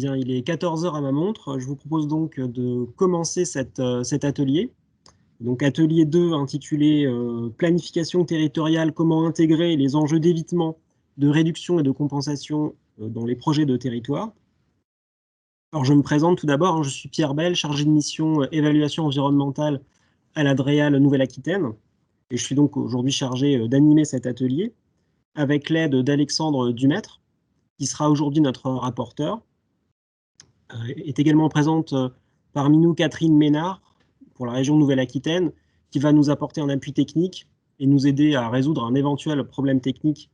Bien, il est 14 h à ma montre. Je vous propose donc de commencer cet atelier. Donc, atelier 2 intitulé Planification territoriale, comment intégrer les enjeux d'évitement, de réduction et de compensation dans les projets de territoire. Alors, je me présente tout d'abord, je suis Pierre Bell, chargé de mission évaluation environnementale à la DREAL Nouvelle-Aquitaine. Et je suis donc aujourd'hui chargé d'animer cet atelier avec l'aide d'Alexandre Dumaître, qui sera aujourd'hui notre rapporteur. Est également présente parmi nous Catherine Ménard, pour la région Nouvelle-Aquitaine, qui va nous apporter un appui technique et nous aider à résoudre un éventuel problème technique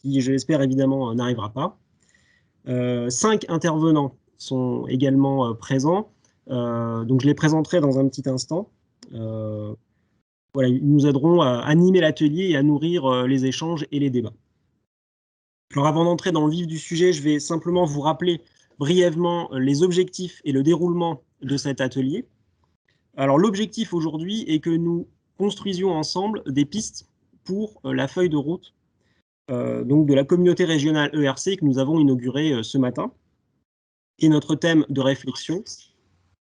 qui, je l'espère évidemment, n'arrivera pas. 5 intervenants sont également présents, donc je les présenterai dans un petit instant. Voilà, ils nous aideront à animer l'atelier et à nourrir les échanges et les débats. Alors avant d'entrer dans le vif du sujet, je vais simplement vous rappeler brièvement les objectifs et le déroulement de cet atelier. Alors l'objectif aujourd'hui est que nous construisions ensemble des pistes pour la feuille de route donc de la communauté régionale ERC que nous avons inaugurée ce matin. Et notre thème de réflexion,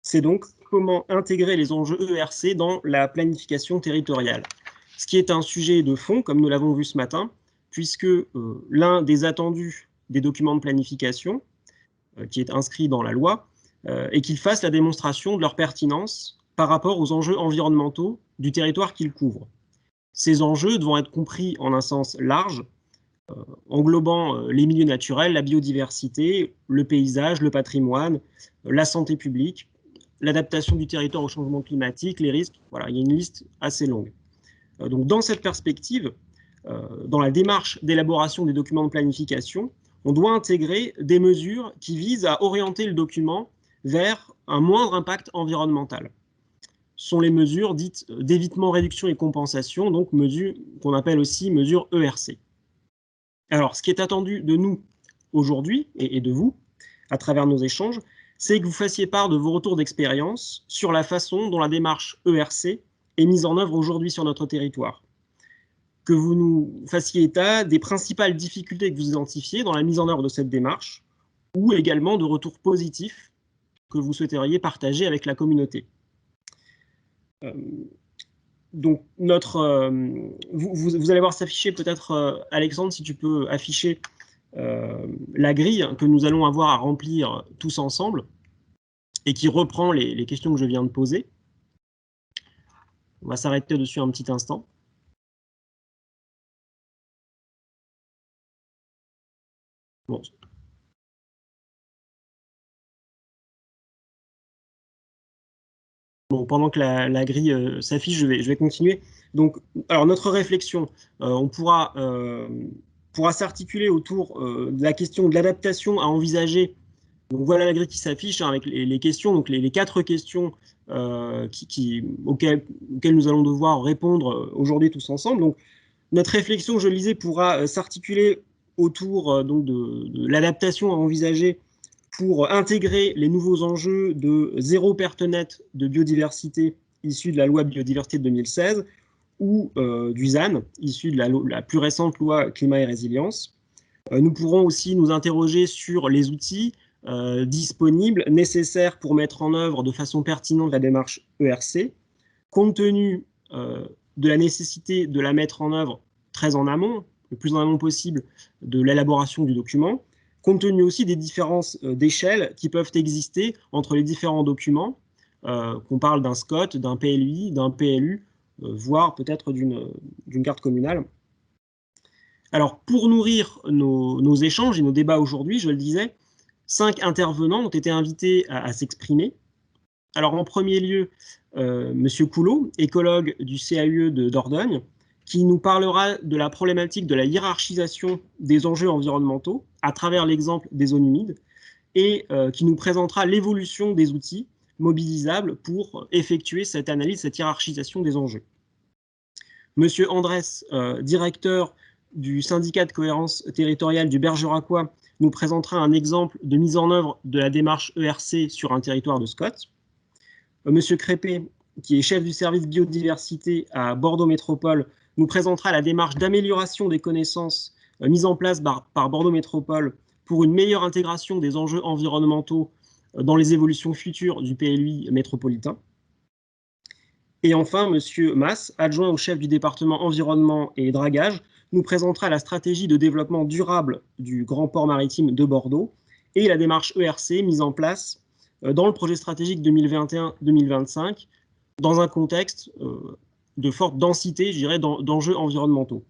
c'est donc comment intégrer les enjeux ERC dans la planification territoriale. Ce qui est un sujet de fond, comme nous l'avons vu ce matin, puisque l'un des attendus des documents de planification, qui est inscrit dans la loi, est qu'ils fassent la démonstration de leur pertinence par rapport aux enjeux environnementaux du territoire qu'ils couvrent. Ces enjeux devront être compris en un sens large, englobant les milieux naturels, la biodiversité, le paysage, le patrimoine, la santé publique, l'adaptation du territoire au changement climatique, les risques. Voilà, il y a une liste assez longue. Donc dans cette perspective, dans la démarche d'élaboration des documents de planification, on doit intégrer des mesures qui visent à orienter le document vers un moindre impact environnemental. Ce sont les mesures dites d'évitement, réduction et compensation, donc mesures qu'on appelle aussi mesures ERC. Alors, ce qui est attendu de nous aujourd'hui et de vous, à travers nos échanges, c'est que vous fassiez part de vos retours d'expérience sur la façon dont la démarche ERC est mise en œuvre aujourd'hui sur notre territoire. Que vous nous fassiez état des principales difficultés que vous identifiez dans la mise en œuvre de cette démarche, ou également de retours positifs que vous souhaiteriez partager avec la communauté. Donc, vous allez voir s'afficher peut-être, Alexandre, si tu peux afficher la grille que nous allons avoir à remplir tous ensemble et qui reprend les questions que je viens de poser. On va s'arrêter dessus un petit instant. Bon. Bon, pendant que la grille s'affiche, je vais continuer. Donc, alors notre réflexion, on pourra s'articuler autour de la question de l'adaptation à envisager. Donc voilà la grille qui s'affiche avec les questions, donc les 4 questions auxquelles nous allons devoir répondre aujourd'hui tous ensemble. Donc notre réflexion, je le disais, pourra s'articuler autour donc de l'adaptation à envisager pour intégrer les nouveaux enjeux de zéro perte nette de biodiversité issus de la loi biodiversité de 2016 ou du ZAN, issu de la plus récente loi climat et résilience. Nous pourrons aussi nous interroger sur les outils disponibles, nécessaires pour mettre en œuvre de façon pertinente la démarche ERC, compte tenu de la nécessité de la mettre en œuvre très en amont, le plus en amont possible de l'élaboration du document, compte tenu aussi des différences d'échelle qui peuvent exister entre les différents documents, qu'on parle d'un SCOT, d'un PLUI, d'un PLU, voire peut-être d'une carte communale. Alors, pour nourrir nos échanges et nos débats aujourd'hui, je le disais, 5 intervenants ont été invités à s'exprimer. Alors, en premier lieu, Monsieur Coulot, écologue du CAUE de Dordogne, qui nous parlera de la problématique de la hiérarchisation des enjeux environnementaux à travers l'exemple des zones humides et qui nous présentera l'évolution des outils mobilisables pour effectuer cette analyse, cette hiérarchisation des enjeux. Monsieur Andrès, directeur du syndicat de cohérence territoriale du Bergeracois, nous présentera un exemple de mise en œuvre de la démarche ERC sur un territoire de SCOT. Monsieur Crépé, qui est chef du service biodiversité à Bordeaux Métropole, nous présentera la démarche d'amélioration des connaissances mise en place par Bordeaux Métropole pour une meilleure intégration des enjeux environnementaux dans les évolutions futures du PLUI métropolitain. Et enfin, M. Mas, adjoint au chef du département environnement et dragage, nous présentera la stratégie de développement durable du grand port maritime de Bordeaux et la démarche ERC mise en place dans le projet stratégique 2021-2025 dans un contexte de forte densité, je dirais, d'enjeux environnementaux.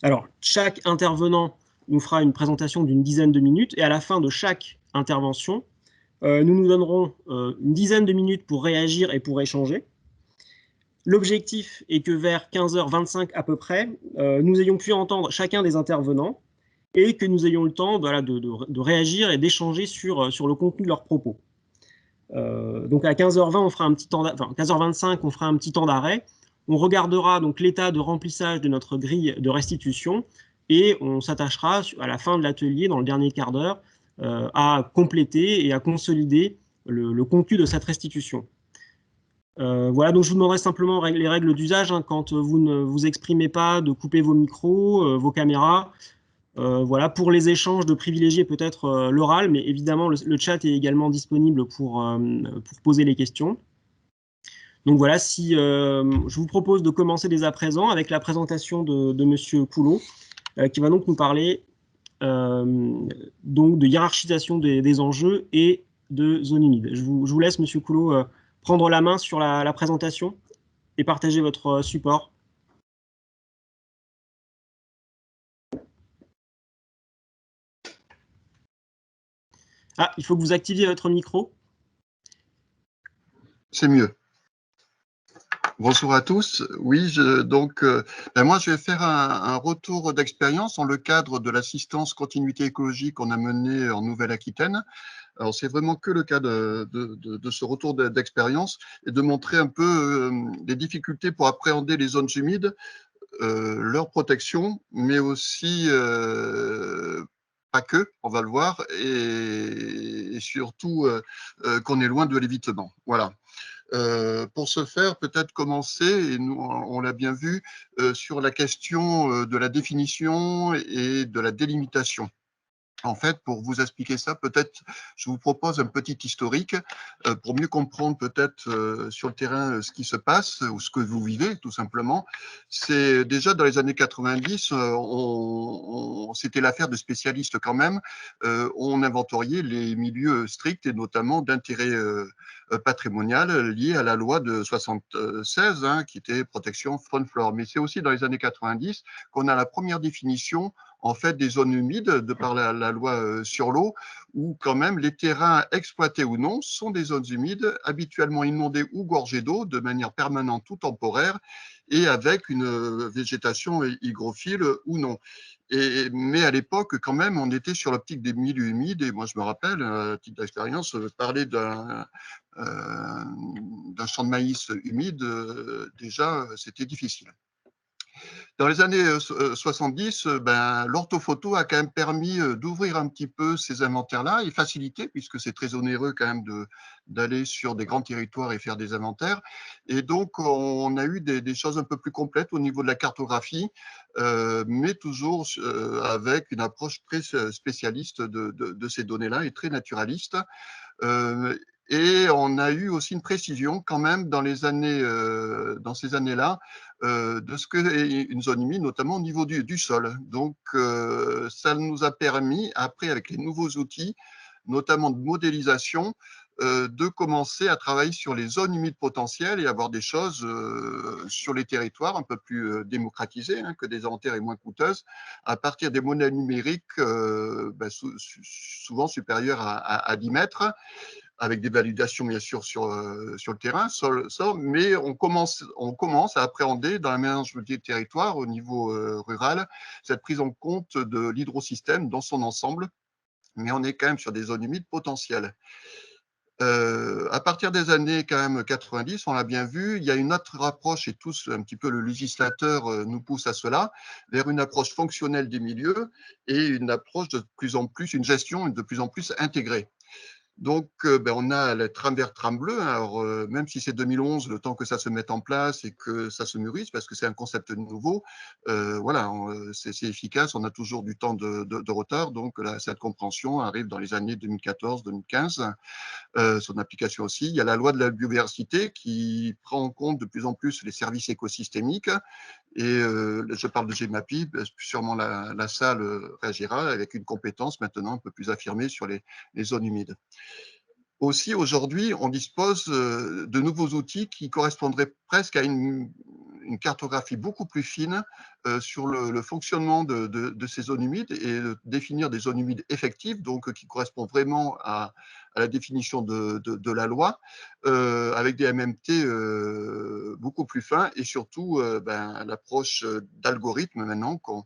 Alors, chaque intervenant nous fera une présentation d'une dizaine de minutes et à la fin de chaque intervention, nous donnerons une dizaine de minutes pour réagir et pour échanger. L'objectif est que vers 15h25 à peu près, nous ayons pu entendre chacun des intervenants et que nous ayons le temps de réagir et d'échanger sur le contenu de leurs propos. Donc à 15h20, on fera un petit temps, enfin 15h25, on fera un petit temps d'arrêt. On regardera donc l'état de remplissage de notre grille de restitution et on s'attachera à la fin de l'atelier, dans le dernier quart d'heure, à compléter et à consolider le contenu de cette restitution. Voilà, donc je vous demanderai simplement les règles d'usage, hein, quand vous ne vous exprimez pas, de couper vos micros, vos caméras. Voilà, pour les échanges, de privilégier peut-être l'oral, mais évidemment le chat est également disponible pour poser les questions. Donc voilà, je vous propose de commencer dès à présent avec la présentation de M. Coulot, qui va donc nous parler donc de hiérarchisation des enjeux et de zones humides. Je vous laisse, M. Coulot, prendre la main sur la présentation et partager votre support. Ah, il faut que vous activiez votre micro. C'est mieux. Bonjour à tous. Oui, moi, je vais faire un retour d'expérience dans le cadre de l'assistance continuité écologique qu'on a menée en Nouvelle-Aquitaine. Alors, c'est vraiment que le cas de ce retour d'expérience et de montrer un peu les difficultés pour appréhender les zones humides, leur protection, mais aussi pas que, on va le voir, et surtout qu'on est loin de l'évitement. Voilà. Pour ce faire, peut-être commencer, et nous on l'a bien vu, sur la question de la définition et de la délimitation. En fait, pour vous expliquer ça, peut-être je vous propose un petit historique pour mieux comprendre peut-être sur le terrain ce qui se passe ou ce que vous vivez tout simplement. C'est déjà dans les années 90, c'était l'affaire de spécialistes quand même. On inventoriait les milieux stricts et notamment d'intérêt patrimonial lié à la loi de 76 qui était protection faune-flore. Mais c'est aussi dans les années 90 qu'on a la première définition en fait des zones humides de par la loi sur l'eau, où quand même les terrains exploités ou non sont des zones humides habituellement inondées ou gorgées d'eau de manière permanente ou temporaire et avec une végétation hygrophile ou non. Mais à l'époque, quand même, on était sur l'optique des milieux humides et moi je me rappelle, à titre d'expérience, parler d'un champ de maïs humide, déjà c'était difficile. Dans les années 70, l'orthophoto a quand même permis d'ouvrir un petit peu ces inventaires-là et faciliter, puisque c'est très onéreux quand même d'aller sur des grands territoires et faire des inventaires. Et donc, on a eu des choses un peu plus complètes au niveau de la cartographie, mais toujours avec une approche très spécialiste de ces données-là et très naturaliste. Et on a eu aussi une précision quand même dans ces années-là de ce qu'est une zone humide, notamment au niveau du sol. Donc, ça nous a permis, après, avec les nouveaux outils, notamment de modélisation, de commencer à travailler sur les zones humides potentielles et avoir des choses sur les territoires un peu plus démocratisées, que des inventaires et moins coûteuses, à partir des modèles numériques souvent supérieurs à 10 mètres, avec des validations bien sûr sur le terrain, mais on commence à appréhender dans l'aménagement des territoires au niveau rural cette prise en compte de l'hydrosystème dans son ensemble, mais on est quand même sur des zones humides potentielles. À partir des années quand même 90, on l'a bien vu, il y a une autre approche, et tous un petit peu le législateur nous pousse à cela, vers une approche fonctionnelle des milieux et une approche de plus en plus, une gestion de plus en plus intégrée. Donc, on a le tram vert, tram bleu. Alors, même si c'est 2011, le temps que ça se mette en place et que ça se mûrisse, parce que c'est un concept nouveau, voilà, c'est efficace. On a toujours du temps de retard. Donc, cette compréhension arrive dans les années 2014-2015. Son application aussi. Il y a la loi de la biodiversité qui prend en compte de plus en plus les services écosystémiques. Et je parle de GEMAPI, sûrement la salle réagira avec une compétence maintenant un peu plus affirmée sur les zones humides. Aussi, aujourd'hui, on dispose de nouveaux outils qui correspondraient presque à une cartographie beaucoup plus fine sur le fonctionnement de ces zones humides et définir des zones humides effectives, donc qui correspondent vraiment à la définition de la loi, avec des MMT beaucoup plus fins et surtout l'approche d'algorithmes maintenant qu'on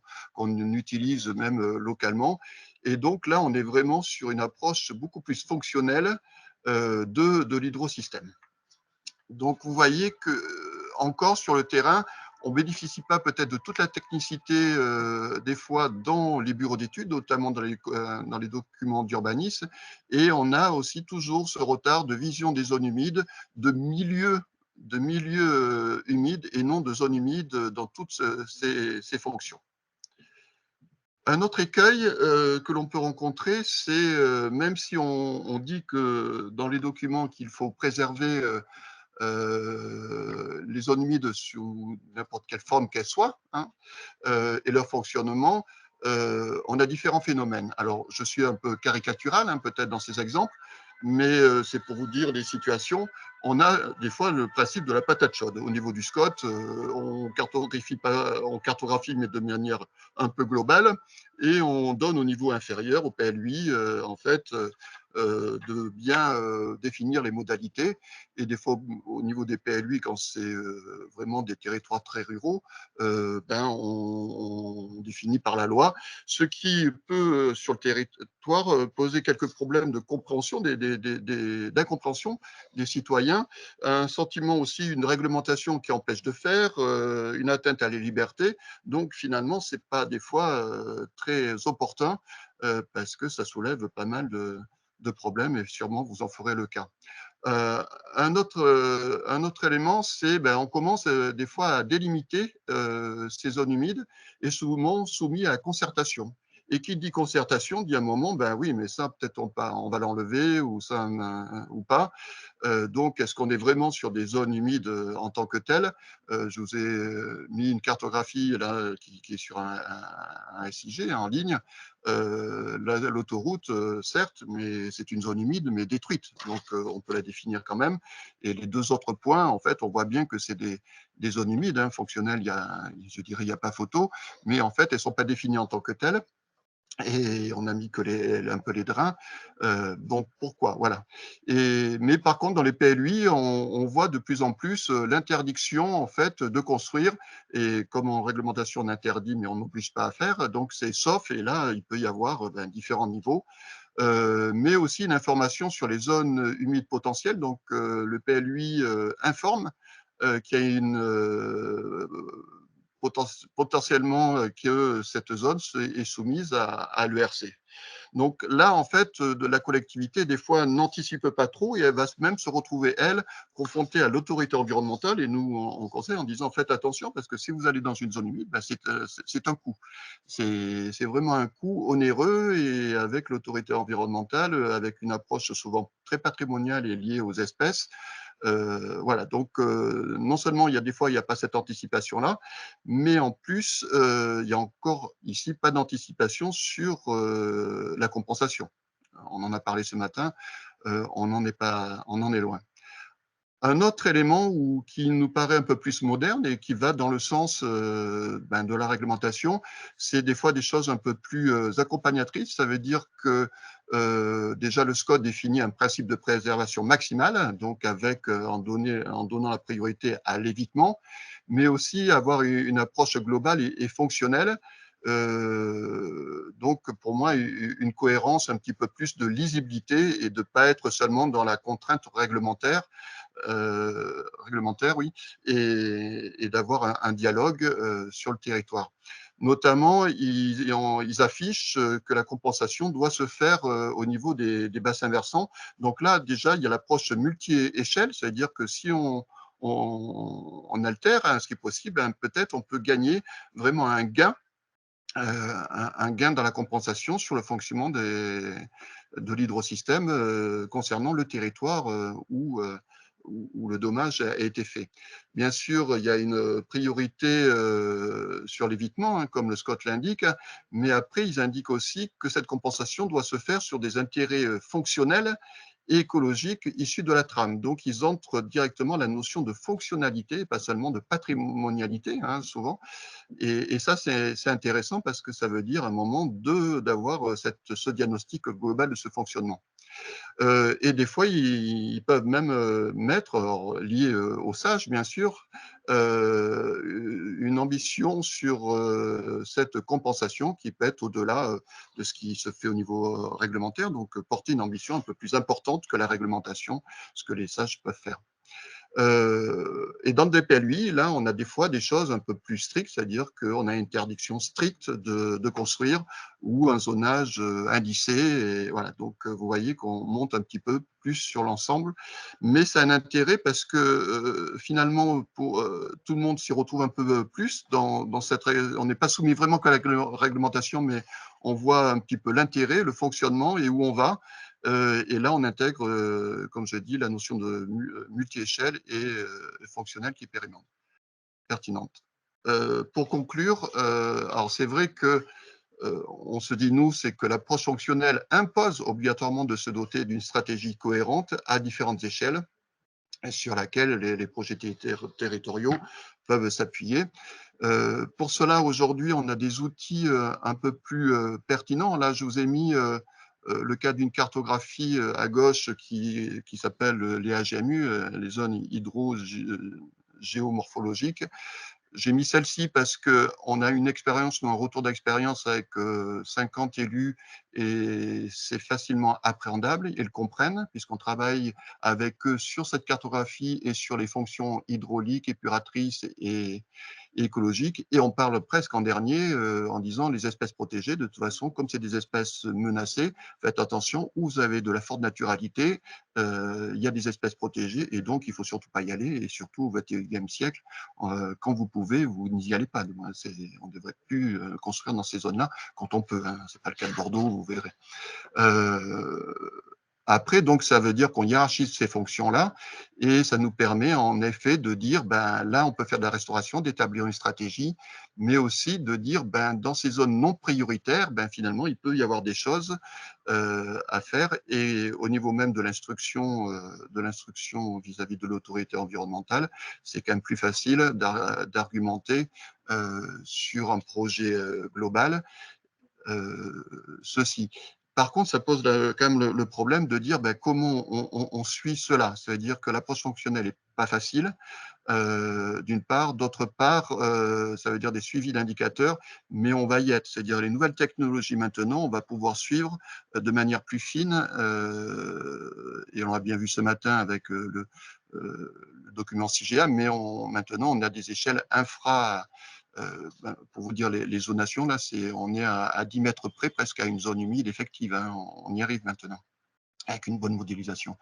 utilise même localement. Et donc là, on est vraiment sur une approche beaucoup plus fonctionnelle de l'hydrosystème. Donc vous voyez que encore sur le terrain, on ne bénéficie pas peut-être de toute la technicité des fois dans les bureaux d'études, notamment dans les documents d'urbanisme, et on a aussi toujours ce retard de vision des zones humides, de milieux humides et non de zones humides dans toutes ces fonctions. Un autre écueil que l'on peut rencontrer, c'est même si on dit que dans les documents qu'il faut préserver les zones humides sous n'importe quelle forme qu'elles soient, hein, et leur fonctionnement, on a différents phénomènes. Alors, je suis un peu caricatural hein, peut-être dans ces exemples, mais c'est pour vous dire des situations. On a des fois le principe de la patate chaude. Au niveau du SCOT, on cartographie, mais de manière un peu globale, et on donne au niveau inférieur, au PLUI, en fait, de bien définir les modalités. Et des fois, au niveau des PLUI, quand c'est vraiment des territoires très ruraux, on définit par la loi, ce qui peut, sur le territoire, poser quelques problèmes de compréhension, d'incompréhension des citoyens, un sentiment aussi, une réglementation qui empêche de faire, une atteinte à la liberté. Donc finalement, ce n'est pas des fois très opportun parce que ça soulève pas mal de problèmes et sûrement vous en ferez le cas. Un autre élément, c'est on commence des fois à délimiter ces zones humides et souvent soumis à la concertation. Et qui dit concertation dit à un moment, ben oui, mais ça peut-être on va l'enlever ou ça ou pas. Donc, est-ce qu'on est vraiment sur des zones humides en tant que telles? Je vous ai mis une cartographie là qui est sur un SIG en ligne. L'autoroute, certes, mais c'est une zone humide, mais détruite. Donc, on peut la définir quand même. Et les deux autres points, en fait, on voit bien que c'est des zones humides, hein, fonctionnelles, je dirais, il n'y a pas photo, mais en fait, elles ne sont pas définies en tant que telles. Et on a mis que un peu les drains. Donc pourquoi? Voilà. Mais par contre, dans les PLUI, on voit de plus en plus l'interdiction en fait de construire. Et comme en réglementation on interdit, mais on n'oblige pas à faire, donc c'est sauf. Et là, il peut y avoir différents niveaux. Mais aussi une information sur les zones humides potentielles. Donc le PLUI informe qu'il y a potentiellement que cette zone est soumise à l'ERC. Donc là, en fait, de la collectivité, des fois, n'anticipe pas trop et elle va même se retrouver, elle, confrontée à l'autorité environnementale et nous, en conseil, en disant faites attention parce que si vous allez dans une zone humide, c'est un coût. C'est vraiment un coût onéreux et avec l'autorité environnementale, avec une approche souvent très patrimoniale et liée aux espèces, voilà, donc non seulement il y a des fois il n'y a pas cette anticipation-là, mais en plus il y a encore ici pas d'anticipation sur la compensation. On en a parlé ce matin, on en est loin. Un autre élément qui nous paraît un peu plus moderne et qui va dans le sens de la réglementation, c'est des fois des choses un peu plus accompagnatrices. Ça veut dire que déjà le SCOT définit un principe de préservation maximale, donc avec en donnant la priorité à l'évitement, mais aussi avoir une approche globale et fonctionnelle. Donc pour moi une cohérence, un petit peu plus de lisibilité et de ne pas être seulement dans la contrainte réglementaire, oui, et d'avoir un dialogue sur le territoire. Notamment, ils affichent que la compensation doit se faire au niveau des bassins versants. Donc là, déjà, il y a l'approche multi-échelle, c'est-à-dire que si on altère ce qui est possible, peut-être on peut gagner vraiment un gain dans la compensation sur le fonctionnement de l'hydrosystème concernant le territoire où le dommage a été fait. Bien sûr, il y a une priorité sur l'évitement, comme le SCOT l'indique, mais après, ils indiquent aussi que cette compensation doit se faire sur des intérêts fonctionnels et écologiques issus de la trame. Donc, ils entrent directement la notion de fonctionnalité, pas seulement de patrimonialité, souvent. Et ça, c'est intéressant parce que ça veut dire à un moment d'avoir ce diagnostic global de ce fonctionnement. Et des fois, ils peuvent même mettre, alors, lié au SAGE, bien sûr, une ambition sur cette compensation qui peut être au-delà de ce qui se fait au niveau réglementaire, donc porter une ambition un peu plus importante que la réglementation, ce que les SAGE peuvent faire. Et dans le DPLUI, là, on a des fois des choses un peu plus strictes, c'est-à-dire qu'on a une interdiction stricte de construire ou un zonage indicé. Et voilà, donc vous voyez qu'on monte un petit peu plus sur l'ensemble, mais ça a un intérêt parce que finalement, tout le monde s'y retrouve un peu plus dans cette. On n'est pas soumis vraiment qu'à la réglementation, mais on voit un petit peu l'intérêt, le fonctionnement et où on va. Et là, on intègre, comme je dis, la notion de multi-échelle et fonctionnelle qui est pertinente. Pour conclure, alors c'est vrai que on se dit, nous, c'est que l'approche fonctionnelle impose obligatoirement de se doter d'une stratégie cohérente à différentes échelles sur laquelle les projets territoriaux peuvent s'appuyer. Pour cela, aujourd'hui, on a des outils un peu plus pertinents. Là, je vous ai mis le cas d'une cartographie à gauche qui s'appelle les AGMU, les zones hydro-géomorphologiques. J'ai mis celle-ci parce qu'on a une expérience, un retour d'expérience avec 50 élus et c'est facilement appréhendable. Ils le comprennent puisqu'on travaille avec eux sur cette cartographie et sur les fonctions hydrauliques, épuratrices et écologiques. Et on parle presque en dernier en disant les espèces protégées. De toute façon, comme c'est des espèces menacées, faites attention, où vous avez de la forte naturalité, il y a des espèces protégées et donc il ne faut surtout pas y aller. Et surtout au XXIe siècle, quand vous pouvez, vous n'y allez pas. On ne devrait plus construire dans ces zones-là quand on peut. Ce n'est pas le cas de Bordeaux, vous verrez. Après, donc, ça veut dire qu'on hiérarchise ces fonctions-là et ça nous permet en effet de dire, là, on peut faire de la restauration, d'établir une stratégie, mais aussi de dire, dans ces zones non prioritaires, finalement, il peut y avoir des choses à faire et au niveau même de l'instruction vis-à-vis de l'autorité environnementale, c'est quand même plus facile d'argumenter sur un projet global ceci. Par contre, ça pose quand même le problème de dire comment on suit cela. C'est-à-dire que l'approche fonctionnelle n'est pas facile, d'une part. D'autre part, ça veut dire des suivis d'indicateurs, mais on va y être. C'est-à-dire les nouvelles technologies maintenant, on va pouvoir suivre de manière plus fine, et on l'a bien vu ce matin avec le document CIGEA, mais maintenant, on a des échelles pour vous dire les zonations, là, on est à 10 mètres près, presque à une zone humide effective. On y arrive maintenant, avec une bonne modélisation.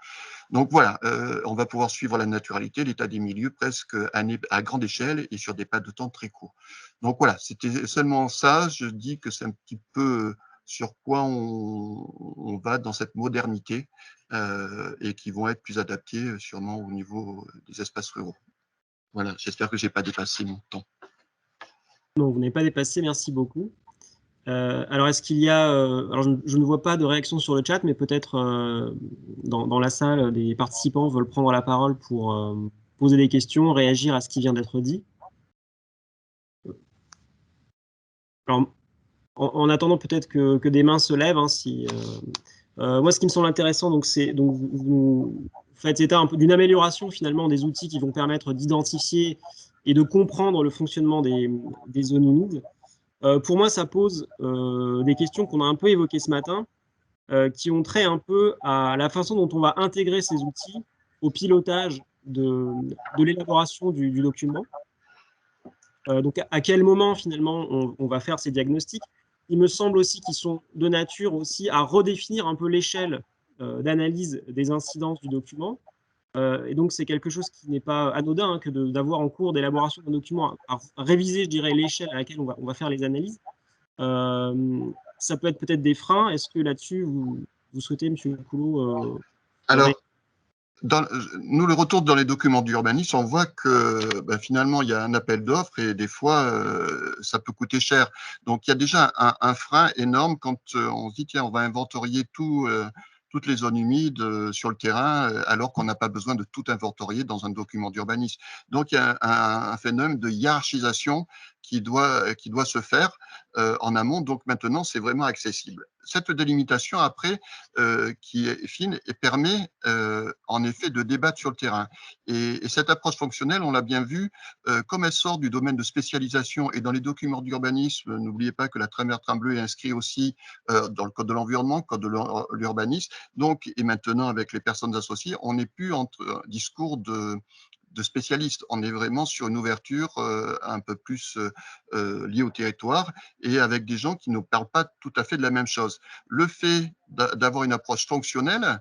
Donc voilà, on va pouvoir suivre la naturalité, l'état des milieux, presque à grande échelle et sur des pas de temps très courts. Donc voilà, c'était seulement ça. Je dis que c'est un petit peu sur quoi on va dans cette modernité et qui vont être plus adaptés sûrement au niveau des espaces ruraux. Voilà, j'espère que je n'ai pas dépassé mon temps. Non, vous n'avez pas dépassé, merci beaucoup. Alors, est-ce qu'il y a, alors je ne vois pas de réaction sur le chat, mais peut-être dans la salle, des participants veulent prendre la parole pour poser des questions, réagir à ce qui vient d'être dit. Alors, en attendant peut-être que des mains se lèvent, moi, ce qui me semble intéressant, c'est vous faites état un peu d'une amélioration finalement des outils qui vont permettre d'identifier et de comprendre le fonctionnement des zones humides. Pour moi, ça pose des questions qu'on a un peu évoquées ce matin, qui ont trait un peu à la façon dont on va intégrer ces outils au pilotage de l'élaboration du document. Donc, à quel moment, finalement, on va faire ces diagnostics? Il me semble aussi qu'ils sont de nature aussi à redéfinir un peu l'échelle d'analyse des incidences du document. Et donc, c'est quelque chose qui n'est pas anodin, hein, que d'avoir en cours d'élaboration d'un document à réviser, je dirais, l'échelle à laquelle on va faire les analyses. Ça peut être peut-être des freins. Est-ce que là-dessus, vous souhaitez, M. Coulot, Alors, nous, le retour dans les documents d'urbanisme, on voit que finalement, il y a un appel d'offres et des fois, ça peut coûter cher. Donc, il y a déjà un frein énorme quand on se dit, tiens, on va inventorier toutes les zones humides sur le terrain, alors qu'on n'a pas besoin de tout inventorier dans un document d'urbanisme. Donc, il y a un phénomène de hiérarchisation qui doit se faire en amont. Donc, maintenant, c'est vraiment accessible. Cette délimitation, après, qui est fine et permet en effet de débattre sur le terrain. Et cette approche fonctionnelle, on l'a bien vu, comme elle sort du domaine de spécialisation et dans les documents d'urbanisme, n'oubliez pas que la trame bleue est inscrite aussi dans le code de l'environnement, code de l'urbanisme. Donc, et maintenant avec les personnes associées, on n'est plus entre un discours de spécialistes. On est vraiment sur une ouverture un peu plus liée au territoire et avec des gens qui ne parlent pas tout à fait de la même chose. Le fait d'avoir une approche fonctionnelle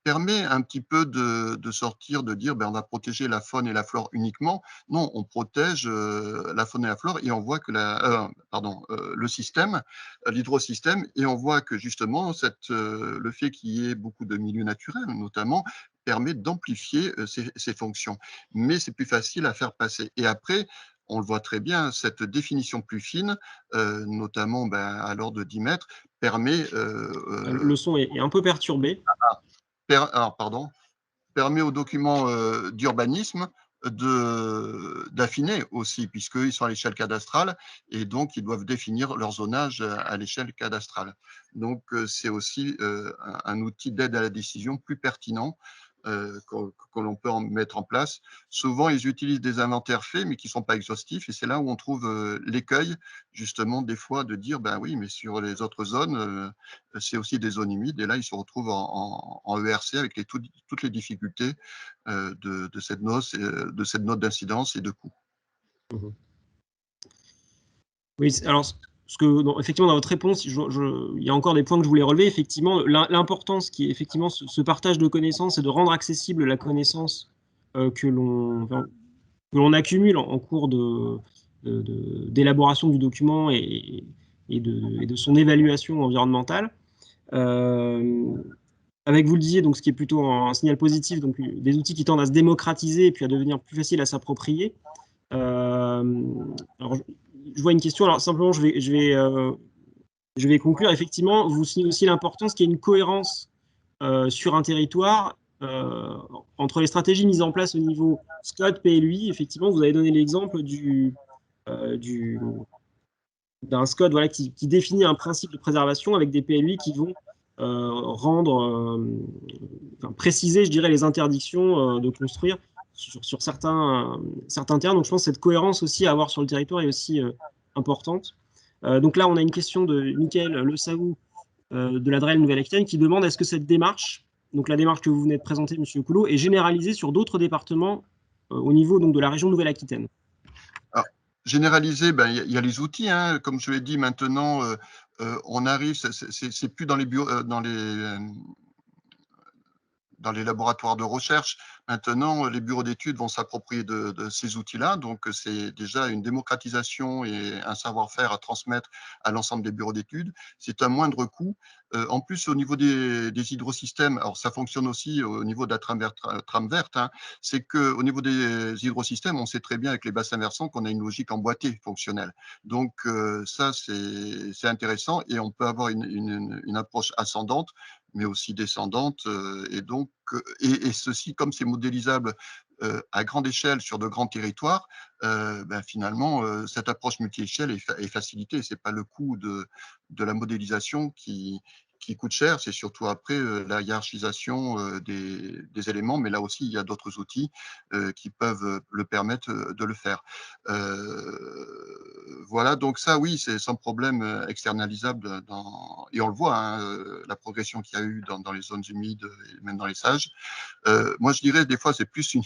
permet un petit peu de sortir, de dire on va protéger la faune et la flore uniquement. Non, on protège la faune et la flore et on voit que le système, l'hydrosystème, et on voit que justement le fait qu'il y ait beaucoup de milieux naturels notamment permet d'amplifier ces fonctions. Mais c'est plus facile à faire passer. Et après, on le voit très bien, cette définition plus fine, notamment à l'ordre de 10 mètres, permet… le son est un peu perturbé. pardon, permet aux documents d'urbanisme d'affiner aussi, puisqu'ils sont à l'échelle cadastrale et donc ils doivent définir leur zonage à l'échelle cadastrale. Donc c'est aussi un outil d'aide à la décision plus pertinent que l'on peut mettre en place. Souvent, ils utilisent des inventaires faits, mais qui ne sont pas exhaustifs, et c'est là où on trouve l'écueil, justement, des fois, de dire, ben oui, mais sur les autres zones, c'est aussi des zones humides, et là, ils se retrouvent en ERC avec toutes les difficultés de cette note d'incidence et de coût. Mmh. Oui, alors, effectivement, dans votre réponse, il y a encore des points que je voulais relever. Effectivement, l'importance qui est effectivement ce partage de connaissances et de rendre accessible la connaissance que l'on accumule en cours d'élaboration du document et de son évaluation environnementale. Avec, vous le disiez, donc, ce qui est plutôt un signal positif, donc des outils qui tendent à se démocratiser et puis à devenir plus faciles à s'approprier. Alors, je vois une question. Alors, simplement, je vais conclure. Effectivement, vous signez aussi l'importance qu'il y ait une cohérence sur un territoire entre les stratégies mises en place au niveau SCOT, PLUI. Effectivement, vous avez donné l'exemple d'un SCOT, voilà, qui définit un principe de préservation avec des PLUI qui vont préciser, je dirais, les interdictions de construire sur certains terrains. Donc, je pense que cette cohérence aussi à avoir sur le territoire est aussi importante. Donc là, on a une question de Michael Le Saou de la DREL Nouvelle-Aquitaine qui demande est-ce que cette démarche, donc la démarche que vous venez de présenter, M. Coulot, est généralisée sur d'autres départements au niveau donc, de la région Nouvelle-Aquitaine? Généraliser, il y a les outils, hein, comme je l'ai dit maintenant, on arrive, c'est plus dans les bureaux, dans les laboratoires de recherche. Maintenant, les bureaux d'études vont s'approprier de ces outils-là. Donc, c'est déjà une démocratisation et un savoir-faire à transmettre à l'ensemble des bureaux d'études. C'est un moindre coût. En plus, au niveau des hydrosystèmes, alors ça fonctionne aussi au niveau de la trame verte, hein, c'est qu'au niveau des hydrosystèmes, on sait très bien avec les bassins versants qu'on a une logique emboîtée fonctionnelle. Donc, ça, c'est intéressant et on peut avoir une approche ascendante mais aussi descendante. Et donc, et ceci, comme c'est modélisable à grande échelle sur de grands territoires, finalement, cette approche multi-échelle est facilitée. Ce n'est pas le coût de la modélisation qui coûte cher, c'est surtout après la hiérarchisation des éléments, mais là aussi, il y a d'autres outils qui peuvent le permettre de le faire. Voilà, donc ça, oui, c'est sans problème externalisable et on le voit, hein, la progression qu'il y a eu dans les zones humides et même dans les sages. Moi, je dirais, des fois, c'est plus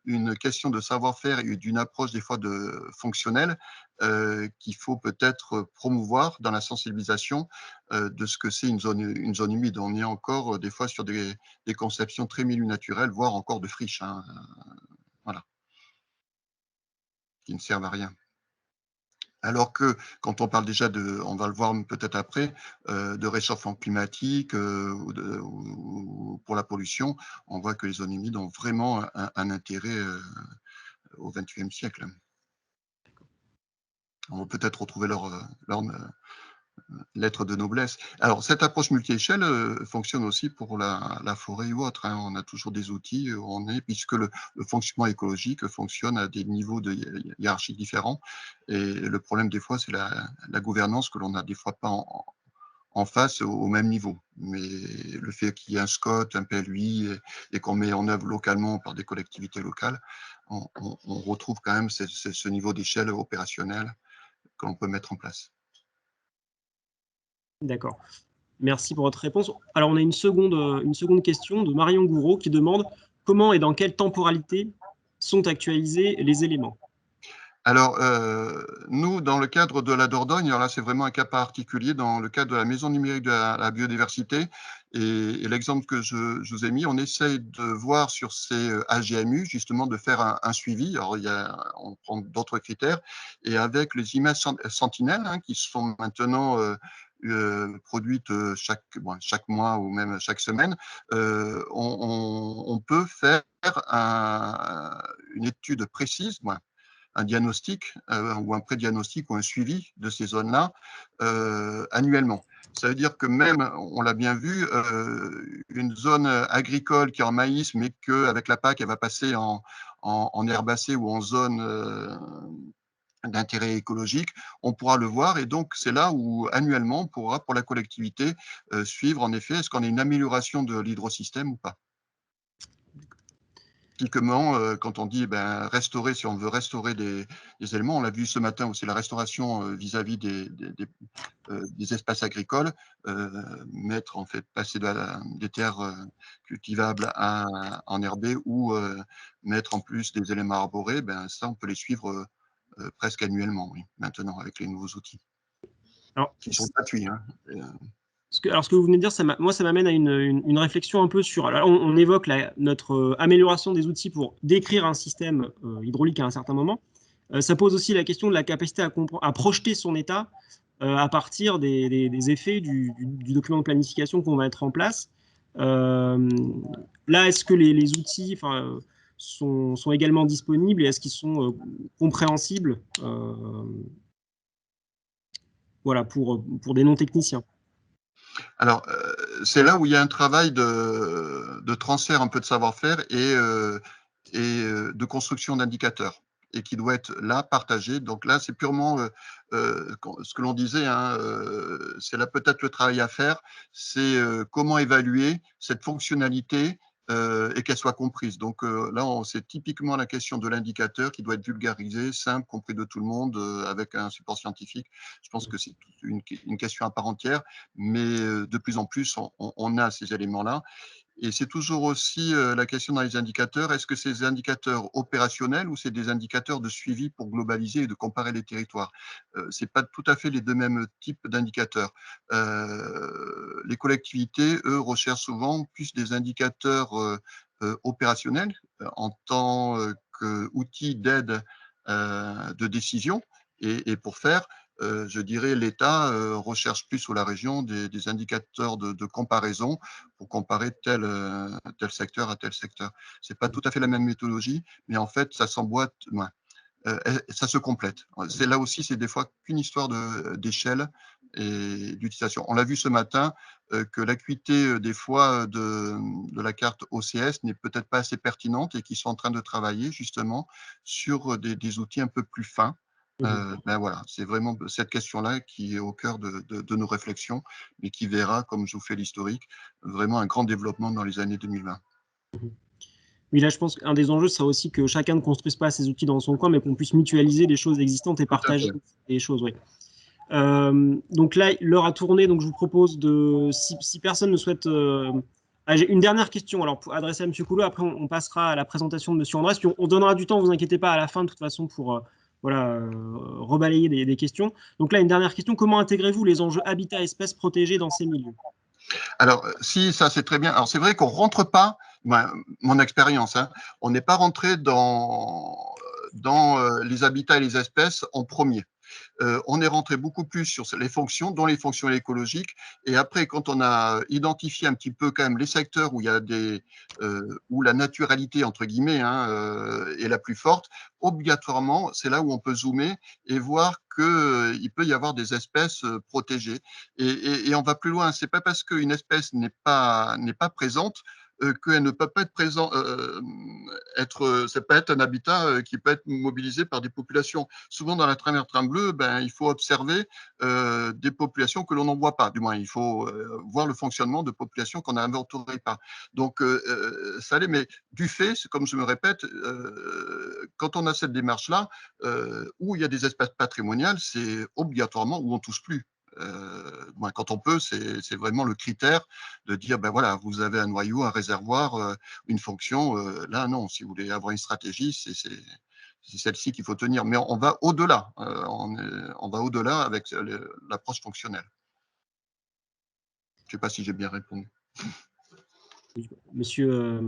une question de savoir-faire et d'une approche des fois fonctionnelle qu'il faut peut-être promouvoir dans la sensibilisation de ce que c'est une zone humide. On est encore des fois sur des conceptions très milieu naturel, voire encore de friches, hein, voilà, qui ne servent à rien. Alors que quand on parle déjà on va le voir peut-être après, de réchauffement climatique ou pour la pollution, on voit que les zones humides ont vraiment un intérêt au XXIe siècle. On va peut-être retrouver leur lettre de noblesse. Alors, cette approche multi-échelle fonctionne aussi pour la forêt ou autre, hein. On a toujours des outils où on est, puisque le fonctionnement écologique fonctionne à des niveaux de hiérarchie différents. Et le problème, des fois, c'est la gouvernance que l'on n'a des fois pas en face au même niveau. Mais le fait qu'il y ait un SCOT, un PLUI, et qu'on met en œuvre localement par des collectivités locales, on retrouve quand même ce niveau d'échelle opérationnelle que l'on peut mettre en place. D'accord. Merci pour votre réponse. Alors, on a une seconde question de Marion Gouraud qui demande comment et dans quelle temporalité sont actualisés les éléments. Alors, nous, dans le cadre de la Dordogne, alors là, c'est vraiment un cas particulier dans le cadre de la Maison numérique de la biodiversité. Et l'exemple que je vous ai mis, on essaye de voir sur ces AGMU, justement, de faire un suivi. Alors, on prend d'autres critères. Et avec les images sentinelles, hein, qui sont maintenant produites chaque mois ou même chaque semaine, on peut faire une étude précise, un diagnostic ou un pré-diagnostic ou un suivi de ces zones-là annuellement. Ça veut dire que même, on l'a bien vu, une zone agricole qui est en maïs, mais qu'avec la PAC, elle va passer en herbacée ou en zone d'intérêt écologique, on pourra le voir. Et donc, c'est là où, annuellement, on pourra, pour la collectivité, suivre, en effet, est-ce qu'on a une amélioration de l'hydrosystème ou pas. Typiquement, quand on dit restaurer, si on veut restaurer des éléments, on l'a vu ce matin aussi, la restauration vis-à-vis des espaces agricoles, mettre en fait, passer des terres cultivables à enherber ou mettre en plus des éléments arborés, ça on peut les suivre presque annuellement, oui, maintenant avec les nouveaux outils. Alors, qui sont gratuits, hein. Ce que vous venez de dire, moi, ça m'amène à une réflexion un peu sur. Alors, on évoque notre amélioration des outils pour décrire un système hydraulique à un certain moment. Ça pose aussi la question de la capacité à projeter son état à partir des effets du document de planification qu'on va mettre en place. Là, est-ce que les outils sont également disponibles et est-ce qu'ils sont compréhensibles voilà, pour des non-techniciens? Alors, c'est là où il y a un travail de transfert un peu de savoir-faire et de construction d'indicateurs et qui doit être là, partagé. Donc là, c'est purement ce que l'on disait, hein, c'est là peut-être le travail à faire, c'est comment évaluer cette fonctionnalité et qu'elle soit comprise. Donc là, c'est typiquement la question de l'indicateur qui doit être vulgarisé, simple, compris de tout le monde, avec un support scientifique. Je pense que c'est une question à part entière, mais de plus en plus, on a ces éléments-là. Et c'est toujours aussi la question dans les indicateurs, est-ce que c'est des indicateurs opérationnels ou c'est des indicateurs de suivi pour globaliser et de comparer les territoires? Ce n'est pas tout à fait les deux mêmes types d'indicateurs. Les collectivités, eux, recherchent souvent plus des indicateurs opérationnels en tant qu'outil d'aide de décision et pour faire je dirais, l'État recherche plus ou la région des indicateurs de comparaison pour comparer tel secteur à tel secteur. Ce n'est pas tout à fait la même méthodologie, mais en fait, ça s'emboîte, ça se complète. C'est là aussi, c'est des fois qu'une histoire d'échelle et d'utilisation. On l'a vu ce matin que l'acuité des fois de la carte OCS n'est peut-être pas assez pertinente et qu'ils sont en train de travailler justement sur des outils un peu plus fins. Voilà, c'est vraiment cette question-là qui est au cœur de nos réflexions, mais qui verra, comme je vous fais l'historique, vraiment un grand développement dans les années 2020. Oui, là, je pense qu'un des enjeux sera aussi que chacun ne construise pas ses outils dans son coin, mais qu'on puisse mutualiser les choses existantes et partager les choses. Oui. Donc là, l'heure a tourné, donc je vous propose si personne ne souhaite Ah, j'ai une dernière question alors, pour adresser à M. Coulot, après on passera à la présentation de M. Andrés, puis on donnera du temps, ne vous inquiétez pas, à la fin de toute façon pour voilà, rebalayer des questions. Donc là, une dernière question, comment intégrez-vous les enjeux habitat espèces protégées dans ces milieux? Alors, si, ça c'est très bien. Alors, c'est vrai qu'on ne rentre pas, mon expérience, hein, on n'est pas rentré dans les habitats et les espèces en premier. On est rentré beaucoup plus sur les fonctions, dont les fonctions écologiques. Et après, quand on a identifié un petit peu quand même les secteurs où il y a où la naturalité entre guillemets est la plus forte, obligatoirement, c'est là où on peut zoomer et voir qu'il peut y avoir des espèces protégées. Et on va plus loin. C'est pas parce qu'une espèce n'est pas présente qu'elle ne peut pas être présente, ça peut être un habitat qui peut être mobilisé par des populations. Souvent dans la travertin bleue, il faut observer des populations que l'on n'en voit pas. Du moins, il faut voir le fonctionnement de populations qu'on n'inventorie pas. Donc, ça l'est, mais du fait, comme je me répète, quand on a cette démarche-là, où il y a des espèces patrimoniales, c'est obligatoirement où on ne touche plus. Quand on peut, c'est vraiment le critère de dire, ben voilà, vous avez un noyau, un réservoir, une fonction. Là, non, si vous voulez avoir une stratégie, c'est celle-ci qu'il faut tenir. Mais on va au-delà. On va au-delà avec l'approche fonctionnelle. Je ne sais pas si j'ai bien répondu. Monsieur,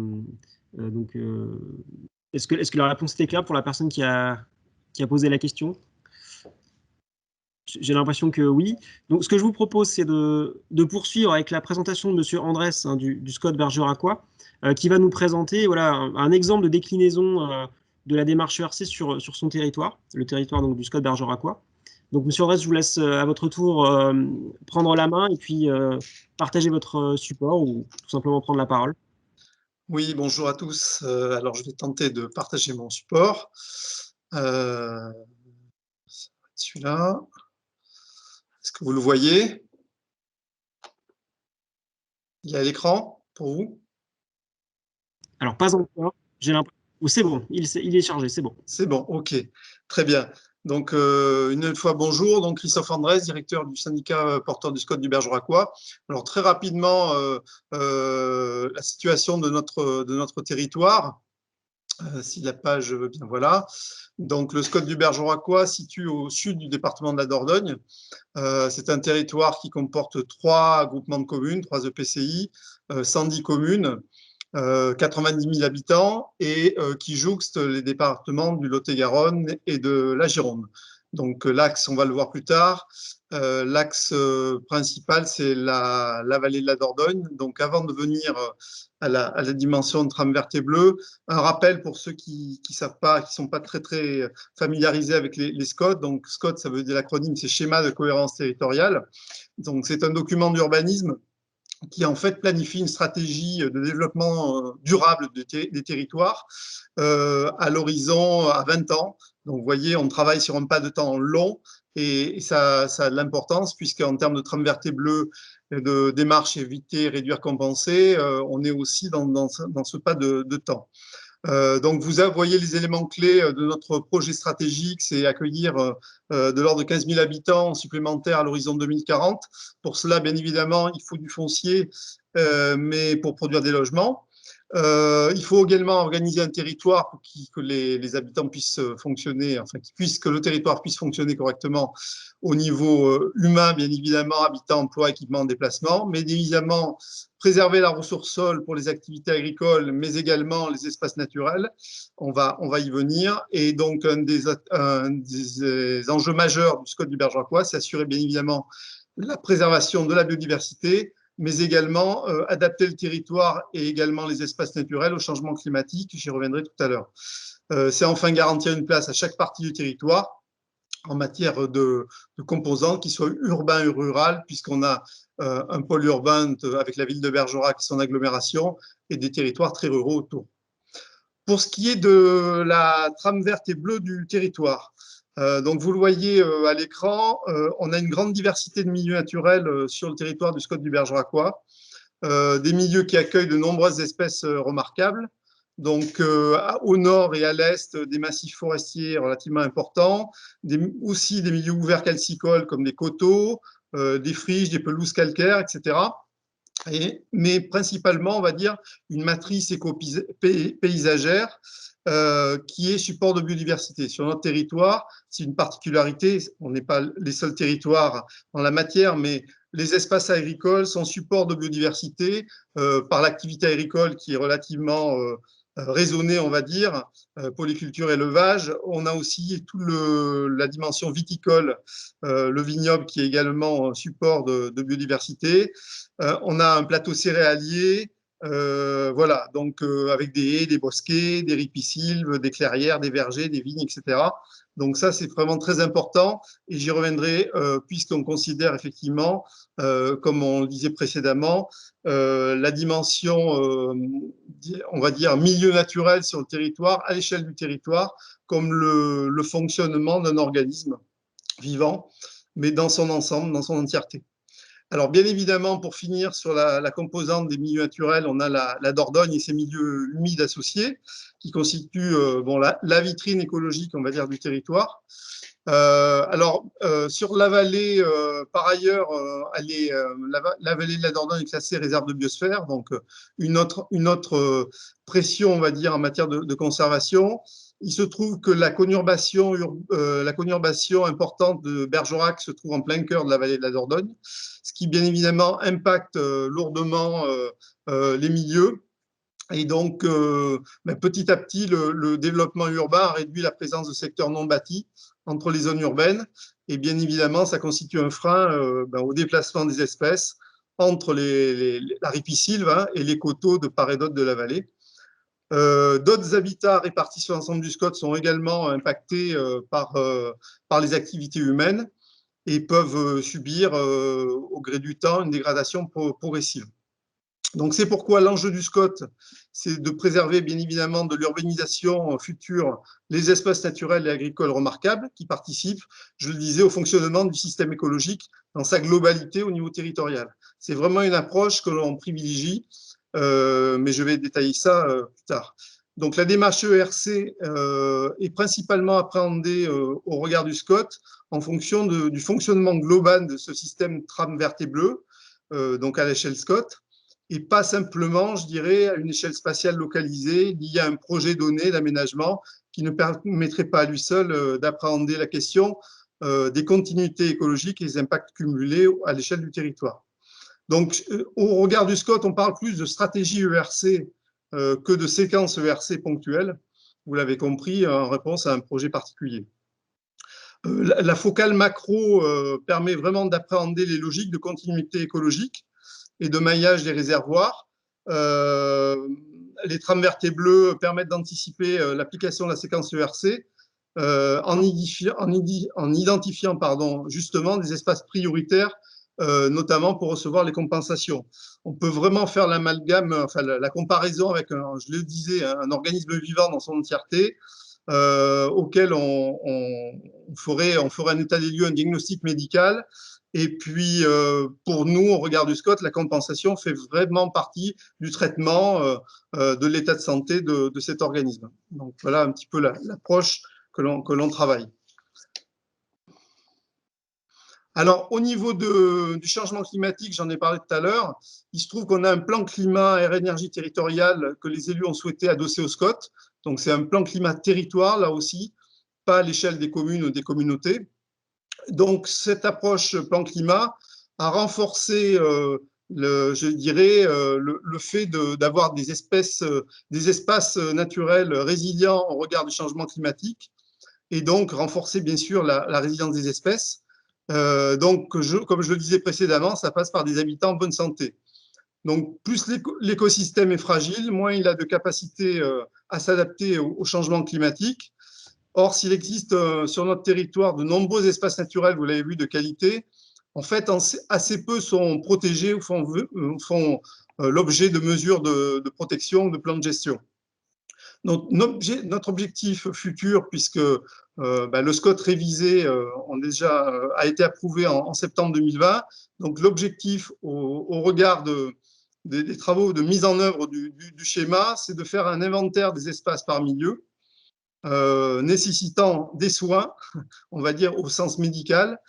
donc, est-ce que la réponse était claire pour la personne qui a posé la question? J'ai l'impression que oui. Donc, ce que je vous propose, c'est de poursuivre avec la présentation de M. Andrés du SCOT bergeracois, qui va nous présenter voilà, un exemple de déclinaison de la démarche ERC sur son territoire, le territoire donc, du SCOT bergeracois. Donc, M. Andrés, je vous laisse à votre tour prendre la main et puis partager votre support ou tout simplement prendre la parole. Oui, bonjour à tous. Alors, je vais tenter de partager mon support. Celui-là. Est-ce que vous le voyez? Il est à l'écran pour vous? Alors, pas encore. J'ai l'impression. C'est bon, il est chargé, c'est bon. C'est bon, ok. Très bien. Donc, une fois, bonjour. Donc, Christophe Andrés, directeur du syndicat porteur du SCOT du Bergeracois. Alors, très rapidement, la situation de notre territoire. Si la page veut bien, voilà. Donc, le SCOT du Bergeracois situe au sud du département de la Dordogne. C'est un territoire qui comporte 3 groupements de communes, 3 EPCI, 110 communes, 90 000 habitants et qui jouxte les départements du Lot-et-Garonne et de la Gironde. Donc l'axe, on va le voir plus tard, l'axe principal, c'est la vallée de la Dordogne. Donc avant de venir à la dimension de trame verte et bleue, un rappel pour ceux qui savent pas, qui sont pas très familiarisés avec les SCOT. Donc SCOT, ça veut dire l'acronyme, c'est schéma de cohérence territoriale. Donc c'est un document d'urbanisme qui en fait planifie une stratégie de développement durable des territoires à l'horizon à 20 ans. Donc, vous voyez, on travaille sur un pas de temps long et ça a de l'importance puisqu'en termes de trame verte et bleue, de démarche éviter, réduire, compenser, on est aussi dans ce pas de temps. Donc, vous voyez les éléments clés de notre projet stratégique, c'est accueillir de l'ordre de 15 000 habitants supplémentaires à l'horizon 2040. Pour cela, bien évidemment, il faut du foncier, mais pour produire des logements. Il faut également organiser un territoire pour que les habitants puissent fonctionner, enfin, que le territoire puisse fonctionner correctement au niveau humain, bien évidemment, habitat, emploi, équipement, déplacement, mais évidemment, préserver la ressource sol pour les activités agricoles, mais également les espaces naturels. On va y venir. Et donc, un des enjeux majeurs du SCOT du Bergeracois, c'est assurer bien évidemment la préservation de la biodiversité, mais également adapter le territoire et également les espaces naturels au changement climatique. J'y reviendrai tout à l'heure. C'est enfin garantir une place à chaque partie du territoire en matière de composantes, qui soient urbains et rural, puisqu'on a un pôle urbain avec la ville de Bergerac et son agglomération, et des territoires très ruraux autour. Pour ce qui est de la trame verte et bleue du territoire, donc vous le voyez à l'écran, on a une grande diversité de milieux naturels sur le territoire du SCOT du Bergeracois, des milieux qui accueillent de nombreuses espèces remarquables. Donc, au nord et à l'est, des massifs forestiers relativement importants, aussi des milieux ouverts calcicoles comme des coteaux, des friches, des pelouses calcaires, etc. mais principalement, on va dire, une matrice éco-paysagère qui est support de biodiversité. Sur notre territoire, c'est une particularité, on n'est pas les seuls territoires en la matière, mais les espaces agricoles sont support de biodiversité par l'activité agricole qui est relativement raisonnée, on va dire, polyculture, élevage. On a aussi toute la dimension viticole, le vignoble qui est également support de biodiversité. On a un plateau céréalier, voilà, donc avec des haies, des bosquets, des ripisylves, des clairières, des vergers, des vignes, etc. Donc ça, c'est vraiment très important et j'y reviendrai puisqu'on considère effectivement, comme on le disait précédemment, la dimension, on va dire, milieu naturel sur le territoire, à l'échelle du territoire, comme le fonctionnement d'un organisme vivant, mais dans son ensemble, dans son entièreté. Alors, bien évidemment, pour finir sur la composante des milieux naturels, on a la Dordogne et ses milieux humides associés, qui constituent bon, la vitrine écologique, on va dire, du territoire. Sur la vallée, par ailleurs, la vallée de la Dordogne est classée réserve de biosphère, donc une autre pression, on va dire, en matière de conservation. Il se trouve que la conurbation importante de Bergerac se trouve en plein cœur de la vallée de la Dordogne, ce qui, bien évidemment, impacte lourdement les milieux. Et donc, petit à petit, le développement urbain a réduit la présence de secteurs non bâtis entre les zones urbaines. Et bien évidemment, ça constitue un frein au déplacement des espèces entre la ripisylve et les coteaux de part et d'autre de la vallée. D'autres habitats répartis sur l'ensemble du SCOT sont également impactés par les activités humaines et peuvent subir au gré du temps une dégradation progressive. Donc c'est pourquoi l'enjeu du SCOT, c'est de préserver bien évidemment de l'urbanisation future les espaces naturels et agricoles remarquables qui participent, je le disais, au fonctionnement du système écologique dans sa globalité au niveau territorial. C'est vraiment une approche que l'on privilégie, mais je vais détailler ça plus tard. Donc la démarche ERC est principalement appréhendée au regard du SCOT en fonction du fonctionnement global de ce système tram verte et bleue, donc à l'échelle SCOT, et pas simplement, je dirais, à une échelle spatiale localisée liée à un projet donné d'aménagement qui ne permettrait pas à lui seul d'appréhender la question des continuités écologiques et des impacts cumulés à l'échelle du territoire. Donc, au regard du SCOT, on parle plus de stratégie ERC que de séquences ERC ponctuelles, vous l'avez compris, en réponse à un projet particulier. La focale macro permet vraiment d'appréhender les logiques de continuité écologique et de maillage des réservoirs. Les trames vertes et bleues permettent d'anticiper l'application de la séquence ERC en identifiant justement des espaces prioritaires, notamment pour recevoir les compensations. On peut vraiment faire l'amalgame, enfin la comparaison avec, je le disais, un organisme vivant dans son entièreté, auquel on ferait un état des lieux, un diagnostic médical. Et puis, pour nous, au regard du SCOT, la compensation fait vraiment partie du traitement de l'état de santé de cet organisme. Donc, voilà un petit peu l'approche que l'on travaille. Alors, au niveau du changement climatique, j'en ai parlé tout à l'heure, il se trouve qu'on a un plan climat air énergie territorial que les élus ont souhaité adosser au SCOT. Donc, c'est un plan climat territoire, là aussi, pas à l'échelle des communes ou des communautés. Donc, cette approche plan climat a renforcé, je dirais, le fait d'avoir des espaces naturels résilients au regard du changement climatique et donc renforcer, bien sûr, la résilience des espèces. Donc, comme je le disais précédemment, ça passe par des habitants en bonne santé. Donc, plus l'écosystème est fragile, moins il a de capacité à s'adapter au changement climatique. Or, s'il existe sur notre territoire de nombreux espaces naturels, vous l'avez vu, de qualité, en fait, assez peu sont protégés ou font l'objet de mesures de protection, de plans de gestion. Donc, notre objectif futur, puisque le SCOT révisé a été approuvé en septembre 2020, donc l'objectif au regard des travaux de mise en œuvre du schéma, c'est de faire un inventaire des espaces par milieu, nécessitant des soins, on va dire au sens médical,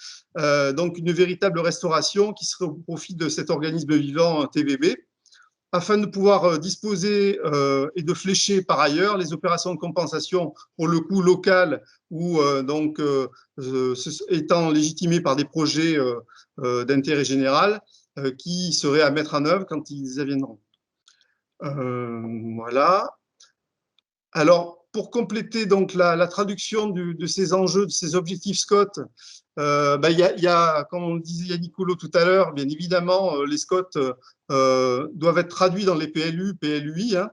donc une véritable restauration qui serait au profit de cet organisme vivant TVB, afin de pouvoir disposer et de flécher par ailleurs les opérations de compensation pour le coût local ou étant légitimés par des projets d'intérêt général qui seraient à mettre en œuvre quand ils adviendront. Voilà. Alors, pour compléter donc la traduction de ces enjeux, de ces objectifs SCOT, il y a, comme on le disait Nicolo tout à l'heure, bien évidemment, les SCOT doivent être traduits dans les PLU, PLUI. Hein.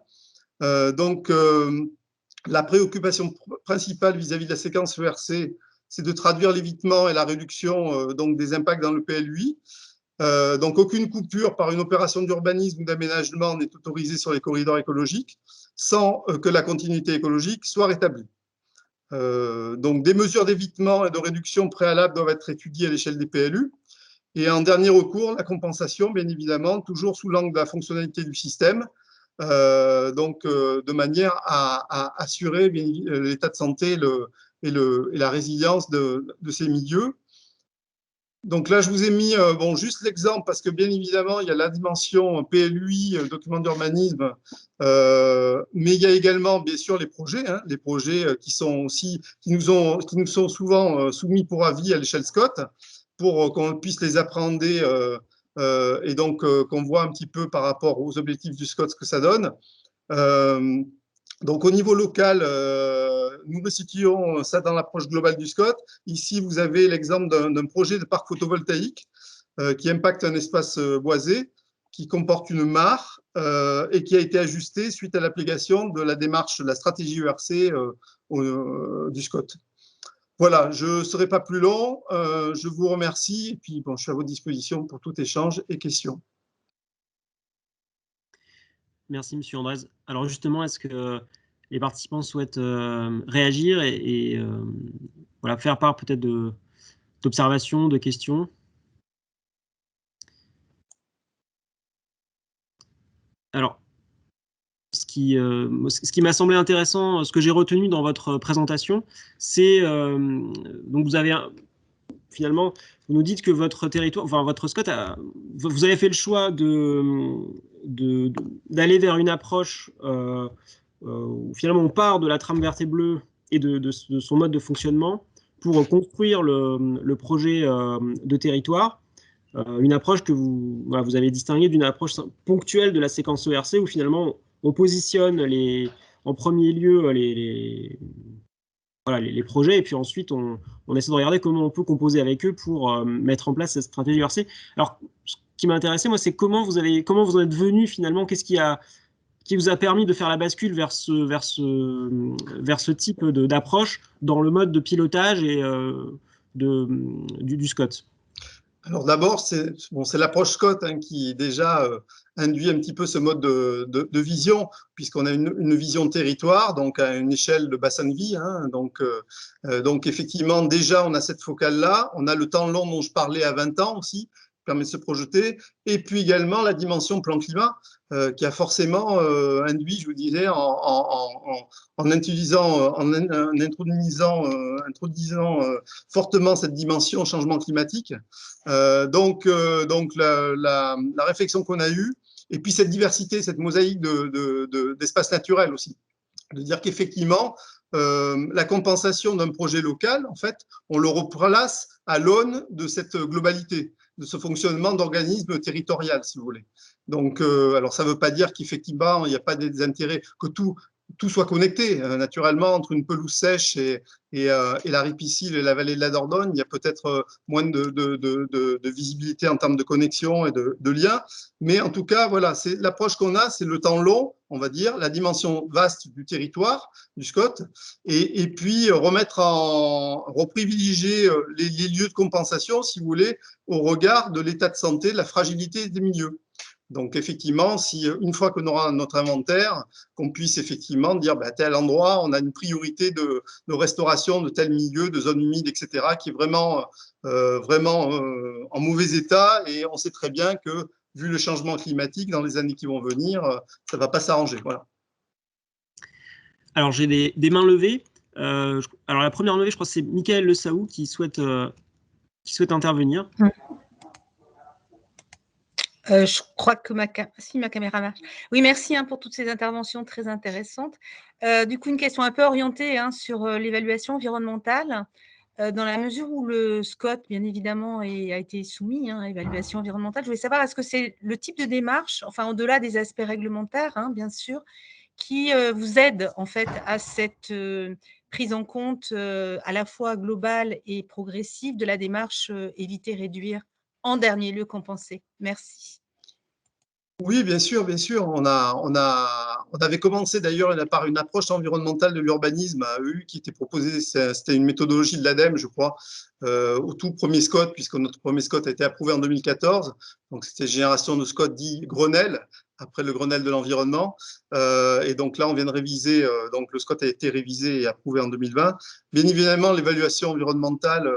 La préoccupation principale vis-à-vis de la séquence ERC, c'est de traduire l'évitement et la réduction donc des impacts dans le PLUI. Donc, aucune coupure par une opération d'urbanisme ou d'aménagement n'est autorisée sur les corridors écologiques sans que la continuité écologique soit rétablie. Donc, des mesures d'évitement et de réduction préalables doivent être étudiées à l'échelle des PLU. Et en dernier recours, la compensation, bien évidemment, toujours sous l'angle de la fonctionnalité du système, de manière à assurer l'état de santé et la résilience de ces milieux. Donc là, je vous ai mis juste l'exemple parce que bien évidemment, il y a la dimension PLUI, document d'urbanisme, mais il y a également bien sûr les projets qui nous sont souvent soumis pour avis à l'échelle SCOT pour qu'on puisse les appréhender et donc qu'on voit un petit peu par rapport aux objectifs du SCOT ce que ça donne. Donc, au niveau local, nous resituons ça dans l'approche globale du SCOT. Ici, vous avez l'exemple d'un projet de parc photovoltaïque qui impacte un espace boisé, qui comporte une mare et qui a été ajusté suite à l'application de la démarche de la stratégie ERC du SCOT. Voilà, je ne serai pas plus long. Je vous remercie et puis je suis à votre disposition pour tout échange et questions. Merci, Monsieur Andrés. Alors justement, est-ce que les participants souhaitent réagir et voilà, faire part peut-être d'observations, de questions? Alors, ce qui m'a semblé intéressant, ce que j'ai retenu dans votre présentation, c'est donc vous avez finalement, vous nous dites que votre territoire, enfin votre SCOT, vous avez fait le choix d'aller vers une approche où finalement on part de la trame verte et bleue et de son mode de fonctionnement pour construire le projet de territoire. Une approche que vous avez distinguée d'une approche ponctuelle de la séquence ERC où finalement on positionne en premier lieu les projets, et puis ensuite on essaie de regarder comment on peut composer avec eux pour mettre en place cette stratégie ERC. Alors, ce qui m'a intéressé, moi, c'est comment vous en êtes venu finalement, qu'est-ce qui vous a permis de faire la bascule vers ce type d'approche dans le mode de pilotage et du SCOT? Alors d'abord, c'est l'approche SCOT qui déjà induit un petit peu ce mode de vision, puisqu'on a une vision de territoire, donc à une échelle de bassin de vie. Donc effectivement, déjà, on a cette focale-là. On a le temps long dont je parlais à 20 ans aussi, qui permet de se projeter. Et puis également la dimension plan climat, qui a forcément induit, je vous disais, en introduisant fortement cette dimension changement climatique. Donc la réflexion qu'on a eue, et puis cette diversité, cette mosaïque d'espaces naturels aussi. De dire qu'effectivement, la compensation d'un projet local, en fait, on le replace à l'aune de cette globalité, de ce fonctionnement d'organisme territorial, si vous voulez. Donc, alors ça ne veut pas dire qu'effectivement, il n'y a pas des intérêts, que tout soit connecté. Naturellement, entre une pelouse sèche et la Ripisille et la vallée de la Dordogne, il y a peut-être moins de visibilité en termes de connexion et de liens. Mais en tout cas, voilà, c'est l'approche qu'on a, c'est le temps long, on va dire, la dimension vaste du territoire, du SCOT, et puis reprivilégier les lieux de compensation, si vous voulez, au regard de l'état de santé, de la fragilité des milieux. Donc, effectivement, si une fois qu'on aura notre inventaire, qu'on puisse effectivement dire à tel endroit, on a une priorité de restauration de tel milieu, de zone humide, etc., qui est vraiment en mauvais état. Et on sait très bien que, vu le changement climatique, dans les années qui vont venir, ça ne va pas s'arranger. Voilà. Alors, j'ai des mains levées. Alors, la première levée, je crois que c'est Michael Le Saou qui souhaite intervenir. Je crois que ma caméra marche. Oui, merci pour toutes ces interventions très intéressantes. Du coup, une question un peu orientée sur l'évaluation environnementale. Dans la mesure où le SCOT, bien évidemment, a été soumis à évaluation environnementale, je voulais savoir, est-ce que c'est le type de démarche, enfin au-delà des aspects réglementaires, bien sûr, qui vous aide en fait à cette prise en compte à la fois globale et progressive de la démarche éviter, réduire, en dernier lieu compenser. Merci. Oui, bien sûr, bien sûr. On avait commencé d'ailleurs par une approche environnementale de l'urbanisme à EU qui était proposée. C'était une méthodologie de l'ADEME, je crois, au tout premier SCOT, puisque notre premier SCOT a été approuvé en 2014. Donc, c'était génération de SCOT dit Grenelle, après le Grenelle de l'environnement. Et donc là, on vient de réviser. Donc, le SCOT a été révisé et approuvé en 2020. Bien évidemment, l'évaluation environnementale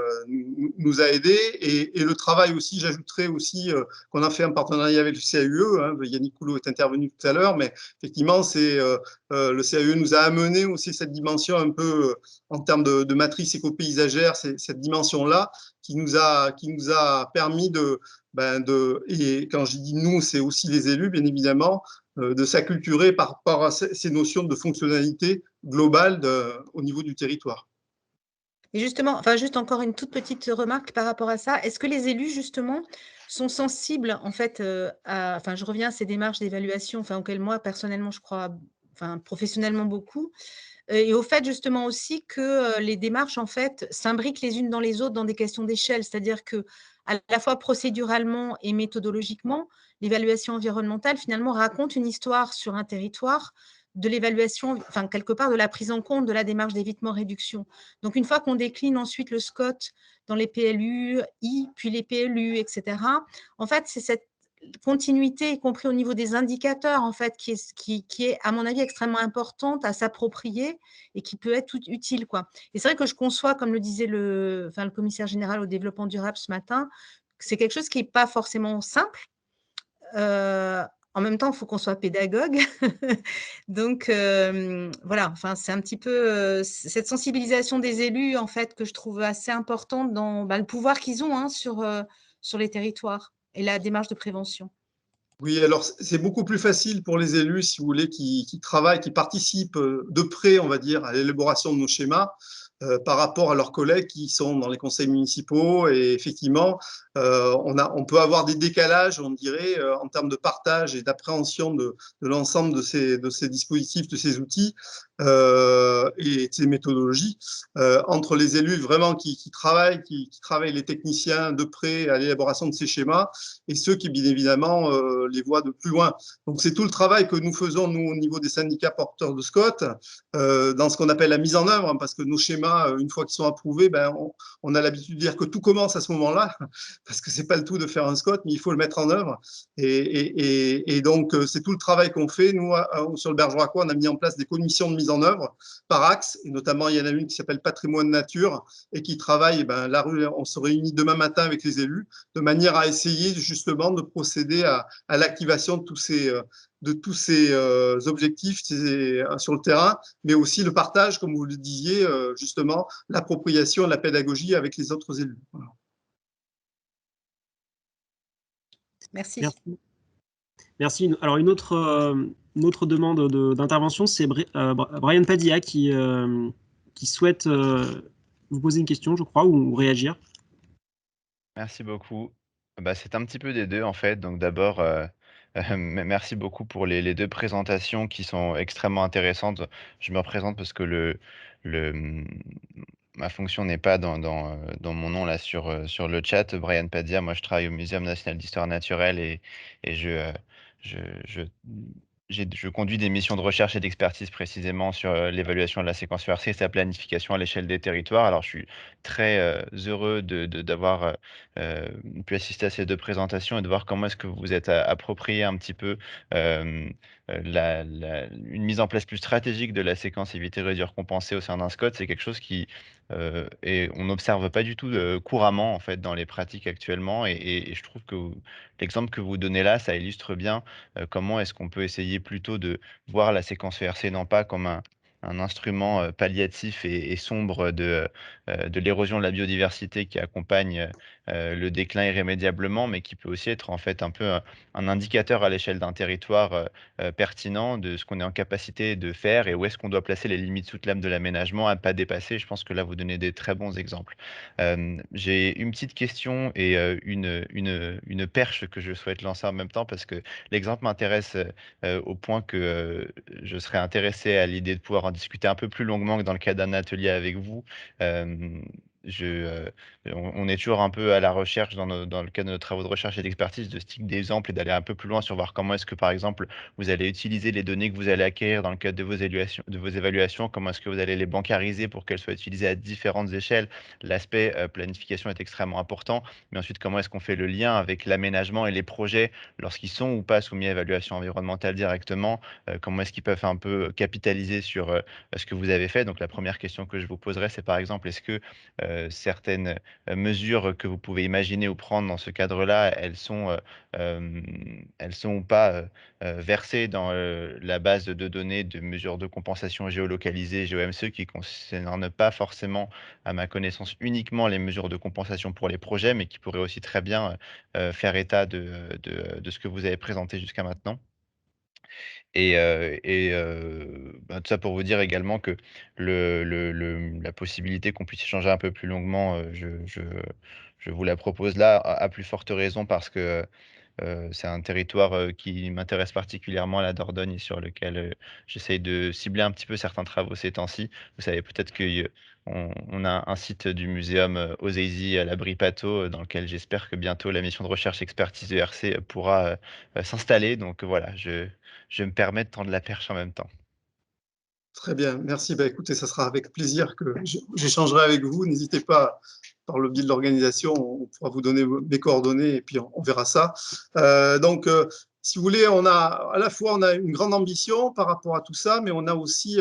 nous a aidés et le travail aussi, j'ajouterais aussi qu'on a fait en partenariat avec le CAUE. Yannick Coulot est intervenu tout à l'heure, mais effectivement, le CAUE nous a amené aussi cette dimension un peu en termes de matrice éco-paysagère, cette dimension-là qui nous a permis et quand je dis nous, c'est aussi les élus, bien évidemment, de s'acculturer par rapport à ces notions de fonctionnalité globale au niveau du territoire. Et justement, enfin, juste encore une toute petite remarque par rapport à ça. Est-ce que les élus, justement, sont sensibles, en fait, enfin, je reviens à ces démarches d'évaluation, enfin, auxquelles moi, personnellement, je crois, enfin, professionnellement beaucoup, et au fait, justement, aussi que les démarches, en fait, s'imbriquent les unes dans les autres dans des questions d'échelle, c'est-à-dire que, à la fois procéduralement et méthodologiquement, l'évaluation environnementale, finalement, raconte une histoire sur un territoire de l'évaluation, enfin, quelque part, de la prise en compte de la démarche d'évitement-réduction. Donc, une fois qu'on décline ensuite le SCOT dans les PLU, puis les PLU, etc., en fait, c'est cette continuité, y compris au niveau des indicateurs, en fait, qui est, à mon avis, extrêmement importante à s'approprier et qui peut être utile, quoi. Et c'est vrai que je conçois, comme le disait le commissaire général au développement durable ce matin, que c'est quelque chose qui n'est pas forcément simple. En même temps, il faut qu'on soit pédagogue. Donc, voilà, enfin, c'est un petit peu cette sensibilisation des élus, en fait, que je trouve assez importante dans le pouvoir qu'ils ont sur les territoires et la démarche de prévention. Oui, alors c'est beaucoup plus facile pour les élus, si vous voulez, qui travaillent, qui participent de près, on va dire, à l'élaboration de nos schémas. Par rapport à leurs collègues qui sont dans les conseils municipaux. Et effectivement, on peut avoir des décalages, on dirait, en termes de partage et d'appréhension de l'ensemble de ces dispositifs, de ces outils et de ces méthodologies entre les élus vraiment qui travaillent les techniciens de près à l'élaboration de ces schémas et ceux qui, bien évidemment, les voient de plus loin. Donc, c'est tout le travail que nous faisons, nous, au niveau des syndicats porteurs de SCOT, dans ce qu'on appelle la mise en œuvre, parce que nos schémas, une fois qu'ils sont approuvés, on a l'habitude de dire que tout commence à ce moment-là, parce que c'est pas le tout de faire un SCOT, mais il faut le mettre en œuvre. Et donc, c'est tout le travail qu'on fait. Nous, sur le Bergeracois, on a mis en place des commissions de mise en œuvre par axe, et notamment, il y en a une qui s'appelle Patrimoine Nature, et qui travaille, la rue, on se réunit demain matin avec les élus, de manière à essayer justement de procéder à l'activation de tous ces objectifs sur le terrain, mais aussi le partage, comme vous le disiez, justement, l'appropriation, la pédagogie avec les autres élus. Voilà. Merci. Merci. Alors, une autre demande d'intervention, c'est Brian Padilla qui souhaite vous poser une question, je crois, ou réagir. Merci beaucoup. C'est un petit peu des deux, en fait. Donc d'abord, merci beaucoup pour les 2 présentations qui sont extrêmement intéressantes. Je me représente parce que le, mmh, ma fonction n'est pas dans mon nom là sur le chat. Brian Padilla, moi je travaille au Muséum national d'histoire naturelle et je je je conduis des missions de recherche et d'expertise précisément sur, l'évaluation de la séquence ERC et sa planification à l'échelle des territoires. Alors je suis très, heureux d'avoir, pu assister à ces 2 présentations et de voir comment est-ce que vous vous êtes approprié un petit peu, une mise en place plus stratégique de la séquence éviter, réduire, compenser au sein d'un SCOT. C'est quelque chose qui, et on n'observe pas du tout, couramment en fait dans les pratiques actuellement et je trouve que l'exemple que vous donnez là, ça illustre bien, comment est-ce qu'on peut essayer plutôt de voir la séquence ERC non pas comme un instrument palliatif et sombre de l'érosion de la biodiversité qui accompagne le déclin irrémédiablement, mais qui peut aussi être en fait un peu un indicateur à l'échelle d'un territoire pertinent de ce qu'on est en capacité de faire et où est-ce qu'on doit placer les limites soutenables de l'aménagement à ne pas dépasser. Je pense que là, vous donnez des très bons exemples. J'ai une petite question et une perche que je souhaite lancer en même temps parce que l'exemple m'intéresse au point que je serais intéressé à l'idée de pouvoir en discuter un peu plus longuement que dans le cadre d'un atelier avec vous. Euh, on est toujours un peu à la recherche dans le cadre de nos travaux de recherche et d'expertise de ce type d'exemple et d'aller un peu plus loin sur voir comment est-ce que, par exemple, vous allez utiliser les données que vous allez acquérir dans le cadre de vos évaluations, comment est-ce que vous allez les bancariser pour qu'elles soient utilisées à différentes échelles. L'aspect planification est extrêmement important, mais ensuite, comment est-ce qu'on fait le lien avec l'aménagement et les projets lorsqu'ils sont ou pas soumis à évaluation environnementale directement, comment est-ce qu'ils peuvent un peu capitaliser sur ce que vous avez fait. Donc, la première question que je vous poserai, c'est par exemple, est-ce que certaines mesures que vous pouvez imaginer ou prendre dans ce cadre-là, elles sont ou pas versées dans la base de données de mesures de compensation géolocalisées, GEOMCE, qui ne concernent pas forcément, à ma connaissance, uniquement les mesures de compensation pour les projets, mais qui pourraient aussi très bien faire état de ce que vous avez présenté jusqu'à maintenant. Tout ça pour vous dire également que la possibilité qu'on puisse échanger un peu plus longuement, je vous la propose là, à plus forte raison parce que c'est un territoire qui m'intéresse particulièrement, la Dordogne, et sur lequel j'essaye de cibler un petit peu certains travaux ces temps-ci. Vous savez peut-être qu'on a un site du muséum Ozeizy à l'abri Pato, dans lequel j'espère que bientôt la mission de recherche expertise ERC pourra s'installer. Donc voilà, je me permets de tendre la perche en même temps. Très bien, merci. Bah, écoutez, ça sera avec plaisir que j'échangerai avec vous. N'hésitez pas, par le biais de l'organisation, on pourra vous donner mes coordonnées et puis on verra ça. Si vous voulez, à la fois on a une grande ambition par rapport à tout ça, mais on a aussi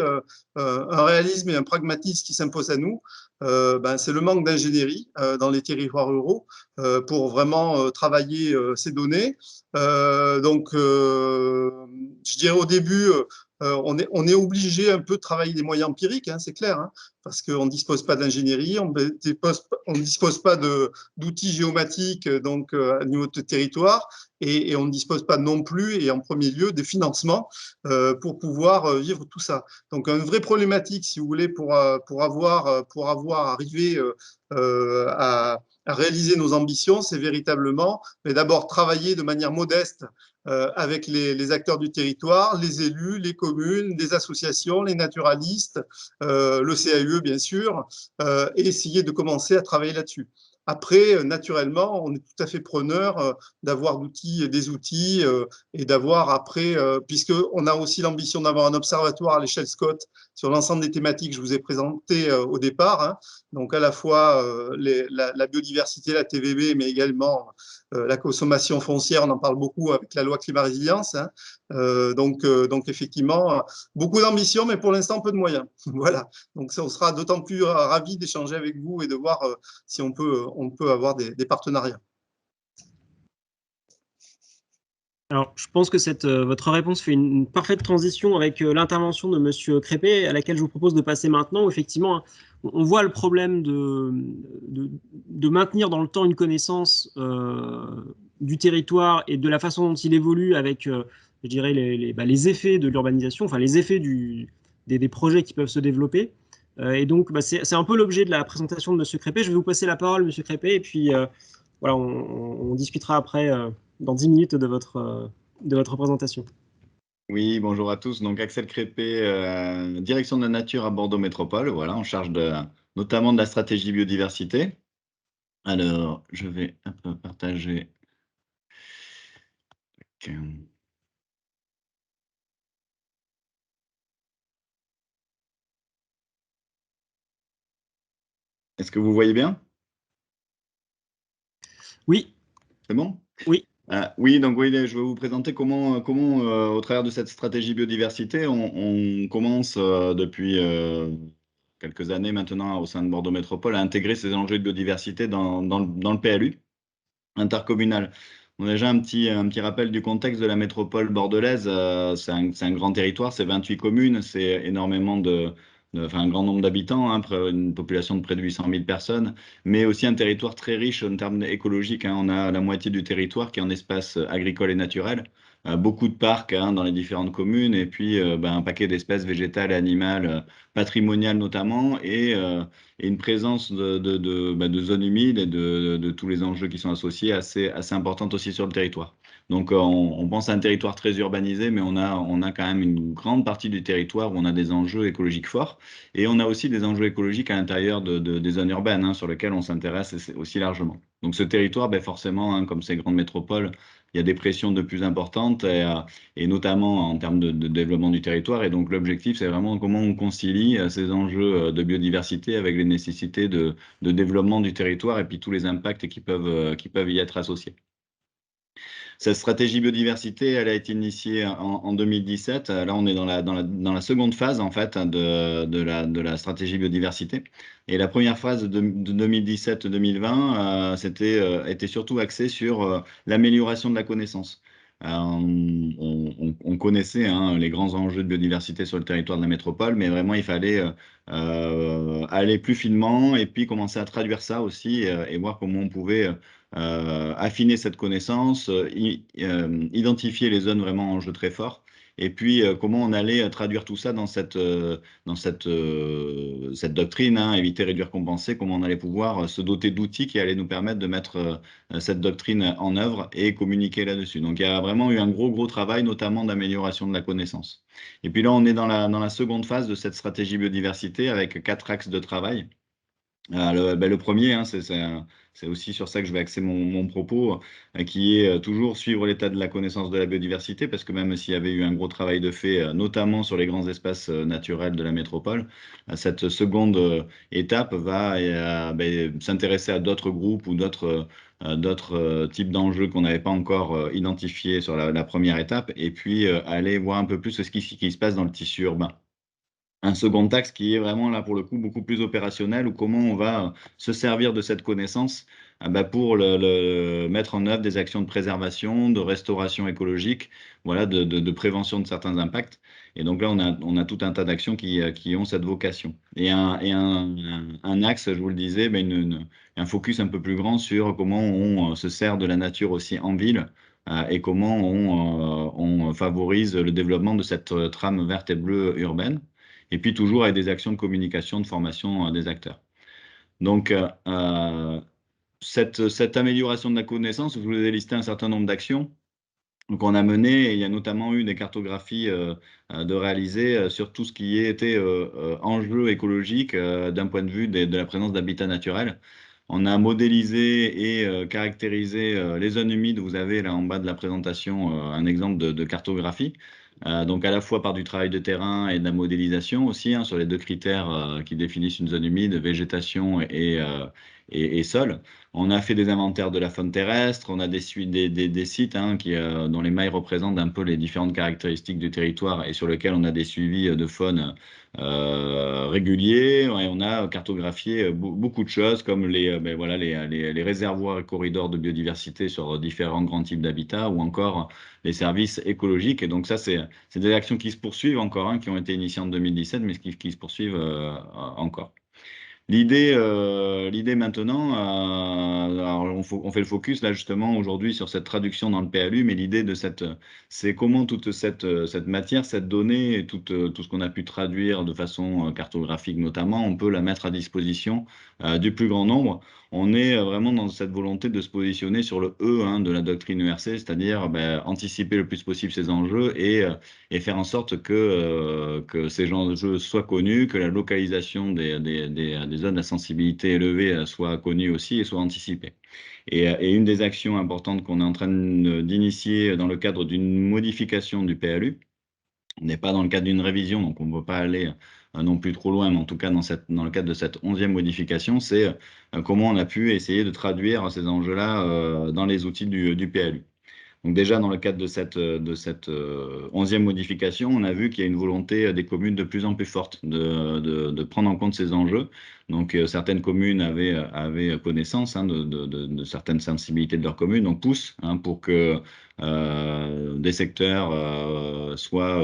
un réalisme et un pragmatisme qui s'imposent à nous. C'est le manque d'ingénierie dans les territoires ruraux pour vraiment travailler ces données. Je dirais au début, on est obligé un peu de travailler des moyens empiriques, hein, c'est clair, hein, parce qu'on ne dispose pas d'ingénierie, on ne dispose pas d'outils géomatiques donc à niveau de territoire, et on ne dispose pas non plus, et en premier lieu, des financements pour pouvoir vivre tout ça. Donc, une vraie problématique, si vous voulez, pour arriver à réaliser nos ambitions, c'est véritablement, mais d'abord travailler de manière modeste avec les acteurs du territoire, les élus, les communes, les associations, les naturalistes, le CAUE bien sûr, et essayer de commencer à travailler là-dessus. Après, naturellement, on est tout à fait preneur d'avoir des outils et d'avoir après, puisqu'on a aussi l'ambition d'avoir un observatoire à l'échelle Scott sur l'ensemble des thématiques que je vous ai présentées au départ, hein, donc à la fois la biodiversité, la TVB, mais également la consommation foncière, on en parle beaucoup avec la loi climat résilience. Hein. Donc effectivement, beaucoup d'ambition, mais pour l'instant, peu de moyens. Voilà. Donc on sera d'autant plus ravis d'échanger avec vous et de voir si on peut avoir des partenariats. Alors, je pense que votre réponse fait une parfaite transition avec l'intervention de M. Crépé, à laquelle je vous propose de passer maintenant. Où effectivement, on voit le problème de maintenir dans le temps une connaissance du territoire et de la façon dont il évolue avec, je dirais, les effets de l'urbanisation, enfin les effets des projets qui peuvent se développer. Et donc, c'est un peu l'objet de la présentation de M. Crépé. Je vais vous passer la parole, M. Crépé, et puis voilà, on discutera après dans 10 minutes de votre présentation. Oui, bonjour à tous. Donc Axel Crépé, direction de la nature à Bordeaux Métropole, voilà, en charge notamment de la stratégie biodiversité. Alors, je vais un peu partager. Est-ce que vous voyez bien? Oui. C'est bon? Oui. Oui, donc oui, je vais vous présenter comment au travers de cette stratégie biodiversité, on commence depuis quelques années maintenant au sein de Bordeaux Métropole à intégrer ces enjeux de biodiversité dans le PLU intercommunal. On a déjà un petit rappel du contexte de la métropole bordelaise. C'est un grand territoire, c'est 28 communes, c'est énormément enfin, un grand nombre d'habitants, hein, une population de près de 800 000 personnes, mais aussi un territoire très riche en termes écologiques, hein. On a la moitié du territoire qui est en espace agricole et naturel, beaucoup de parcs, hein, dans les différentes communes, et puis un paquet d'espèces végétales et animales, patrimoniales notamment, et une présence de zones humides et de tous les enjeux qui sont associés assez importante aussi sur le territoire. Donc, on pense à un territoire très urbanisé, mais on a quand même une grande partie du territoire où on a des enjeux écologiques forts. Et on a aussi des enjeux écologiques à l'intérieur des zones urbaines, hein, sur lesquelles on s'intéresse aussi largement. Donc, ce territoire, forcément, hein, comme ces grandes métropoles, il y a des pressions de plus importantes, et notamment en termes de développement du territoire. Et donc, l'objectif, c'est vraiment comment on concilie ces enjeux de biodiversité avec les nécessités de développement du territoire et puis tous les impacts qui peuvent y être associés. Cette stratégie biodiversité, elle a été initiée en 2017. Là, on est dans la seconde phase, en fait, de la stratégie biodiversité. Et la première phase de 2017-2020, était surtout axée sur l'amélioration de la connaissance. On connaissait, hein, les grands enjeux de biodiversité sur le territoire de la métropole, mais vraiment, il fallait aller plus finement et puis commencer à traduire ça aussi, et voir comment on pouvait affiner cette connaissance, identifier les zones vraiment en jeu très fort, et puis comment on allait traduire tout ça dans cette doctrine, hein, éviter, réduire, compenser, comment on allait pouvoir se doter d'outils qui allaient nous permettre de mettre cette doctrine en œuvre et communiquer là-dessus. Donc il y a vraiment eu un gros travail, notamment d'amélioration de la connaissance. Et puis là, on est dans la seconde phase de cette stratégie biodiversité avec 4 axes de travail. Le premier, hein, c'est aussi sur ça que je vais axer mon propos, qui est toujours suivre l'état de la connaissance de la biodiversité, parce que même s'il y avait eu un gros travail de fait, notamment sur les grands espaces naturels de la métropole, cette seconde étape va s'intéresser à d'autres groupes ou d'autres types d'enjeux qu'on n'avait pas encore identifiés sur la première étape, et puis aller voir un peu plus ce qui se passe dans le tissu urbain. Un second axe qui est vraiment là pour le coup beaucoup plus opérationnel, ou comment on va se servir de cette connaissance pour mettre en œuvre des actions de préservation, de restauration écologique, voilà, de prévention de certains impacts. Et donc là, on a tout un tas d'actions qui ont cette vocation. Et un axe, je vous le disais, un focus un peu plus grand sur comment on se sert de la nature aussi en ville, et comment on favorise le développement de cette trame verte et bleue urbaine. Et puis toujours avec des actions de communication, de formation des acteurs. Donc, cette amélioration de la connaissance, je vous ai listé un certain nombre d'actions. Donc, on a mené, et il y a notamment eu des cartographies de réaliser sur tout ce qui était enjeu écologique d'un point de vue de la présence d'habitats naturels. On a modélisé et caractérisé les zones humides. Vous avez là en bas de la présentation un exemple de cartographie. Donc à la fois par du travail de terrain et de la modélisation aussi, hein, sur les 2 critères qui définissent une zone humide, végétation et sol. On a fait des inventaires de la faune terrestre, on a des sites, hein, dont les mailles représentent un peu les différentes caractéristiques du territoire et sur lesquels on a des suivis de faune réguliers. Et on a cartographié beaucoup de choses comme les réservoirs et corridors de biodiversité sur différents grands types d'habitats, ou encore les services écologiques. Et donc ça, c'est des actions qui se poursuivent encore, hein, qui ont été initiées en 2017, mais qui se poursuivent encore. L'idée maintenant, alors on fait le focus là justement aujourd'hui sur cette traduction dans le PLU, mais l'idée c'est comment toute cette matière, cette donnée, et tout ce qu'on a pu traduire de façon cartographique notamment, on peut la mettre à disposition du plus grand nombre. On est vraiment dans cette volonté de se positionner sur le E, hein, de la doctrine ERC, c'est-à-dire anticiper le plus possible ces enjeux et faire en sorte que ces enjeux soient connus, que la localisation des zones à sensibilité élevée soit connue aussi et soit anticipée. Et une des actions importantes qu'on est en train d'initier dans le cadre d'une modification du PLU, on n'est pas dans le cadre d'une révision, donc on ne peut pas aller non plus trop loin, mais en tout cas dans le cadre de cette 11e modification, c'est comment on a pu essayer de traduire ces enjeux-là dans les outils du PLU. Donc déjà, dans le cadre de cette 11e modification, on a vu qu'il y a une volonté des communes de plus en plus forte de prendre en compte ces enjeux. Donc certaines communes avaient connaissance de certaines sensibilités de leur commune, donc poussent pour que des secteurs soient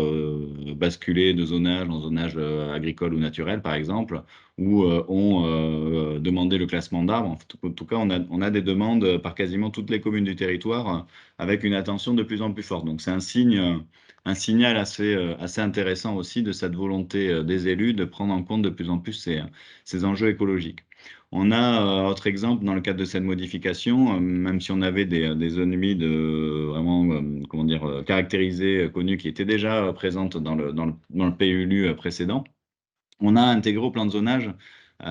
basculés de zonage en zonage agricole ou naturel, par exemple, ou ont demandé le classement d'arbres. En tout cas, on a des demandes par quasiment toutes les communes du territoire avec une attention de plus en plus forte. Donc c'est un signal assez intéressant aussi de cette volonté des élus de prendre en compte de plus en plus ces enjeux écologiques. On a autre exemple dans le cadre de cette modification, même si on avait des zones humides vraiment comment dire, caractérisées, connues, qui étaient déjà présentes dans le PLU précédent, on a intégré au plan de zonage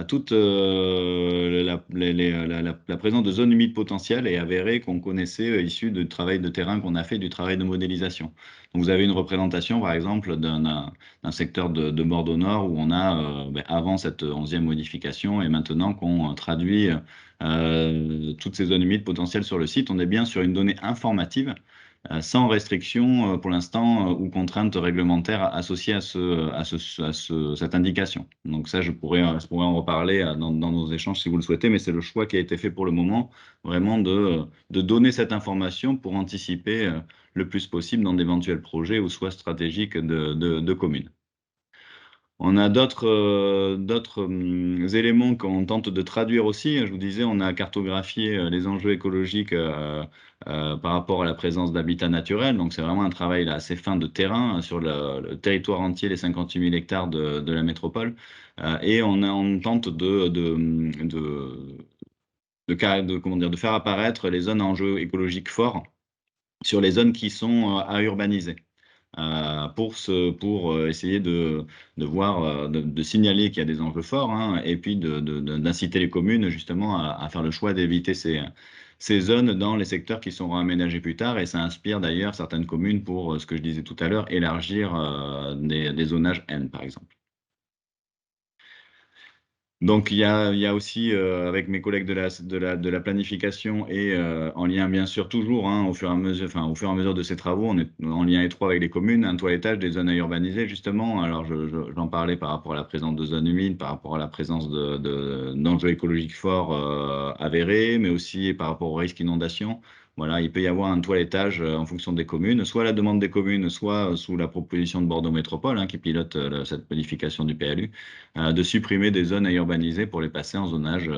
toute la présence de zones humides potentielles et avérées qu'on connaissait issues du travail de terrain qu'on a fait, du travail de modélisation. Donc vous avez une représentation, par exemple, d'un secteur de Bordeaux Nord où on a, avant cette 11e modification et maintenant qu'on traduit toutes ces zones humides potentielles sur le site, on est bien sur une donnée informative sans restriction pour l'instant ou contraintes réglementaires associées à cette indication. Donc ça, je pourrais en reparler dans nos échanges si vous le souhaitez, mais c'est le choix qui a été fait pour le moment, vraiment de donner cette information pour anticiper le plus possible dans d'éventuels projets ou soit stratégiques de communes. On a d'autres éléments qu'on tente de traduire aussi. Je vous disais, on a cartographié les enjeux écologiques par rapport à la présence d'habitats naturels. Donc, c'est vraiment un travail là, assez fin de terrain sur le territoire entier, les 58 000 hectares de la métropole. Et on tente de faire apparaître les zones à enjeux écologiques forts sur les zones qui sont à urbaniser. Pour essayer de voir, de signaler qu'il y a des enjeux forts, et puis d'inciter les communes justement à faire le choix d'éviter ces zones dans les secteurs qui seront aménagés plus tard. Et ça inspire d'ailleurs certaines communes pour, ce que je disais tout à l'heure, élargir des zonages N, par exemple. Donc, il y a aussi, avec mes collègues de la planification et en lien, bien sûr, toujours, au fur et à mesure de ces travaux, on est en lien étroit avec les communes, un toilettage des zones à urbaniser, justement. Alors, j'en parlais par rapport à la présence de zones humides, par rapport à la présence d'enjeux écologiques forts avérés, mais aussi par rapport au risque d'inondation. Voilà, il peut y avoir un toilettage en fonction des communes, soit à la demande des communes, soit sous la proposition de Bordeaux Métropole, qui pilote cette planification du PLU, de supprimer des zones à urbaniser pour les passer en zonage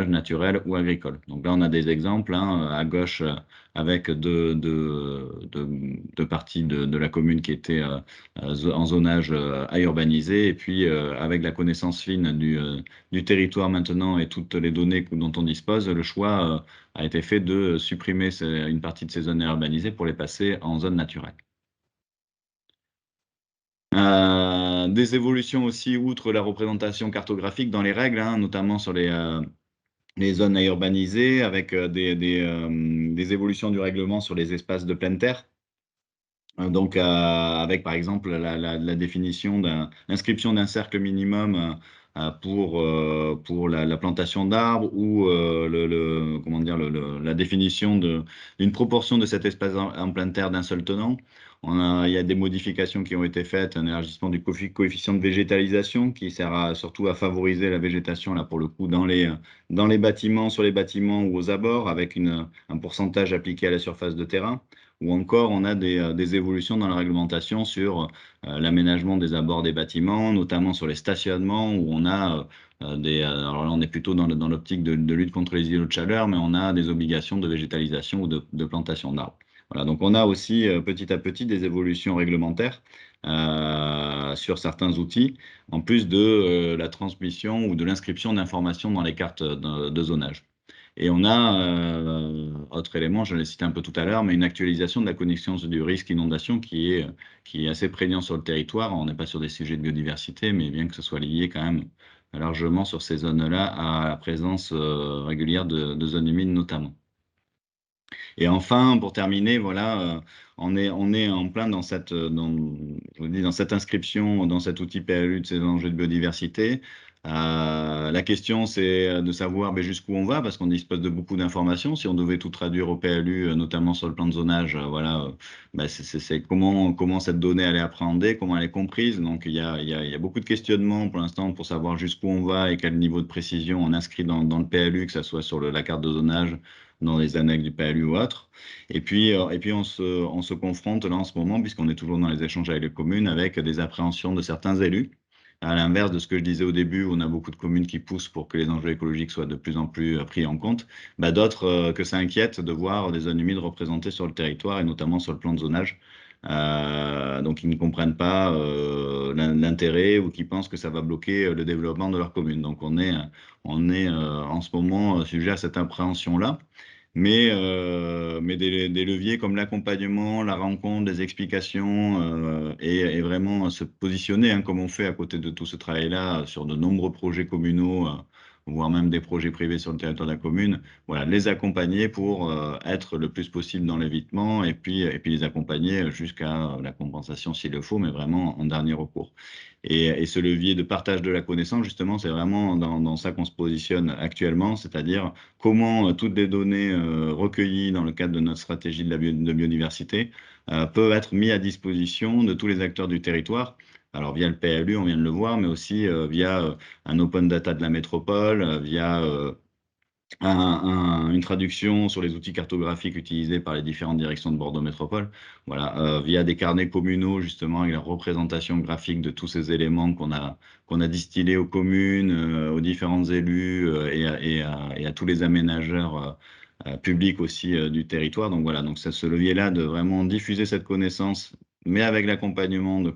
naturel ou agricole. Donc là, on a des exemples à gauche avec deux parties de la commune qui étaient en zonage à urbaniser, et puis avec la connaissance fine du territoire maintenant et toutes les données dont on dispose, le choix a été fait de supprimer une partie de ces zones à urbaniser pour les passer en zone naturelle. Des évolutions aussi, outre la représentation cartographique dans les règles, notamment sur les zones à urbaniser, avec des évolutions du règlement sur les espaces de pleine terre. Donc, avec par exemple la définition l'inscription d'un cercle minimum pour la plantation d'arbres, ou comment dire, la définition d'une proportion de cet espace en pleine terre d'un seul tenant. Il y a des modifications qui ont été faites, un élargissement du coefficient de végétalisation qui sert surtout à favoriser la végétation, là pour le coup, dans les bâtiments, sur les bâtiments ou aux abords, avec un pourcentage appliqué à la surface de terrain. Ou encore, on a des évolutions dans la réglementation sur l'aménagement des abords des bâtiments, notamment sur les stationnements, où on a alors là, on est plutôt dans l'optique de lutte contre les îlots de chaleur, mais on a des obligations de végétalisation ou de plantation d'arbres. Voilà, donc on a aussi petit à petit des évolutions réglementaires sur certains outils, en plus de la transmission ou de l'inscription d'informations dans les cartes de zonage. Et on a, autre élément, je l'ai cité un peu tout à l'heure, mais une actualisation de la connaissance du risque inondation qui est assez prégnant sur le territoire. On n'est pas sur des sujets de biodiversité, mais bien que ce soit lié quand même largement sur ces zones-là à la présence régulière de zones humides notamment. Et enfin, pour terminer, voilà, on est en plein dans cette inscription, dans cet outil PLU de ces enjeux de biodiversité. La question, c'est de savoir jusqu'où on va, parce qu'on dispose de beaucoup d'informations. Si on devait tout traduire au PLU, notamment sur le plan de zonage, voilà, c'est comment cette donnée elle est appréhendée, comment elle est comprise. Donc il y a beaucoup de questionnements pour l'instant pour savoir jusqu'où on va et quel niveau de précision on inscrit dans le PLU, que ce soit sur la carte de zonage, dans les annexes du PLU ou autre. Et puis on se confronte là en ce moment, puisqu'on est toujours dans les échanges avec les communes, avec des appréhensions de certains élus. À l'inverse de ce que je disais au début, où on a beaucoup de communes qui poussent pour que les enjeux écologiques soient de plus en plus pris en compte, d'autres que ça inquiète de voir des zones humides représentées sur le territoire et notamment sur le plan de zonage. Donc ils ne comprennent pas l'intérêt ou qui pensent que ça va bloquer le développement de leur commune. Donc on est en ce moment sujet à cette appréhension-là. Mais des leviers comme l'accompagnement, la rencontre, des explications et vraiment se positionner, hein, comme on fait à côté de tout ce travail-là sur de nombreux projets communaux, voire même des projets privés sur le territoire de la commune, voilà, les accompagner pour être le plus possible dans l'évitement et puis les accompagner jusqu'à la compensation s'il le faut, mais vraiment en dernier recours. Et ce levier de partage de la connaissance, justement, c'est vraiment dans ça qu'on se positionne actuellement, c'est-à-dire comment toutes les données recueillies dans le cadre de notre stratégie de biodiversité peuvent être mises à disposition de tous les acteurs du territoire. Alors via le PLU, on vient de le voir, mais aussi via un open data de la métropole, via une traduction sur les outils cartographiques utilisés par les différentes directions de Bordeaux Métropole, voilà, via des carnets communaux, justement, avec la représentation graphique de tous ces éléments qu'on a distillés aux communes, aux différents élus et à tous les aménageurs publics aussi du territoire. Donc voilà, donc ce levier-là de vraiment diffuser cette connaissance, mais avec l'accompagnement de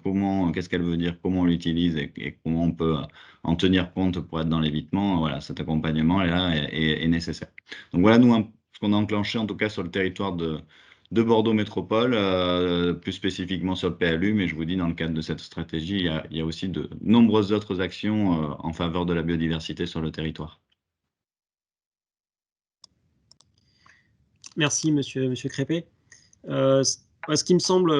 qu'est-ce qu'elle veut dire, comment on l'utilise et comment on peut en tenir compte pour être dans l'évitement. Voilà, cet accompagnement là est nécessaire. Donc voilà, nous, ce qu'on a enclenché en tout cas sur le territoire de Bordeaux Métropole, plus spécifiquement sur le PLU, mais je vous dis, dans le cadre de cette stratégie, il y a aussi de nombreuses autres actions en faveur de la biodiversité sur le territoire. Merci, monsieur Crépé. Ce qui me semble,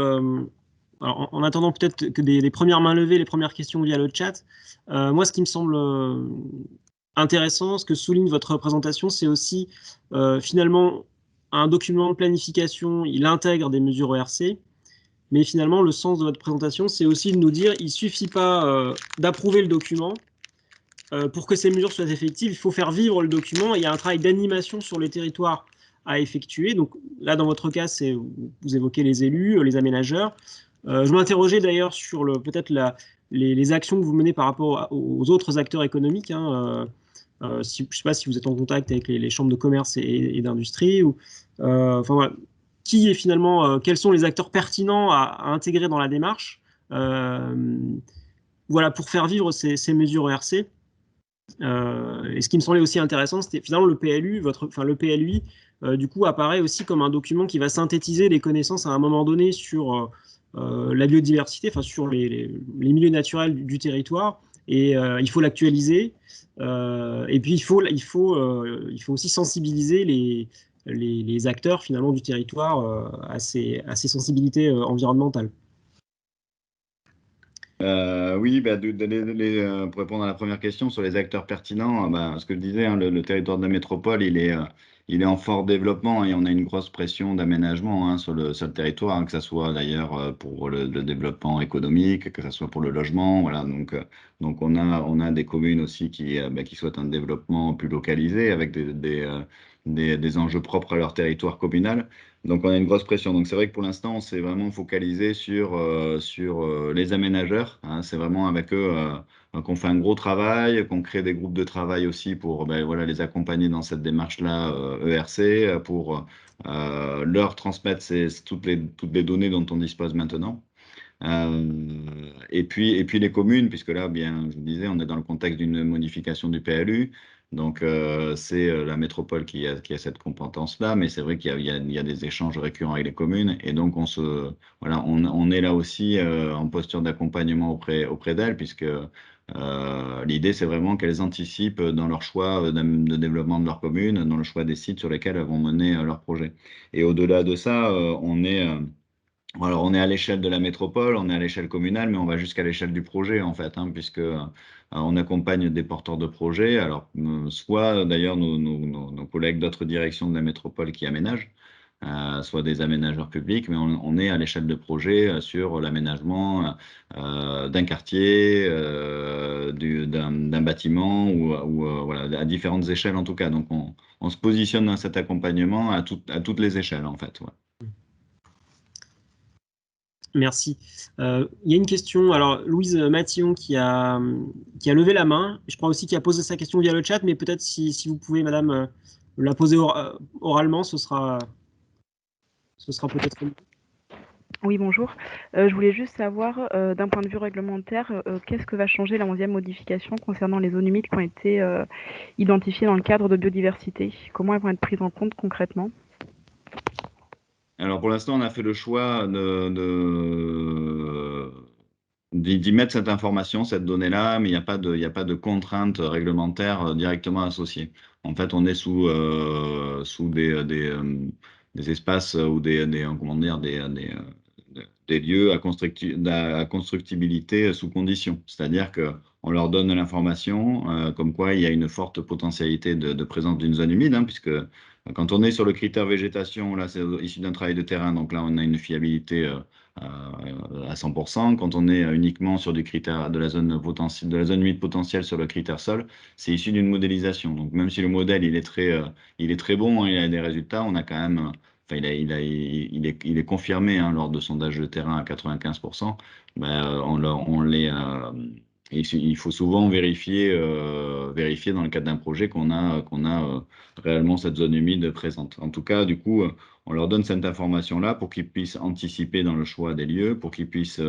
alors, en attendant peut-être que des premières mains levées, les premières questions via le chat, moi, ce qui me semble intéressant, ce que souligne votre présentation, c'est aussi finalement un document de planification, il intègre des mesures ERC, mais finalement, le sens de votre présentation, c'est aussi de nous dire il ne suffit pas d'approuver le document. Pour que ces mesures soient effectives, il faut faire vivre le document. Et il y a un travail d'animation sur les territoires à effectuer. Donc là, dans votre cas, vous évoquez les élus, les aménageurs. Je m'interrogeais d'ailleurs sur peut-être les actions que vous menez par rapport aux autres acteurs économiques. Hein. Je ne sais pas si vous êtes en contact avec les chambres de commerce et d'industrie. Enfin, voilà. Qui est finalement, quels sont les acteurs pertinents à intégrer dans la démarche voilà, pour faire vivre ces mesures ERC. Et ce qui me semblait aussi intéressant, c'était finalement le PLU, le PLUI, du coup, apparaît aussi comme un document qui va synthétiser les connaissances à un moment donné sur la biodiversité, enfin sur les milieux naturels du territoire. Et il faut l'actualiser. Et puis il faut aussi sensibiliser les acteurs finalement du territoire à ces sensibilités environnementales. Oui, pour répondre à la première question sur les acteurs pertinents, ce que je disais, hein, le territoire de la métropole, il est en fort développement et on a une grosse pression d'aménagement, hein, sur le territoire, hein, que ce soit d'ailleurs pour le développement économique, que ce soit pour le logement. Voilà, donc on a des communes aussi qui souhaitent un développement plus localisé avec des enjeux propres à leur territoire communal. Donc, on a une grosse pression. Donc, c'est vrai que pour l'instant, on s'est vraiment focalisé sur les aménageurs, hein. C'est vraiment avec eux qu'on fait un gros travail, qu'on crée des groupes de travail aussi pour voilà, les accompagner dans cette démarche-là ERC, pour leur transmettre toutes les données dont on dispose maintenant. Et puis les communes, puisque là, bien, je vous disais, on est dans le contexte d'une modification du PLU. Donc, c'est la métropole qui a cette compétence-là, mais c'est vrai qu'il y a des échanges récurrents avec les communes. Et donc, on est là aussi en posture d'accompagnement auprès d'elles, puisque l'idée, c'est vraiment qu'elles anticipent dans leur choix de développement de leur commune, dans le choix des sites sur lesquels elles vont mener leur projet. Et au-delà de ça, on est Alors, on est à l'échelle de la métropole, on est à l'échelle communale, mais on va jusqu'à l'échelle du projet, en fait, hein, puisque on accompagne des porteurs de projets. Alors, soit d'ailleurs nos collègues d'autres directions de la métropole qui aménagent, soit des aménageurs publics, mais on est à l'échelle de projet sur l'aménagement d'un quartier, d'un bâtiment, ou voilà, à différentes échelles en tout cas. Donc, on se positionne dans cet accompagnement à toutes les échelles, en fait. Ouais. Merci. Il y a une question, alors Louise Mathillon qui a levé la main, je crois aussi qu'il a posé sa question via le chat, mais peut-être si vous pouvez, madame, la poser oralement, ce sera peut-être mieux. Oui, bonjour. Je voulais juste savoir, d'un point de vue réglementaire, qu'est-ce que va changer la 11e modification concernant les zones humides qui ont été identifiées dans le cadre de biodiversité? Comment elles vont être prises en compte concrètement? Alors pour l'instant, on a fait le choix d'y mettre cette information, cette donnée-là, mais il n'y a pas de contraintes réglementaires directement associées. En fait, on est sous des espaces ou comment dire, des lieux à constructibilité sous condition. C'est-à-dire qu'on leur donne l'information comme quoi il y a une forte potentialité de présence d'une zone humide, hein, puisque quand on est sur le critère végétation, là, c'est issu d'un travail de terrain, donc là, on a une fiabilité à 100%. Quand on est uniquement sur du critère de la zone humide potentielle sur le critère sol, c'est issu d'une modélisation. Donc, même si le modèle, il est très bon, hein, il a des résultats, on a quand même, enfin, il est confirmé hein, lors de sondage de terrain à 95%. Ben, il faut souvent vérifier dans le cadre d'un projet qu'on a réellement cette zone humide présente. En tout cas, du coup, on leur donne cette information-là pour qu'ils puissent anticiper dans le choix des lieux, pour qu'ils puissent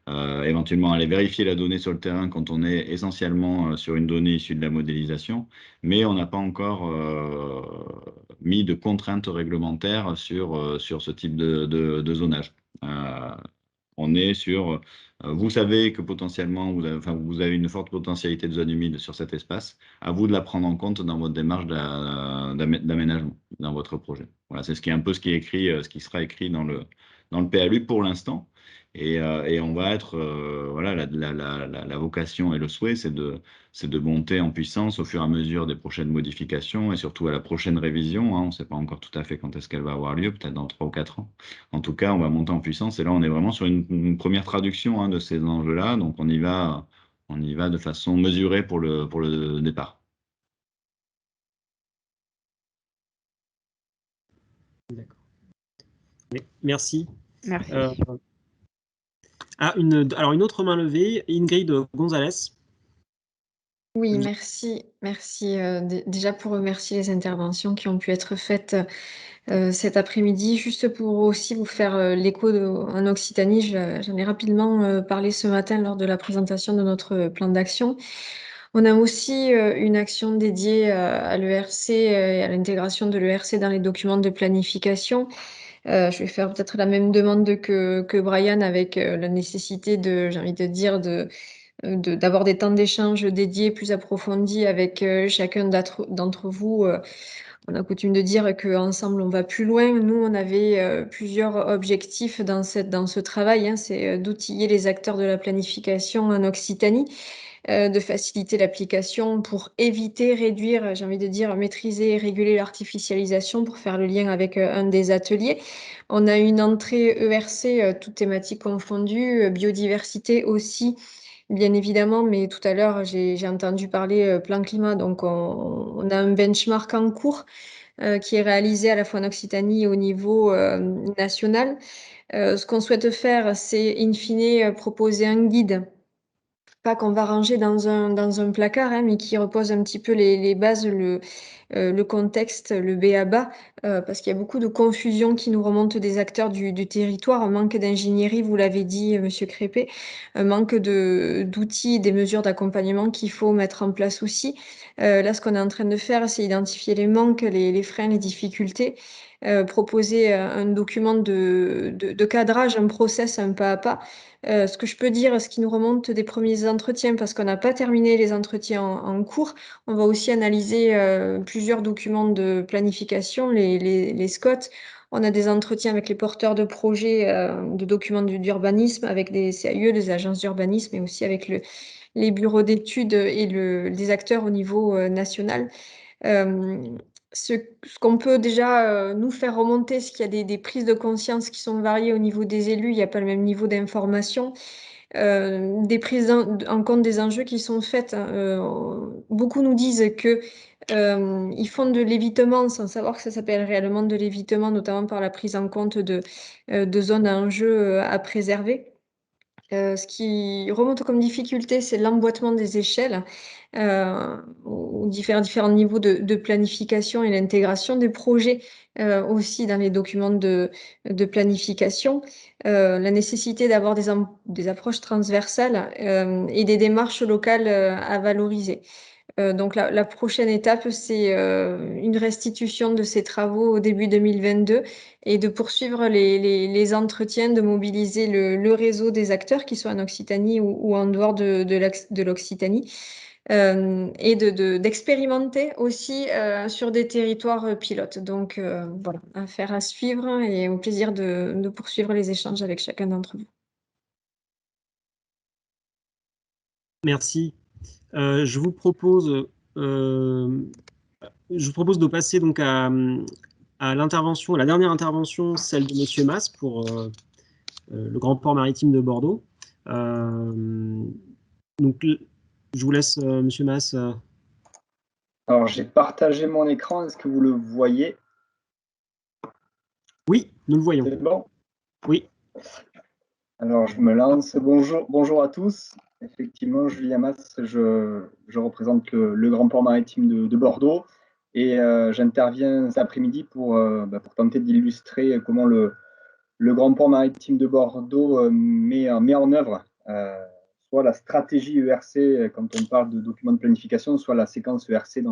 éventuellement aller vérifier la donnée sur le terrain quand on est essentiellement sur une donnée issue de la modélisation, mais on n'a pas encore mis de contraintes réglementaires sur ce type de zonage. On est sur, vous savez que potentiellement, vous avez une forte potentialité de zone humide sur cet espace. À vous de la prendre en compte dans votre démarche d'aménagement, dans votre projet. Voilà, c'est ce qui est écrit, ce qui sera écrit dans le PLU pour l'instant. Et on va être, voilà, la vocation et le souhait, c'est de monter en puissance au fur et à mesure des prochaines modifications et surtout à la prochaine révision. Hein, on ne sait pas encore tout à fait quand est-ce qu'elle va avoir lieu, peut-être dans 3 ou 4 ans. En tout cas, on va monter en puissance et là, on est vraiment sur une première traduction hein, de ces enjeux-là. Donc, on y va de façon mesurée pour le départ. D'accord. Oui, merci. Merci. Alors, une autre main levée, Ingrid Gonzalez. Oui, merci. Merci déjà pour remercier les interventions qui ont pu être faites cet après-midi. Juste pour aussi vous faire l'écho en Occitanie, j'en ai rapidement parlé ce matin lors de la présentation de notre plan d'action. On a aussi une action dédiée à l'ERC et à l'intégration de l'ERC dans les documents de planification. Je vais faire peut-être la même demande que Brian avec la nécessité j'ai envie de dire, d'avoir des temps d'échange dédiés plus approfondis avec chacun d'entre vous. On a coutume de dire qu'ensemble, on va plus loin. Nous, on avait plusieurs objectifs dans ce travail. Hein, c'est d'outiller les acteurs de la planification en Occitanie, de faciliter l'application pour éviter, réduire, j'ai envie de dire, maîtriser et réguler l'artificialisation pour faire le lien avec un des ateliers. On a une entrée ERC, toutes thématiques confondues, biodiversité aussi, bien évidemment, mais tout à l'heure, j'ai entendu parler plan climat, donc on a un benchmark en cours qui est réalisé à la fois en Occitanie et au niveau national. Ce qu'on souhaite faire, c'est in fine proposer un guide, pas qu'on va ranger dans un placard, hein, mais qui repose un petit peu les bases, le contexte, le b.a.-ba, parce qu'il y a beaucoup de confusion qui nous remonte des acteurs du territoire, un manque d'ingénierie, vous l'avez dit, Monsieur Crépé, un manque d'outils, des mesures d'accompagnement qu'il faut mettre en place aussi. Là, ce qu'on est en train de faire, c'est identifier les manques, les freins, les difficultés, proposer un document de cadrage, un process, un pas à pas. Ce que je peux dire, ce qui nous remonte des premiers entretiens, parce qu'on n'a pas terminé les entretiens en cours, on va aussi analyser plusieurs documents de planification, les SCOT. On a des entretiens avec les porteurs de projets, de documents d'urbanisme, avec des CAUE, des agences d'urbanisme, et aussi avec les bureaux d'études et les acteurs au niveau national. Ce qu'on peut déjà nous faire remonter, c'est qu'il y a des prises de conscience qui sont variées au niveau des élus, il n'y a pas le même niveau d'information. Des prises en compte des enjeux qui sont faites. Beaucoup nous disent que ils font de l'évitement sans savoir que ça s'appelle réellement de l'évitement, notamment par la prise en compte de zones à enjeux à préserver. Ce qui remonte comme difficulté, c'est l'emboîtement des échelles aux différents niveaux de planification et l'intégration des projets aussi dans les documents de planification. La nécessité d'avoir des approches transversales et des démarches locales à valoriser. Donc la prochaine étape, c'est une restitution de ces travaux au début 2022 et de poursuivre les entretiens, de mobiliser le réseau des acteurs, qui soient en Occitanie ou en dehors de l'Occitanie, et d'expérimenter aussi sur des territoires pilotes. Donc voilà, affaire à suivre et au plaisir de poursuivre les échanges avec chacun d'entre vous. Merci. Je vous propose de passer donc à l'intervention, la dernière intervention, celle de Monsieur Mas pour le Grand Port Maritime de Bordeaux. Donc, je vous laisse, Monsieur Mas. Alors, j'ai partagé mon écran. Est-ce que vous le voyez? Oui, nous le voyons. C'est bon? Oui. Alors, je me lance. Bonjour à tous. Effectivement, Julien Mas, je représente le Grand Port Maritime de Bordeaux et j'interviens cet après-midi pour tenter d'illustrer comment le Grand Port Maritime de Bordeaux met en œuvre soit la stratégie ERC quand on parle de documents de planification, soit la séquence ERC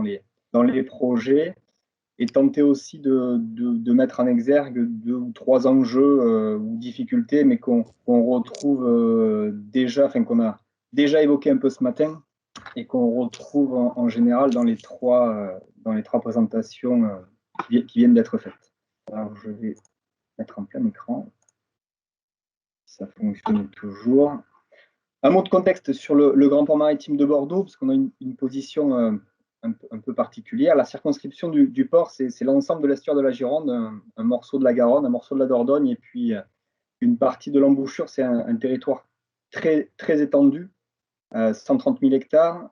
dans les projets, et tenter aussi de mettre en exergue 2 ou 3 enjeux ou difficultés, mais qu'on retrouve déjà, enfin qu'on a déjà évoqué un peu ce matin, et qu'on retrouve en général dans les trois présentations qui viennent d'être faites. Alors, je vais mettre en plein écran. Ça fonctionne toujours. Un mot de contexte sur le Grand Port Maritime de Bordeaux, parce qu'on a une position un peu particulière. La circonscription du port, c'est l'ensemble de l'estuaire de la Gironde, un morceau de la Garonne, un morceau de la Dordogne, et puis une partie de l'embouchure. C'est un territoire très, très étendu, 130 000 hectares,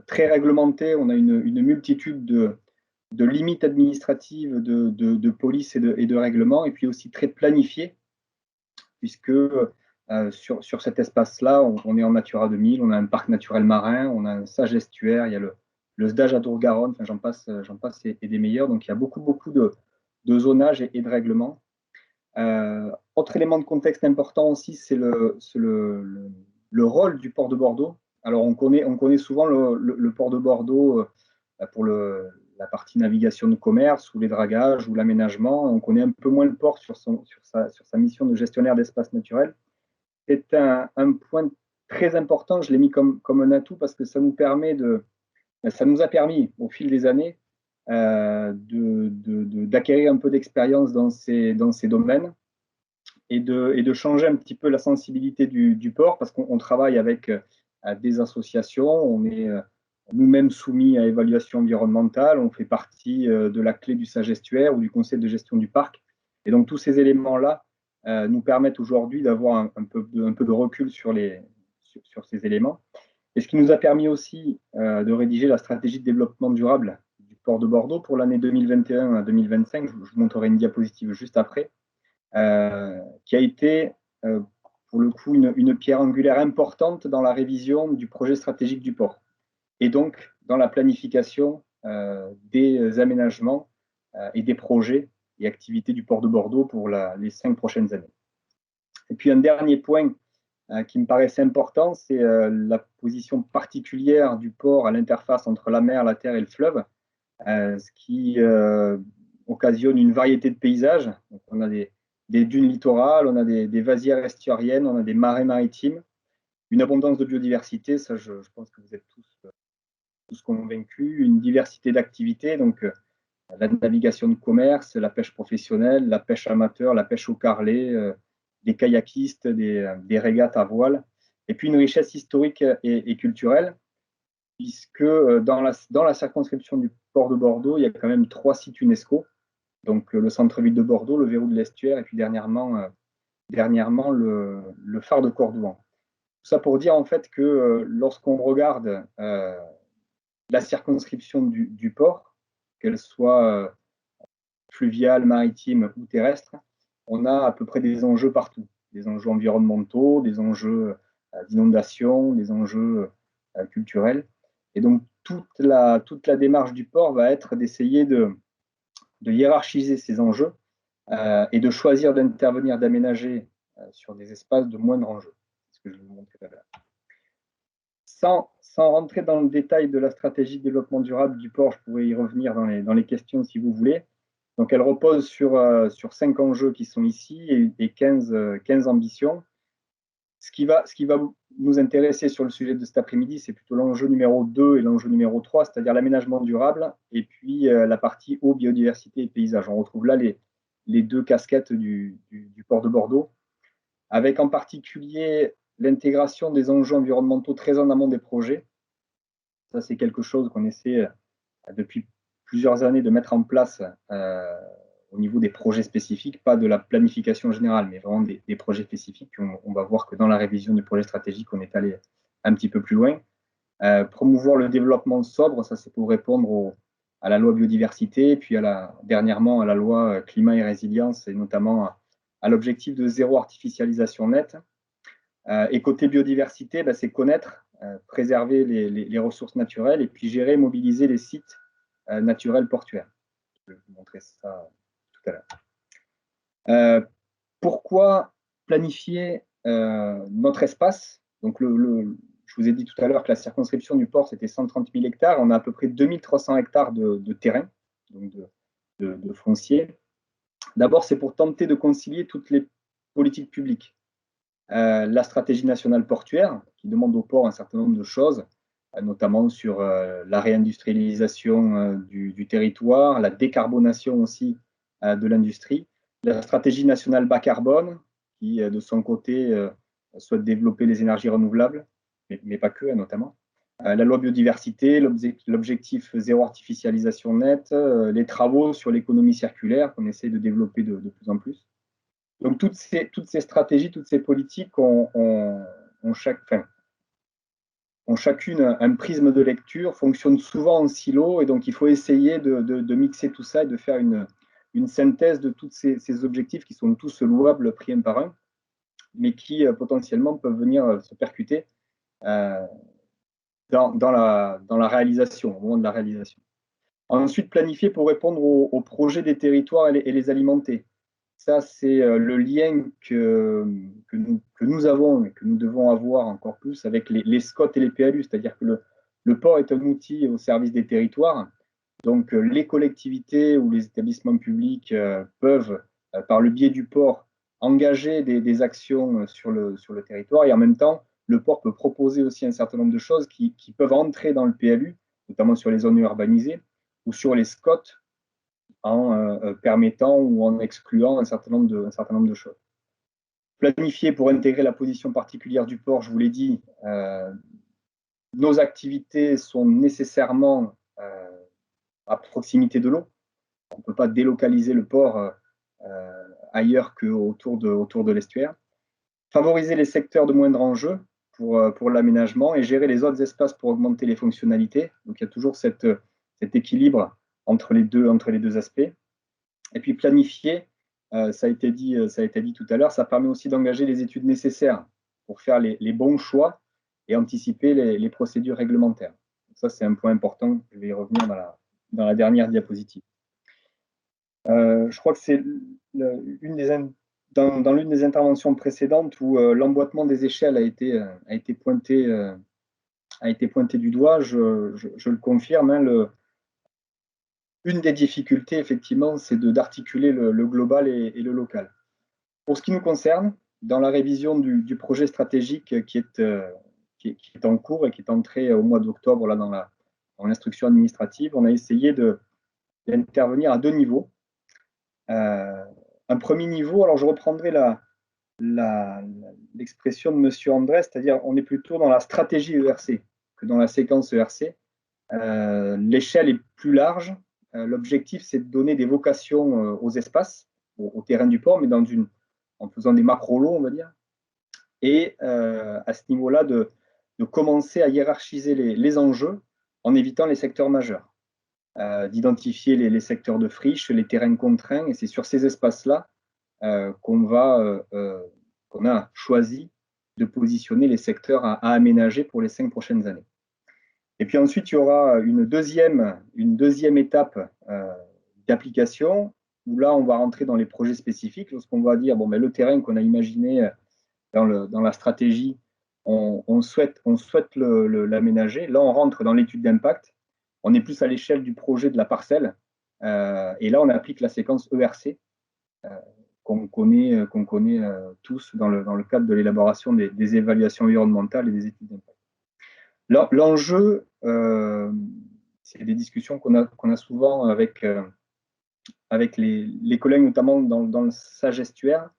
très réglementé. On a une multitude de limites administratives, de police et de règlements, et puis aussi très planifié, puisque sur cet espace-là, on est en Natura 2000, on a un parc naturel marin, on a un sage estuaire, il y a le SDAGE à Tour-Garonne, enfin, j'en passe et des meilleurs. Donc il y a beaucoup de zonage et de règlements. Autre élément de contexte important aussi, c'est le rôle du port de Bordeaux. Alors on connaît souvent le port de Bordeaux pour la partie navigation de commerce ou les dragages ou l'aménagement. On connaît un peu moins le port sur sa mission de gestionnaire d'espace naturel. C'est un point très important, je l'ai mis comme un atout parce que ça nous a permis au fil des années d'acquérir un peu d'expérience dans ces domaines et de changer un petit peu la sensibilité du port, parce qu'on travaille avec des associations, on est nous-mêmes soumis à évaluation environnementale, on fait partie de la clé du sage estuaire ou du conseil de gestion du parc. Et donc tous ces éléments-là nous permettent aujourd'hui d'avoir un peu de recul sur ces éléments. Et ce qui nous a permis aussi de rédiger la stratégie de développement durable du port de Bordeaux pour l'année 2021 à 2025. Je vous montrerai une diapositive juste après, qui a été pour le coup une pierre angulaire importante dans la révision du projet stratégique du port, et donc dans la planification des aménagements et des projets et activités du port de Bordeaux pour les 5 prochaines années. Et puis un dernier point qui me paraissait important, c'est la position particulière du port à l'interface entre la mer, la terre et le fleuve, ce qui occasionne une variété de paysages. Donc, on a des dunes littorales, on a des vasières estuariennes, on a des marais maritimes, une abondance de biodiversité, ça je pense que vous êtes tous convaincus, une diversité d'activités. Donc la navigation de commerce, la pêche professionnelle, la pêche amateur, la pêche au carrelet, des kayakistes, des régates à voile, et puis une richesse historique et culturelle, puisque dans la circonscription du port de Bordeaux, il y a quand même 3 sites UNESCO, donc le centre-ville de Bordeaux, le verrou de l'Estuaire, et puis dernièrement le phare de Cordouan. Tout ça pour dire en fait que lorsqu'on regarde la circonscription du port, qu'elle soit fluviale, maritime ou terrestre, on a à peu près des enjeux partout. Des enjeux environnementaux, des enjeux d'inondation, des enjeux culturels. Et donc, toute la démarche du port va être d'essayer de hiérarchiser ces enjeux et de choisir d'intervenir, d'aménager sur des espaces de moindre enjeu. C'est ce que je vais vous montrer tout à l'heure. Sans rentrer dans le détail de la stratégie de développement durable du port, je pourrais y revenir dans les questions si vous voulez. Donc, elle repose sur 5 enjeux qui sont ici et 15 ambitions. Ce qui va nous intéresser sur le sujet de cet après-midi, c'est plutôt l'enjeu numéro 2 et l'enjeu numéro 3, c'est-à-dire l'aménagement durable et puis la partie eau, biodiversité et paysage. On retrouve là les 2 casquettes du port de Bordeaux, avec en particulier l'intégration des enjeux environnementaux très en amont des projets. Ça, c'est quelque chose qu'on essaie depuis plusieurs années de mettre en place au niveau des projets spécifiques, pas de la planification générale, mais vraiment des projets spécifiques. On va voir que dans la révision du projet stratégique, on est allé un petit peu plus loin. Promouvoir le développement sobre, ça c'est pour répondre à la loi biodiversité, puis dernièrement à la loi climat et résilience, et notamment à l'objectif de zéro artificialisation nette. Et côté biodiversité, c'est connaître, préserver les ressources naturelles et puis gérer, mobiliser les sites naturels portuaires. Je vais vous montrer ça tout à l'heure. Pourquoi planifier notre espace? Donc, je vous ai dit tout à l'heure que la circonscription du port, c'était 130 000 hectares. On a à peu près 2300 hectares de terrain, donc de foncier. D'abord, c'est pour tenter de concilier toutes les politiques publiques. La stratégie nationale portuaire, qui demande au port un certain nombre de choses, notamment sur la réindustrialisation du territoire, la décarbonation aussi de l'industrie, la stratégie nationale bas carbone, qui de son côté souhaite développer les énergies renouvelables, mais pas que, notamment. La loi biodiversité, l'objectif zéro artificialisation nette, les travaux sur l'économie circulaire qu'on essaie de développer de plus en plus. Donc, toutes ces stratégies, toutes ces politiques ont chacune un prisme de lecture, fonctionnent souvent en silo, et donc il faut essayer de mixer tout ça et de faire une synthèse de tous ces objectifs qui sont tous louables pris un par un, mais qui potentiellement peuvent venir se percuter dans la réalisation, au moment de la réalisation. Ensuite, planifier pour répondre aux projets des territoires et les alimenter. Ça, c'est le lien que nous avons et que nous devons avoir encore plus avec les SCOT et les PLU, c'est-à-dire que le port est un outil au service des territoires. Donc, les collectivités ou les établissements publics peuvent, par le biais du port, engager des actions sur le territoire, et en même temps, le port peut proposer aussi un certain nombre de choses qui peuvent entrer dans le PLU, notamment sur les zones urbanisées ou sur les SCOT, en permettant ou en excluant un certain nombre de choses. Planifier pour intégrer la position particulière du port, je vous l'ai dit, nos activités sont nécessairement à proximité de l'eau. On ne peut pas délocaliser le port ailleurs qu'autour de l'estuaire. Favoriser les secteurs de moindre enjeu pour l'aménagement et gérer les autres espaces pour augmenter les fonctionnalités. Donc, il y a toujours cet équilibre entre les deux aspects. Et puis planifier, ça a été dit tout à l'heure, ça permet aussi d'engager les études nécessaires pour faire les bons choix et anticiper les procédures réglementaires. Donc ça, c'est un point important, je vais y revenir dans la dernière diapositive. Je crois que c'est dans l'une des interventions précédentes où l'emboîtement des échelles a été pointé du doigt, je le confirme, hein, une des difficultés, effectivement, c'est d'articuler le global et le local. Pour ce qui nous concerne, dans la révision du projet stratégique qui est en cours et qui est entré au mois d'octobre dans l'instruction administrative, on a essayé d'intervenir à 2 niveaux. Un premier niveau, alors je reprendrai l'expression de M. André, c'est-à-dire on est plutôt dans la stratégie ERC que dans la séquence ERC. L'échelle est plus large. L'objectif, c'est de donner des vocations aux espaces, au terrain du port, mais en faisant des macro-lots, on va dire. Et à ce niveau-là, de commencer à hiérarchiser les enjeux en évitant les secteurs majeurs. D'identifier les secteurs de friche, les terrains contraints, et c'est sur ces espaces-là qu'on a choisi de positionner les secteurs à aménager pour les 5 prochaines années. Et puis ensuite, il y aura une deuxième étape d'application, où là, on va rentrer dans les projets spécifiques, lorsqu'on va dire, bon, ben, le terrain qu'on a imaginé dans la stratégie, on souhaite l'aménager. Là, on rentre dans l'étude d'impact. On est plus à l'échelle du projet de la parcelle. Et là, on applique la séquence ERC qu'on connaît tous dans le cadre de l'élaboration des évaluations environnementales et des études d'impact. L'enjeu, c'est des discussions qu'on a souvent avec les collègues, notamment dans le SAGESTUaire,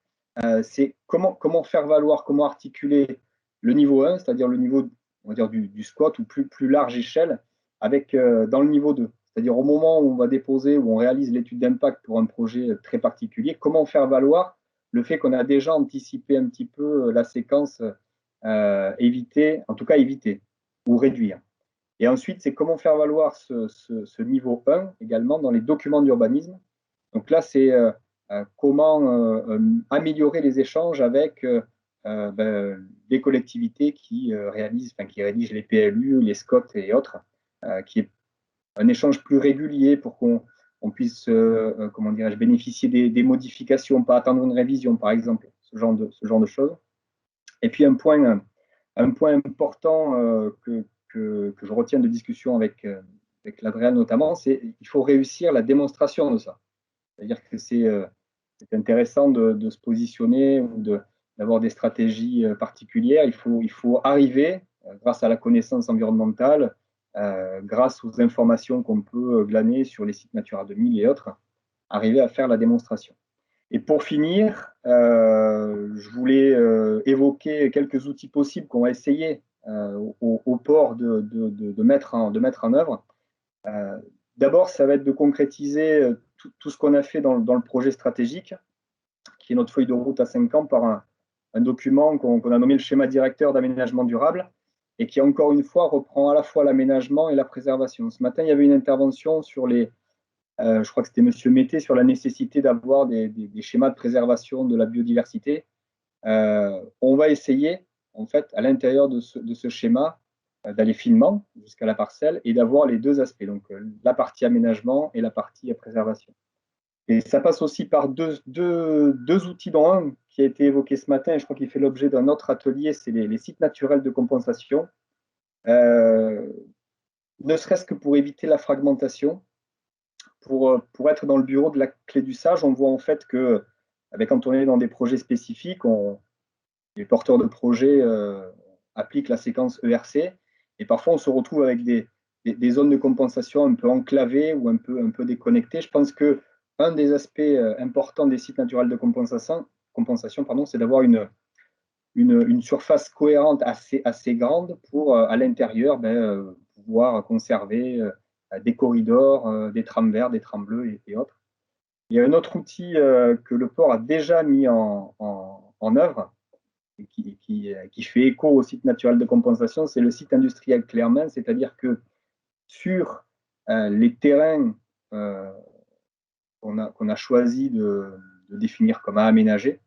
c'est comment faire valoir, comment articuler le niveau 1, c'est-à-dire le niveau, on va dire, du squat ou plus large échelle, avec dans le niveau 2. C'est-à-dire au moment où on va déposer, où on réalise l'étude d'impact pour un projet très particulier, comment faire valoir le fait qu'on a déjà anticipé un petit peu la séquence éviter ou réduire. Et ensuite, c'est comment faire valoir ce niveau 1 également dans les documents d'urbanisme. Donc là, c'est comment améliorer les échanges avec des collectivités qui rédigent les PLU, les SCOT et autres, qui est un échange plus régulier pour qu'on puisse bénéficier des modifications, pas attendre une révision, par exemple, ce genre de choses. Et puis un point important que je retiens de discussion avec l'Adréal notamment, c'est qu'il faut réussir la démonstration de ça. C'est-à-dire que c'est intéressant de se positionner ou d'avoir des stratégies particulières. Il faut arriver, grâce à la connaissance environnementale, grâce aux informations qu'on peut glaner sur les sites Natura 2000 et autres, arriver à faire la démonstration. Et pour finir, je voulais évoquer quelques outils possibles qu'on va essayer au port de mettre en œuvre. D'abord, ça va être de concrétiser tout ce qu'on a fait dans le projet stratégique, qui est notre feuille de route à 5 ans, par un document qu'on a nommé le schéma directeur d'aménagement durable, et qui, encore une fois, reprend à la fois l'aménagement et la préservation. Ce matin, il y avait une intervention sur je crois que c'était M. Mété, sur la nécessité d'avoir des schémas de préservation de la biodiversité. On va essayer, en fait, à l'intérieur de ce schéma, d'aller finement jusqu'à la parcelle et d'avoir les deux aspects, donc la partie aménagement et la partie préservation. Et ça passe aussi par deux outils, dont un qui a été évoqué ce matin, et je crois qu'il fait l'objet d'un autre atelier, c'est les sites naturels de compensation, ne serait-ce que pour éviter la fragmentation. Pour être dans le bureau de la clé du sage, on voit en fait que, quand on est dans des projets spécifiques, les porteurs de projets appliquent la séquence ERC, et parfois on se retrouve avec des zones de compensation un peu enclavées ou un peu déconnectées. Je pense qu'un des aspects importants des sites naturels de compensation, c'est d'avoir une surface cohérente assez grande pour, à l'intérieur, pouvoir conserver des corridors, des trams verts, des trams bleus et autres. Il y a un autre outil que le port a déjà mis en œuvre, et qui fait écho au site naturel de compensation, c'est le site industriel Clermain, c'est-à-dire que sur les terrains qu'on a choisi de définir comme à aménager,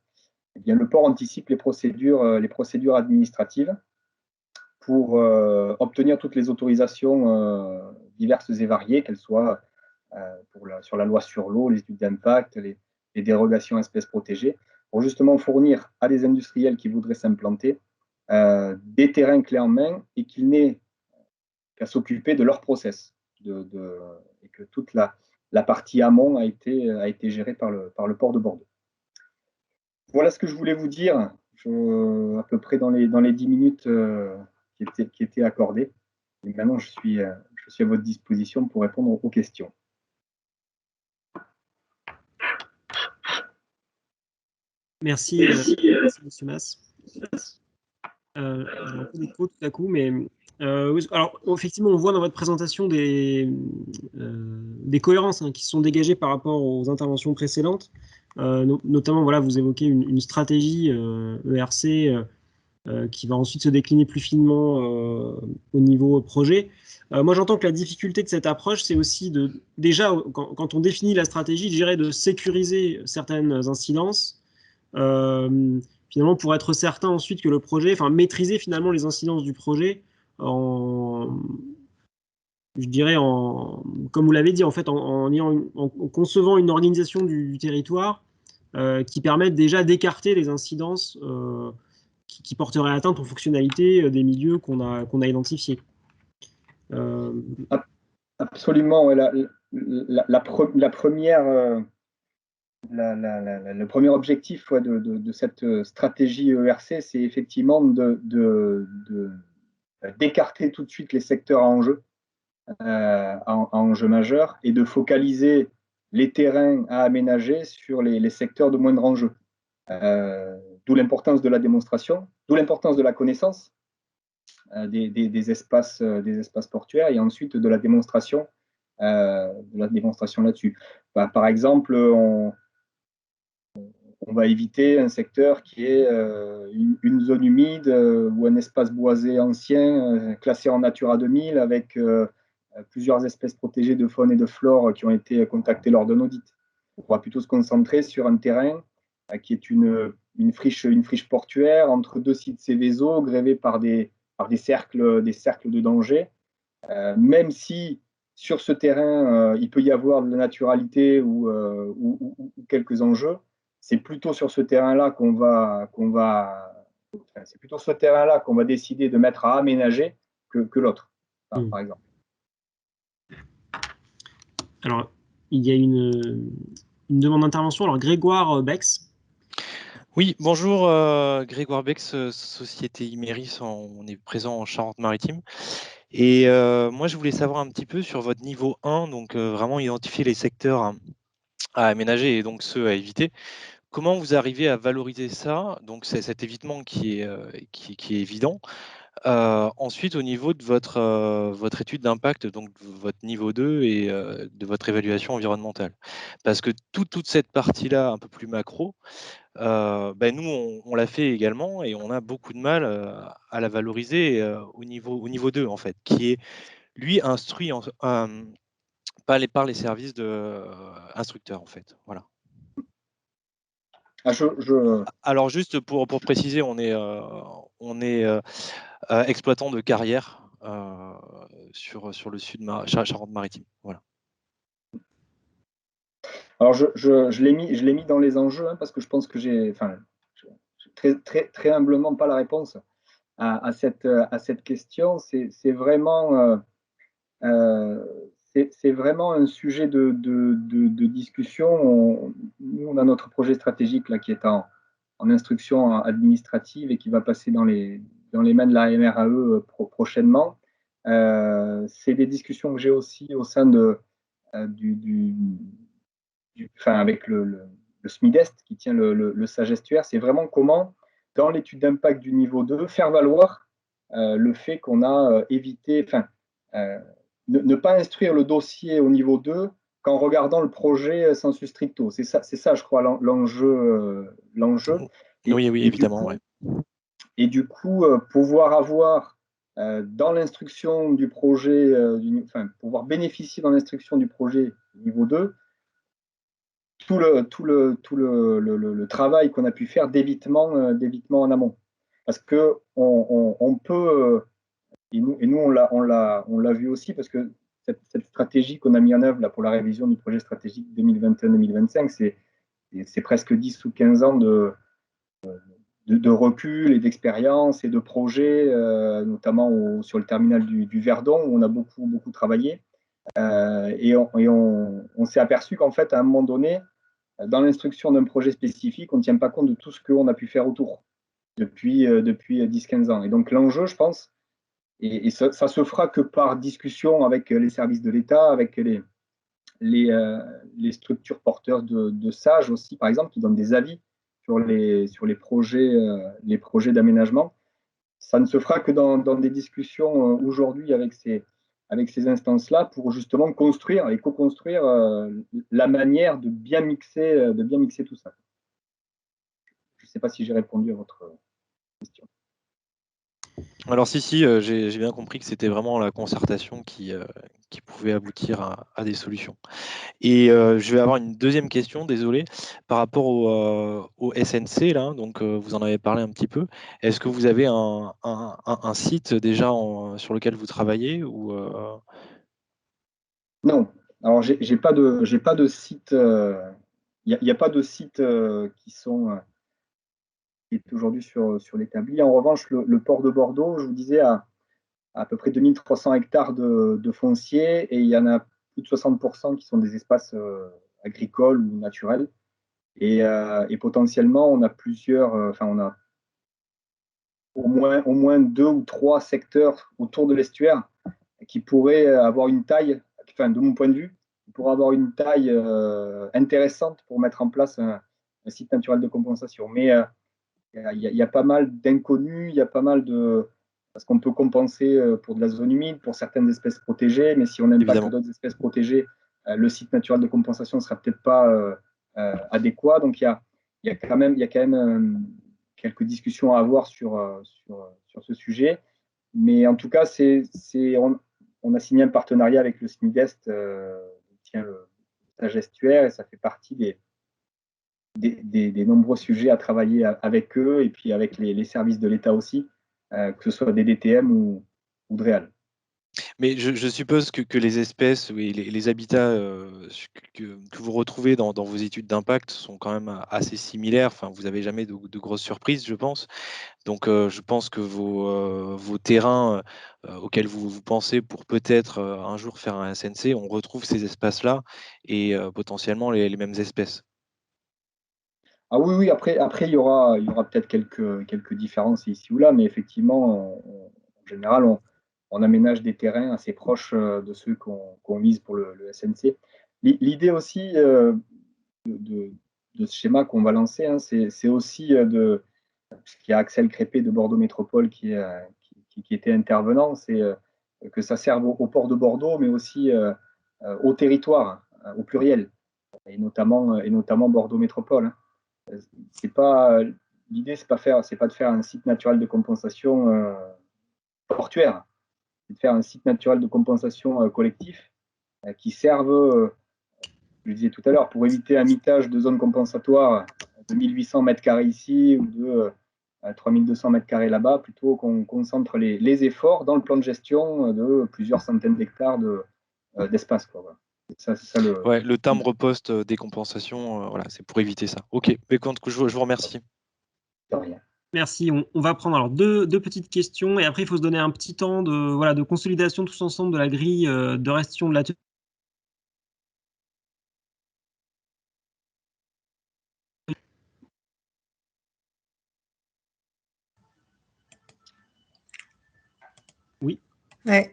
eh bien, le port anticipe les procédures administratives pour obtenir toutes les autorisations diverses et variées, qu'elles soient sur la loi sur l'eau, les études d'impact, les dérogations espèces protégées, pour justement fournir à des industriels qui voudraient s'implanter des terrains clés en main et qu'ils n'aient qu'à s'occuper de leur process, et que toute la partie amont a été gérée par le port de Bordeaux. Voilà ce que je voulais vous dire, à peu près dans les 10 minutes qui étaient accordées. Et maintenant, je suis à votre disposition pour répondre aux questions. Merci, Monsieur Mas. J'ai un peu d'écho tout à coup, mais alors effectivement, on voit dans votre présentation des cohérences qui se sont dégagées par rapport aux interventions précédentes. Notamment, voilà, vous évoquez une stratégie ERC qui va ensuite se décliner plus finement au niveau projet. Moi, j'entends que la difficulté de cette approche, c'est aussi déjà, quand on définit la stratégie, je dirais de sécuriser certaines incidences, finalement, pour être certain ensuite que le projet, enfin, maîtriser finalement les incidences du projet je dirais, comme vous l'avez dit, en fait, en concevant une organisation du territoire qui permette déjà d'écarter les incidences qui porteraient atteinte aux fonctionnalités des milieux qu'on a identifiés. Absolument. Ouais, le premier objectif de cette stratégie ERC, c'est effectivement d'écarter tout de suite les secteurs à enjeu majeur et de focaliser les terrains à aménager sur les secteurs de moindre enjeu. D'où l'importance de la démonstration, d'où l'importance de la connaissance des espaces portuaires et ensuite de la démonstration là-dessus. Par exemple, on va éviter un secteur qui est une zone humide ou un espace boisé ancien classé en Natura 2000 avec plusieurs espèces protégées de faune et de flore qui ont été contactées lors d'un audit. On va plutôt se concentrer sur un terrain qui est une friche portuaire entre deux sites Céveso grévés par des cercles de danger. Même si sur ce terrain, il peut y avoir de la naturalité ou quelques enjeux, c'est plutôt sur ce terrain-là qu'on va décider de mettre à aménager que l'autre, par exemple. Alors, il y a une demande d'intervention. Alors, Grégoire Bex. Oui, bonjour, Grégoire Bex, Société Iméris, on est présent en Charente-Maritime. Et moi, je voulais savoir un petit peu sur votre niveau 1, donc vraiment identifier les secteurs à aménager et donc ceux à éviter. Comment vous arrivez à valoriser ça? Donc, c'est cet évitement qui est évident. Ensuite, au niveau de votre étude d'impact, donc votre niveau 2 et de votre évaluation environnementale. Parce que toute cette partie-là, un peu plus macro, nous, on l'a fait également et on a beaucoup de mal à la valoriser au niveau 2, en fait, qui est, lui, instruit par les services instructeurs, en fait. Voilà. Alors, juste pour préciser, on est exploitant de carrière sur le sud de Charente-Maritime. Voilà. Alors, je l'ai mis dans les enjeux parce que je pense que j'ai très humblement pas la réponse à cette question. C'est vraiment un sujet de discussion. Nous, on a notre projet stratégique là qui est en instruction administrative et qui va passer dans les mains de la MRAE prochainement. C'est des discussions que j'ai aussi au sein avec le SMIDEST qui tient le SAGE estuaire. C'est vraiment comment, dans l'étude d'impact du niveau 2, faire valoir le fait qu'on a évité, ne pas instruire le dossier au niveau 2 qu'en regardant le projet sensu stricto. C'est ça, je crois, l'enjeu. Oui, évidemment. Et du coup, pouvoir avoir dans l'instruction du projet, pouvoir bénéficier dans l'instruction du projet niveau 2, tout le travail qu'on a pu faire d'évitement en amont. Parce que on peut, et nous on l'a vu aussi, parce que cette stratégie qu'on a mis en œuvre là, pour la révision du projet stratégique 2021-2025, c'est presque 10 ou 15 ans de recul et d'expérience et de projets, notamment sur le terminal du Verdon, où on a beaucoup travaillé. Et on s'est aperçu qu'en fait, à un moment donné, dans l'instruction d'un projet spécifique, on ne tient pas compte de tout ce qu'on a pu faire autour depuis 10-15 ans. Et donc l'enjeu, je pense, et ça se fera que par discussion avec les services de l'État, avec les structures porteuses de SAGE aussi, par exemple, qui donnent des avis sur les projets d'aménagement. Ça ne se fera que dans des discussions aujourd'hui avec ces instances-là pour justement construire et co-construire la manière de bien mixer tout ça. Je ne sais pas si j'ai répondu à votre question. Alors si, j'ai bien compris que c'était vraiment la concertation qui pouvait aboutir à des solutions. Et je vais avoir une deuxième question, désolé, par rapport au SNC, là, donc vous en avez parlé un petit peu. Est-ce que vous avez un site déjà sur lequel vous travaillez ou Non, alors j'ai pas de site, il n'y a pas de site qui est aujourd'hui sur l'établi. En revanche, le port de Bordeaux, je vous disais, a à peu près 2300 hectares de foncier et il y en a plus de 60% qui sont des espaces agricoles ou naturels. Et potentiellement, on a on a au moins 2 ou 3 secteurs autour de l'estuaire qui pourraient avoir une taille, enfin de mon point de vue, qui pourraient avoir une taille intéressante pour mettre en place un site naturel de compensation. Mais il y a pas mal d'inconnus, il y a pas mal de... Parce qu'on peut compenser pour de la zone humide, pour certaines espèces protégées, mais si on impacte d'autres espèces protégées, le site naturel de compensation ne sera peut-être pas adéquat. Donc il y a quand même quelques discussions à avoir sur ce sujet. Mais en tout cas, on a signé un partenariat avec le SNIDEST, qui tient le stage estuaire, et ça fait partie des nombreux sujets à travailler avec eux et puis avec les services de l'État aussi, que ce soit des DTM ou de Réal. Mais je suppose que les espèces et les habitats que vous retrouvez dans vos études d'impact sont quand même assez similaires. Enfin, vous n'avez jamais de grosses surprises, je pense. Donc, je pense que vos terrains auxquels vous pensez pour peut-être un jour faire un SNC, on retrouve ces espaces-là et potentiellement les mêmes espèces. Ah oui, après il y aura peut-être quelques différences ici ou là, mais effectivement, en général, on aménage des terrains assez proches de ceux qu'on vise pour le SNC. L'idée aussi de ce schéma qu'on va lancer, hein, c'est aussi parce qu'il y a Axel Crépé de Bordeaux Métropole qui était intervenant, c'est que ça serve au port de Bordeaux, mais aussi au territoire, au pluriel, et notamment Bordeaux Métropole. C'est pas L'idée, c'est pas de faire un site naturel de compensation portuaire, c'est de faire un site naturel de compensation collectif qui serve, je le disais tout à l'heure, pour éviter un mitage de zones compensatoires de 1800 m² ici ou de 3200 m² là-bas, plutôt qu'on concentre les efforts dans le plan de gestion de plusieurs centaines d'hectares d'espace. Voilà. Ouais, le timbre post décompensation, voilà, c'est pour éviter ça. Ok, mais je vous remercie. De rien. Merci. On va prendre alors deux petites questions et après il faut se donner un petit temps de consolidation tous ensemble de la grille de restitution de l'atelier. Oui. Ouais.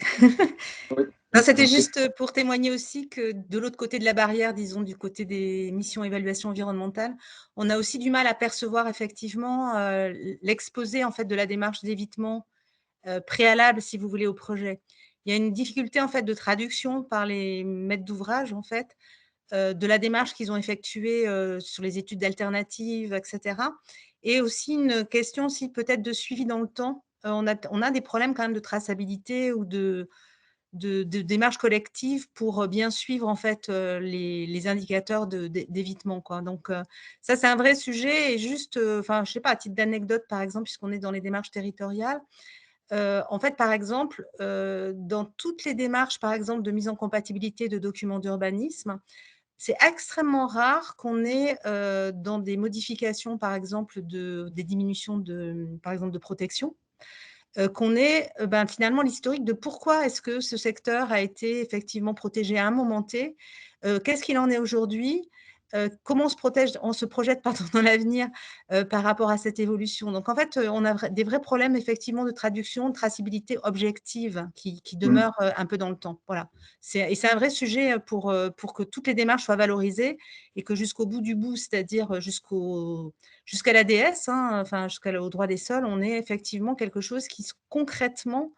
Oui. C'était juste pour témoigner aussi que de l'autre côté de la barrière, disons du côté des missions évaluation environnementale, on a aussi du mal à percevoir effectivement l'exposé en fait de la démarche d'évitement préalable, si vous voulez, au projet. Il y a une difficulté en fait de traduction par les maîtres d'ouvrage en fait de la démarche qu'ils ont effectuée sur les études d'alternatives, etc. Et aussi une question aussi peut-être de suivi dans le temps. On a des problèmes quand même de traçabilité ou de démarche collective pour bien suivre en fait les indicateurs d'évitement, quoi. Donc ça c'est un vrai sujet et juste, je sais pas, à titre d'anecdote par exemple, puisqu'on est dans les démarches territoriales, en fait par exemple dans toutes les démarches par exemple de mise en compatibilité de documents d'urbanisme, c'est extrêmement rare qu'on ait dans des modifications par exemple des diminutions par exemple de protection, qu'on ait finalement l'historique de pourquoi est-ce que ce secteur a été effectivement protégé à un moment T, qu'est-ce qu'il en est aujourd'hui, comment on se projette dans l'avenir par rapport à cette évolution. Donc, en fait, on a des vrais problèmes, effectivement, de traduction, de traçabilité objective qui demeurent un peu dans le temps. Voilà. Et c'est un vrai sujet pour que toutes les démarches soient valorisées et que jusqu'au bout du bout, c'est-à-dire jusqu'à l'ADS, enfin, jusqu'au droit des sols, on ait effectivement quelque chose qui concrètement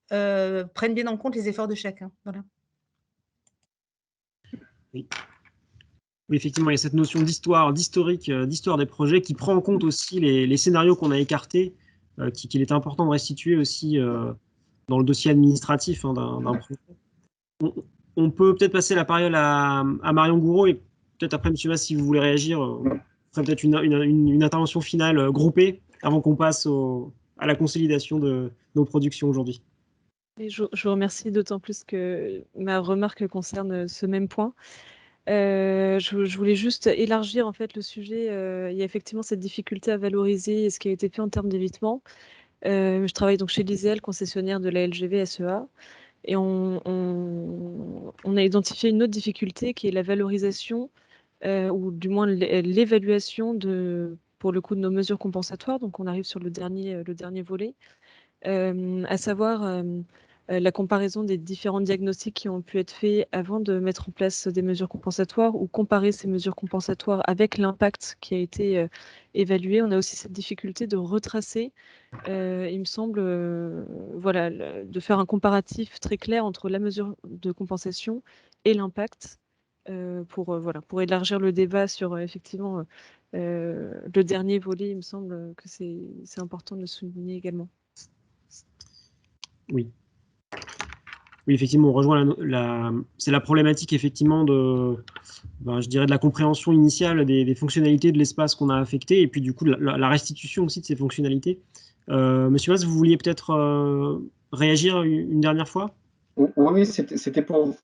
prenne bien en compte les efforts de chacun. Voilà. Oui. Oui, effectivement, il y a cette notion d'histoire des projets qui prend en compte aussi les scénarios qu'on a écartés, qu'il est important de restituer aussi dans le dossier administratif d'un projet. On peut peut-être passer la parole à Marion Gouraud et peut-être après, M. Mas, si vous voulez réagir, ferait peut-être une intervention finale groupée avant qu'on passe à la consolidation de nos productions aujourd'hui. Je vous remercie d'autant plus que ma remarque concerne ce même point. Je voulais juste élargir en fait le sujet. Il y a effectivement cette difficulté à valoriser ce qui a été fait en termes d'évitement. Je travaille donc chez l'ISEL, concessionnaire de la LGV SEA, et on a identifié une autre difficulté qui est la valorisation, ou du moins l'évaluation pour le coup de nos mesures compensatoires. Donc on arrive sur le dernier volet, à savoir la comparaison des différents diagnostics qui ont pu être faits avant de mettre en place des mesures compensatoires, ou comparer ces mesures compensatoires avec l'impact qui a été évalué. On a aussi cette difficulté de retracer, il me semble, voilà, de faire un comparatif très clair entre la mesure de compensation et l'impact, pour élargir le débat sur effectivement le dernier volet. Il me semble que c'est important de le souligner également. Oui. Oui, effectivement, on rejoint c'est la problématique effectivement je dirais de la compréhension initiale des fonctionnalités de l'espace qu'on a affecté et puis du coup la restitution aussi de ces fonctionnalités. Monsieur Mas, vous vouliez peut-être réagir une dernière fois? Oui, c'était pour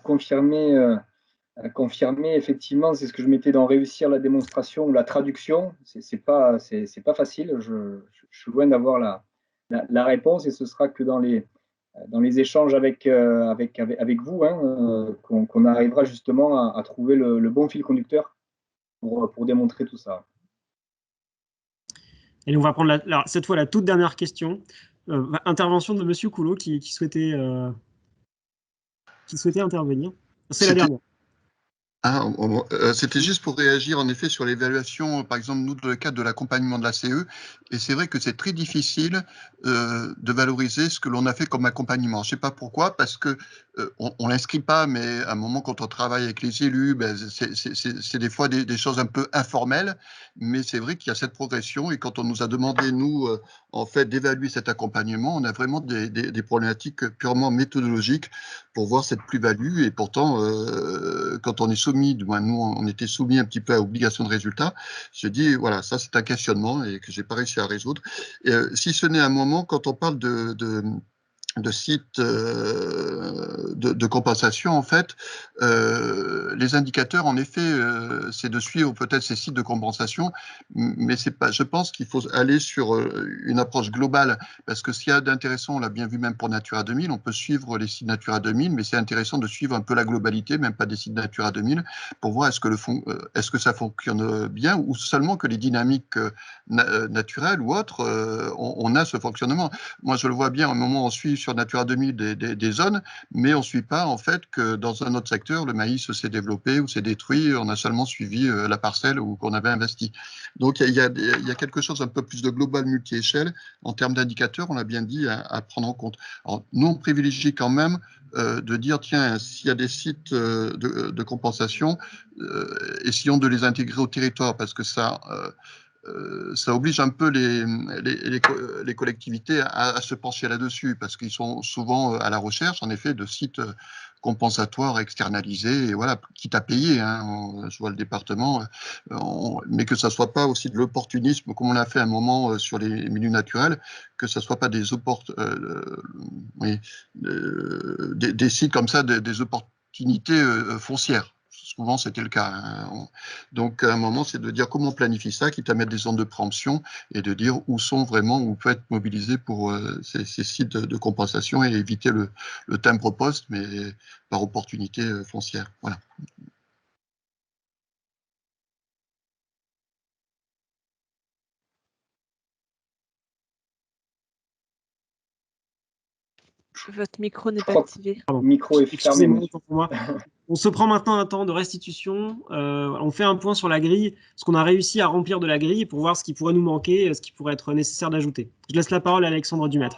confirmer, effectivement, c'est ce que je mettais dans réussir la démonstration ou la traduction. C'est pas facile. Je suis loin d'avoir la réponse et ce sera que dans les échanges avec vous qu'on arrivera justement à trouver le bon fil conducteur pour démontrer tout ça. Et on va prendre cette fois la toute dernière question. Intervention de Monsieur Coulot qui souhaitait intervenir. C'est la dernière. C'était juste pour réagir en effet sur l'évaluation, par exemple, nous, dans le cadre de l'accompagnement de la CE, et c'est vrai que c'est très difficile de valoriser ce que l'on a fait comme accompagnement. Je ne sais pas pourquoi, parce que on l'inscrit pas, mais à un moment, quand on travaille avec les élus, c'est des fois des choses un peu informelles, mais c'est vrai qu'il y a cette progression, et quand on nous a demandé, nous, en fait, d'évaluer cet accompagnement, on a vraiment des problématiques purement méthodologiques pour voir cette plus-value, et pourtant, quand on est soumis, du moins nous, on était soumis un petit peu à obligation de résultat, je dis, voilà, ça c'est un questionnement et que j'ai pas réussi à résoudre. Et, si ce n'est un moment, quand on parle de sites de compensation, en fait, les indicateurs, en effet, c'est de suivre peut-être ces sites de compensation, mais c'est pas. Je pense qu'il faut aller sur une approche globale, parce que ce qu'il y a d'intéressant, on l'a bien vu même pour Natura 2000, on peut suivre les sites Natura 2000, mais c'est intéressant de suivre un peu la globalité, même pas des sites Natura 2000, pour voir est-ce que ça fonctionne bien, ou seulement que les dynamiques naturelles ou autres, on a ce fonctionnement. Moi, je le vois bien, à un moment, on suit sur Natura 2000 des zones, mais on ne suit pas en fait que dans un autre secteur, le maïs s'est développé ou s'est détruit, on a seulement suivi la parcelle qu'on avait investi. Donc il y a quelque chose un peu plus de global multi-échelle en termes d'indicateurs, on l'a bien dit, à prendre en compte. Alors, nous, on privilégie quand même de dire, tiens, s'il y a des sites de compensation, essayons de les intégrer au territoire, parce que ça oblige un peu les collectivités à se pencher là-dessus, parce qu'ils sont souvent à la recherche, en effet, de sites compensatoires externalisés, et voilà, quitte à payer, je vois le département, mais que ça ne soit pas aussi de l'opportunisme, comme on l'a fait à un moment sur les milieux naturels, que ce ne soit pas des sites comme ça, des opportunités foncières. Souvent, c'était le cas. Donc, à un moment, c'est de dire comment on planifie ça, quitte à mettre des zones de préemption et de dire où peut être mobilisé pour ces sites de compensation et éviter le timbre-poste, mais par opportunité foncière. Voilà. Votre micro n'est pas crois que activé. le micro est fermé, Excusez-moi, monsieur. autant pour moi. On se prend maintenant un temps de restitution. On fait un point sur la grille, ce qu'on a réussi à remplir de la grille pour voir ce qui pourrait nous manquer, ce qui pourrait être nécessaire d'ajouter. Je laisse la parole à Alexandre Dumaître.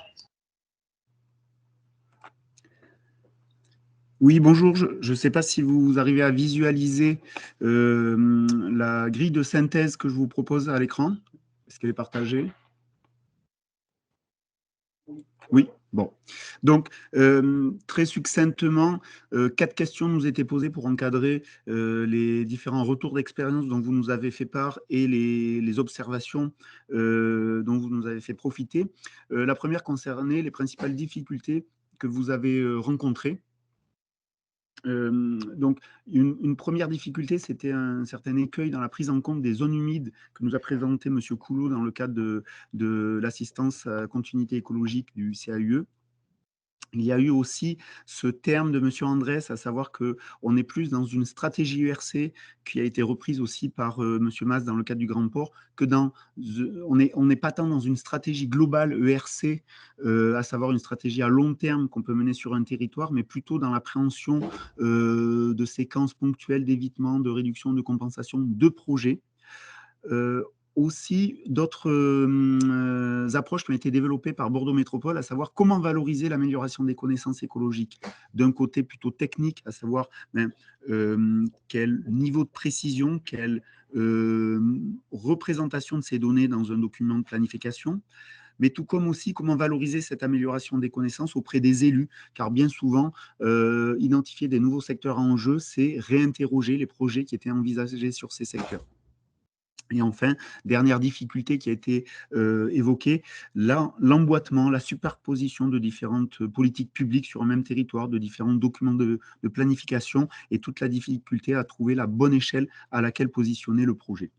Oui, bonjour. Je ne sais pas si vous arrivez à visualiser la grille de synthèse que je vous propose à l'écran. Est-ce qu'elle est partagée? Oui, bon. Donc, très succinctement, 4 questions nous étaient posées pour encadrer les différents retours d'expérience dont vous nous avez fait part et les observations dont vous nous avez fait profiter. La première concernait les principales difficultés que vous avez rencontrées. Donc, une première difficulté, c'était un certain écueil dans la prise en compte des zones humides que nous a présenté M. Coulot dans le cadre de l'assistance à continuité écologique du CAUE. Il y a eu aussi ce terme de M. Andrès, à savoir qu'on est plus dans une stratégie ERC qui a été reprise aussi par M. Mas dans le cadre du Grand Port, que on n'est pas tant dans une stratégie globale ERC, à savoir une stratégie à long terme qu'on peut mener sur un territoire, mais plutôt dans l'appréhension de séquences ponctuelles d'évitement, de réduction, de compensation de projets. Aussi d'autres approches qui ont été développées par Bordeaux Métropole, à savoir comment valoriser l'amélioration des connaissances écologiques. D'un côté plutôt technique, à savoir quel niveau de précision, quelle représentation de ces données dans un document de planification, mais tout comme aussi comment valoriser cette amélioration des connaissances auprès des élus, car bien souvent, identifier des nouveaux secteurs à enjeu, c'est réinterroger les projets qui étaient envisagés sur ces secteurs. Et enfin, dernière difficulté qui a été évoquée, l'emboîtement, la superposition de différentes politiques publiques sur un même territoire, de différents documents de planification et toute la difficulté à trouver la bonne échelle à laquelle positionner le projet.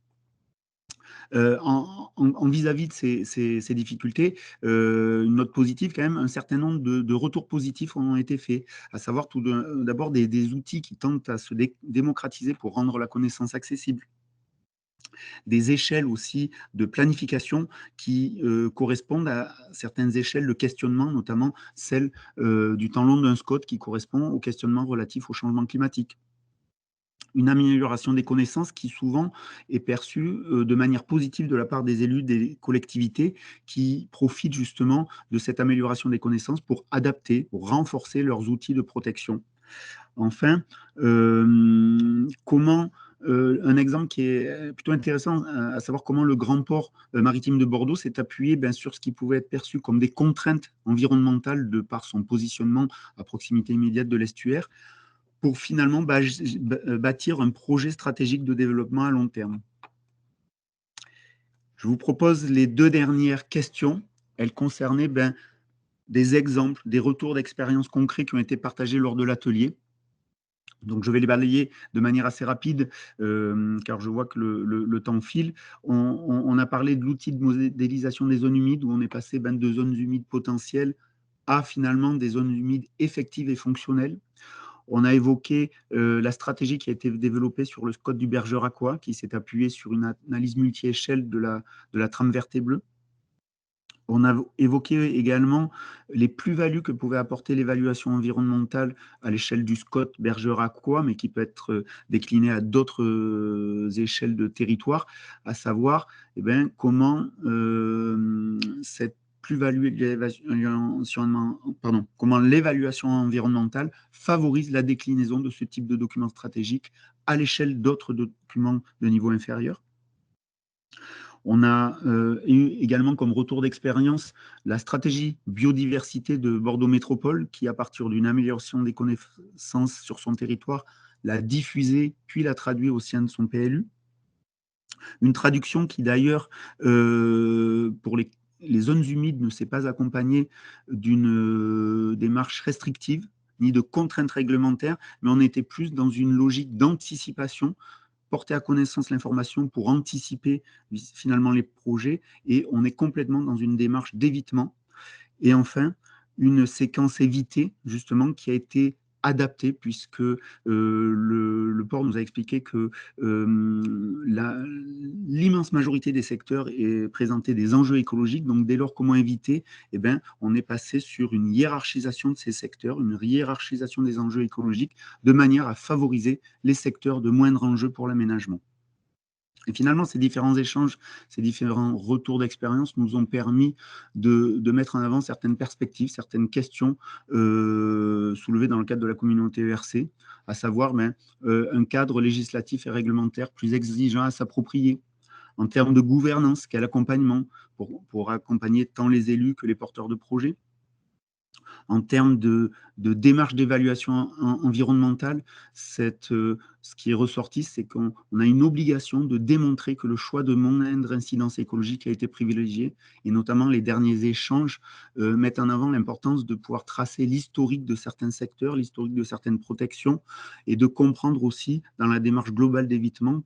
En vis-à-vis de ces difficultés, une note positive quand même, un certain nombre de retours positifs ont été faits, à savoir tout d'abord des outils qui tentent à se démocratiser pour rendre la connaissance accessible, des échelles aussi de planification qui correspondent à certaines échelles de questionnement, notamment celle du temps long d'un SCOT qui correspond au questionnement relatif au changement climatique. Une amélioration des connaissances qui souvent est perçue de manière positive de la part des élus des collectivités qui profitent justement de cette amélioration des connaissances pour adapter, pour renforcer leurs outils de protection. Enfin, un exemple qui est plutôt intéressant, à savoir comment le Grand Port maritime de Bordeaux s'est appuyé sur ce qui pouvait être perçu comme des contraintes environnementales de par son positionnement à proximité immédiate de l'estuaire, pour finalement bâtir un projet stratégique de développement à long terme. Je vous propose les 2 dernières questions. Elles concernaient des exemples, des retours d'expériences concrets qui ont été partagés lors de l'atelier. Donc, je vais les balayer de manière assez rapide, car je vois que le temps file. On a parlé de l'outil de modélisation des zones humides, où on est passé de zones humides potentielles à finalement des zones humides effectives et fonctionnelles. On a évoqué la stratégie qui a été développée sur le SCOT du Bergeracois, qui s'est appuyé sur une analyse multi-échelle de la trame verte et bleue. On a évoqué également les plus-values que pouvait apporter l'évaluation environnementale à l'échelle du SCOT Bergeracois, mais qui peut être déclinée à d'autres échelles de territoire, à savoir comment cette plus-value comment l'évaluation environnementale favorise la déclinaison de ce type de documents stratégiques à l'échelle d'autres documents de niveau inférieur. On a eu également comme retour d'expérience la stratégie biodiversité de Bordeaux Métropole, qui, à partir d'une amélioration des connaissances sur son territoire, l'a diffusée, puis l'a traduit au sein de son PLU. Une traduction qui, d'ailleurs, pour les zones humides, ne s'est pas accompagnée d'une démarche restrictive, ni de contraintes réglementaires, mais on était plus dans une logique d'anticipation, porter à connaissance l'information pour anticiper finalement les projets, et on est complètement dans une démarche d'évitement. Et enfin, une séquence évitée, justement, qui a été adaptée, puisque le port nous a expliqué que l'immense majorité des secteurs présentaient des enjeux écologiques. Donc, dès lors, comment éviter? Eh bien, on est passé sur une hiérarchisation de ces secteurs, une hiérarchisation des enjeux écologiques, de manière à favoriser les secteurs de moindre enjeu pour l'aménagement. Et finalement, ces différents échanges, ces différents retours d'expérience nous ont permis de mettre en avant certaines perspectives, certaines questions soulevées dans le cadre de la communauté ERC, à savoir un cadre législatif et réglementaire plus exigeant à s'approprier, en termes de gouvernance, quel accompagnement pour accompagner tant les élus que les porteurs de projets. En termes de démarche d'évaluation environnementale, ce qui est ressorti, c'est qu'on a une obligation de démontrer que le choix de moindre incidence écologique a été privilégié, et notamment les derniers échanges mettent en avant l'importance de pouvoir tracer l'historique de certains secteurs, l'historique de certaines protections, et de comprendre aussi, dans la démarche globale d'évitement,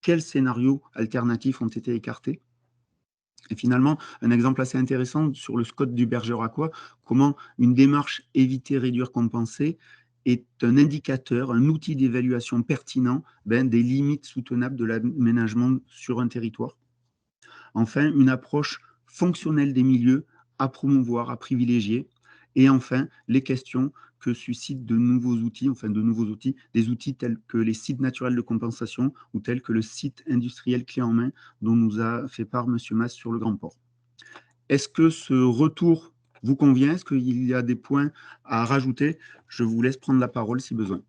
quels scénarios alternatifs ont été écartés. Et finalement, un exemple assez intéressant sur le SCOT du Bergeracois, comment une démarche éviter, réduire, compenser est un indicateur, un outil d'évaluation pertinent des limites soutenables de l'aménagement sur un territoire. Enfin, une approche fonctionnelle des milieux à promouvoir, à privilégier. Et enfin, les questions que suscitent de nouveaux outils, des outils tels que les sites naturels de compensation ou tels que le site industriel clé en main dont nous a fait part M. Mas sur le Grand Port. Est-ce que ce retour vous convient? Est-ce qu'il y a des points à rajouter? Je vous laisse prendre la parole si besoin.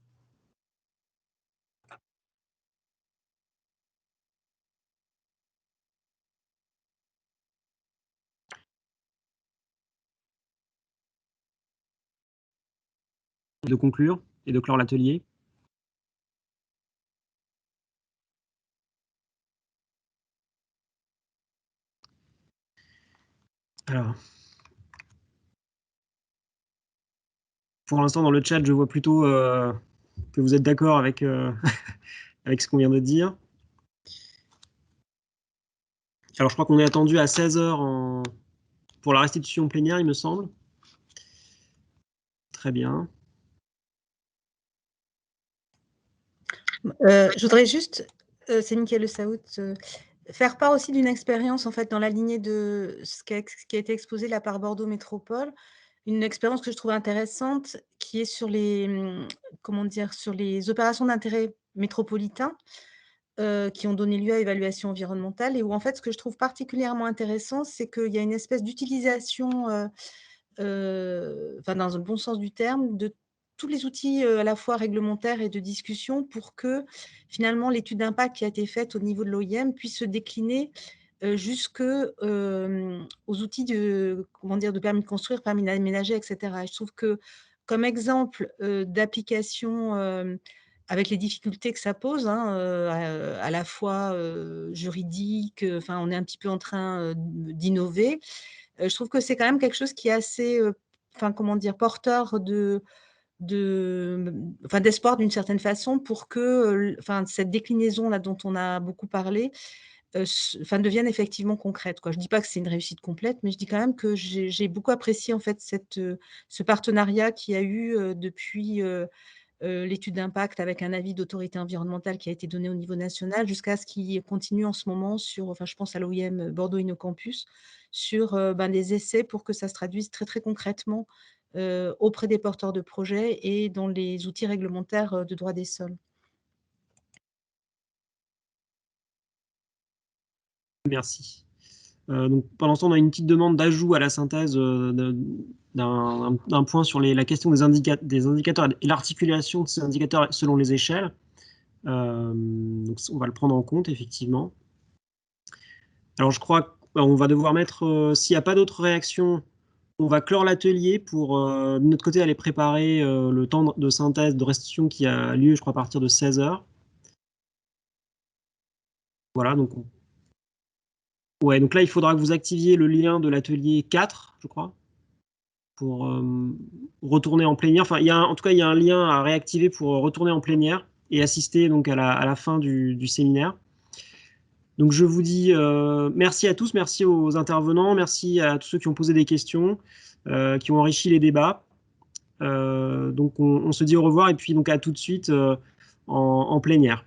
De conclure et de clore l'atelier. Alors, pour l'instant, dans le chat, je vois plutôt que vous êtes d'accord avec, avec ce qu'on vient de dire. Alors, je crois qu'on est attendu à 16h pour la restitution plénière, il me semble. Très bien. Je voudrais juste, c'est Mickaëlle Saout, faire part aussi d'une expérience en fait dans la lignée de ce qui a été exposé là par Bordeaux Métropole. Une expérience que je trouve intéressante qui est sur les, comment dire? Sur les opérations d'intérêt métropolitain, qui ont donné lieu à évaluation environnementale et où en fait ce que je trouve particulièrement intéressant, c'est qu'il y a une espèce d'utilisation, enfin dans le bon sens du terme, de tous les outils à la fois réglementaires et de discussion pour que finalement l'étude d'impact qui a été faite au niveau de l'OIM puisse se décliner jusque aux outils de, comment dire, de permis de construire, permis d'aménager, etc. Et je trouve que comme exemple d'application avec les difficultés que ça pose, hein, à la fois juridiques, enfin on est un petit peu en train d'innover. Je trouve que c'est quand même quelque chose qui est assez, enfin comment dire, porteur d'espoir d'une certaine façon pour que enfin, cette déclinaison-là dont on a beaucoup parlé devienne effectivement concrète, quoi. Je ne dis pas que c'est une réussite complète, mais je dis quand même que j'ai beaucoup apprécié en fait ce partenariat qu'il y a eu depuis l'étude d'impact avec un avis d'autorité environnementale qui a été donné au niveau national jusqu'à ce qui continue en ce moment sur, enfin je pense à l'OIM Bordeaux Innocampus, sur des essais pour que ça se traduise très très concrètement auprès des porteurs de projets et dans les outils réglementaires de droit des sols. Merci. Donc, pendant ce temps, on a une petite demande d'ajout à la synthèse d'un point sur la question des indicateurs et l'articulation de ces indicateurs selon les échelles. Donc, on va le prendre en compte, effectivement. Alors, je crois qu'on va devoir mettre, s'il n'y a pas d'autres réactions, on va clore l'atelier pour, de notre côté, aller préparer le temps de synthèse, de restitution qui a lieu, je crois, à partir de 16h. Voilà, donc ouais, donc là, il faudra que vous activiez le lien de l'atelier 4, je crois, pour retourner en plénière. Enfin, en tout cas, il y a un lien à réactiver pour retourner en plénière et assister donc à la fin du séminaire. Donc, je vous dis merci à tous, merci aux intervenants, merci à tous ceux qui ont posé des questions, qui ont enrichi les débats. Donc, on se dit au revoir et puis donc à tout de suite en plénière.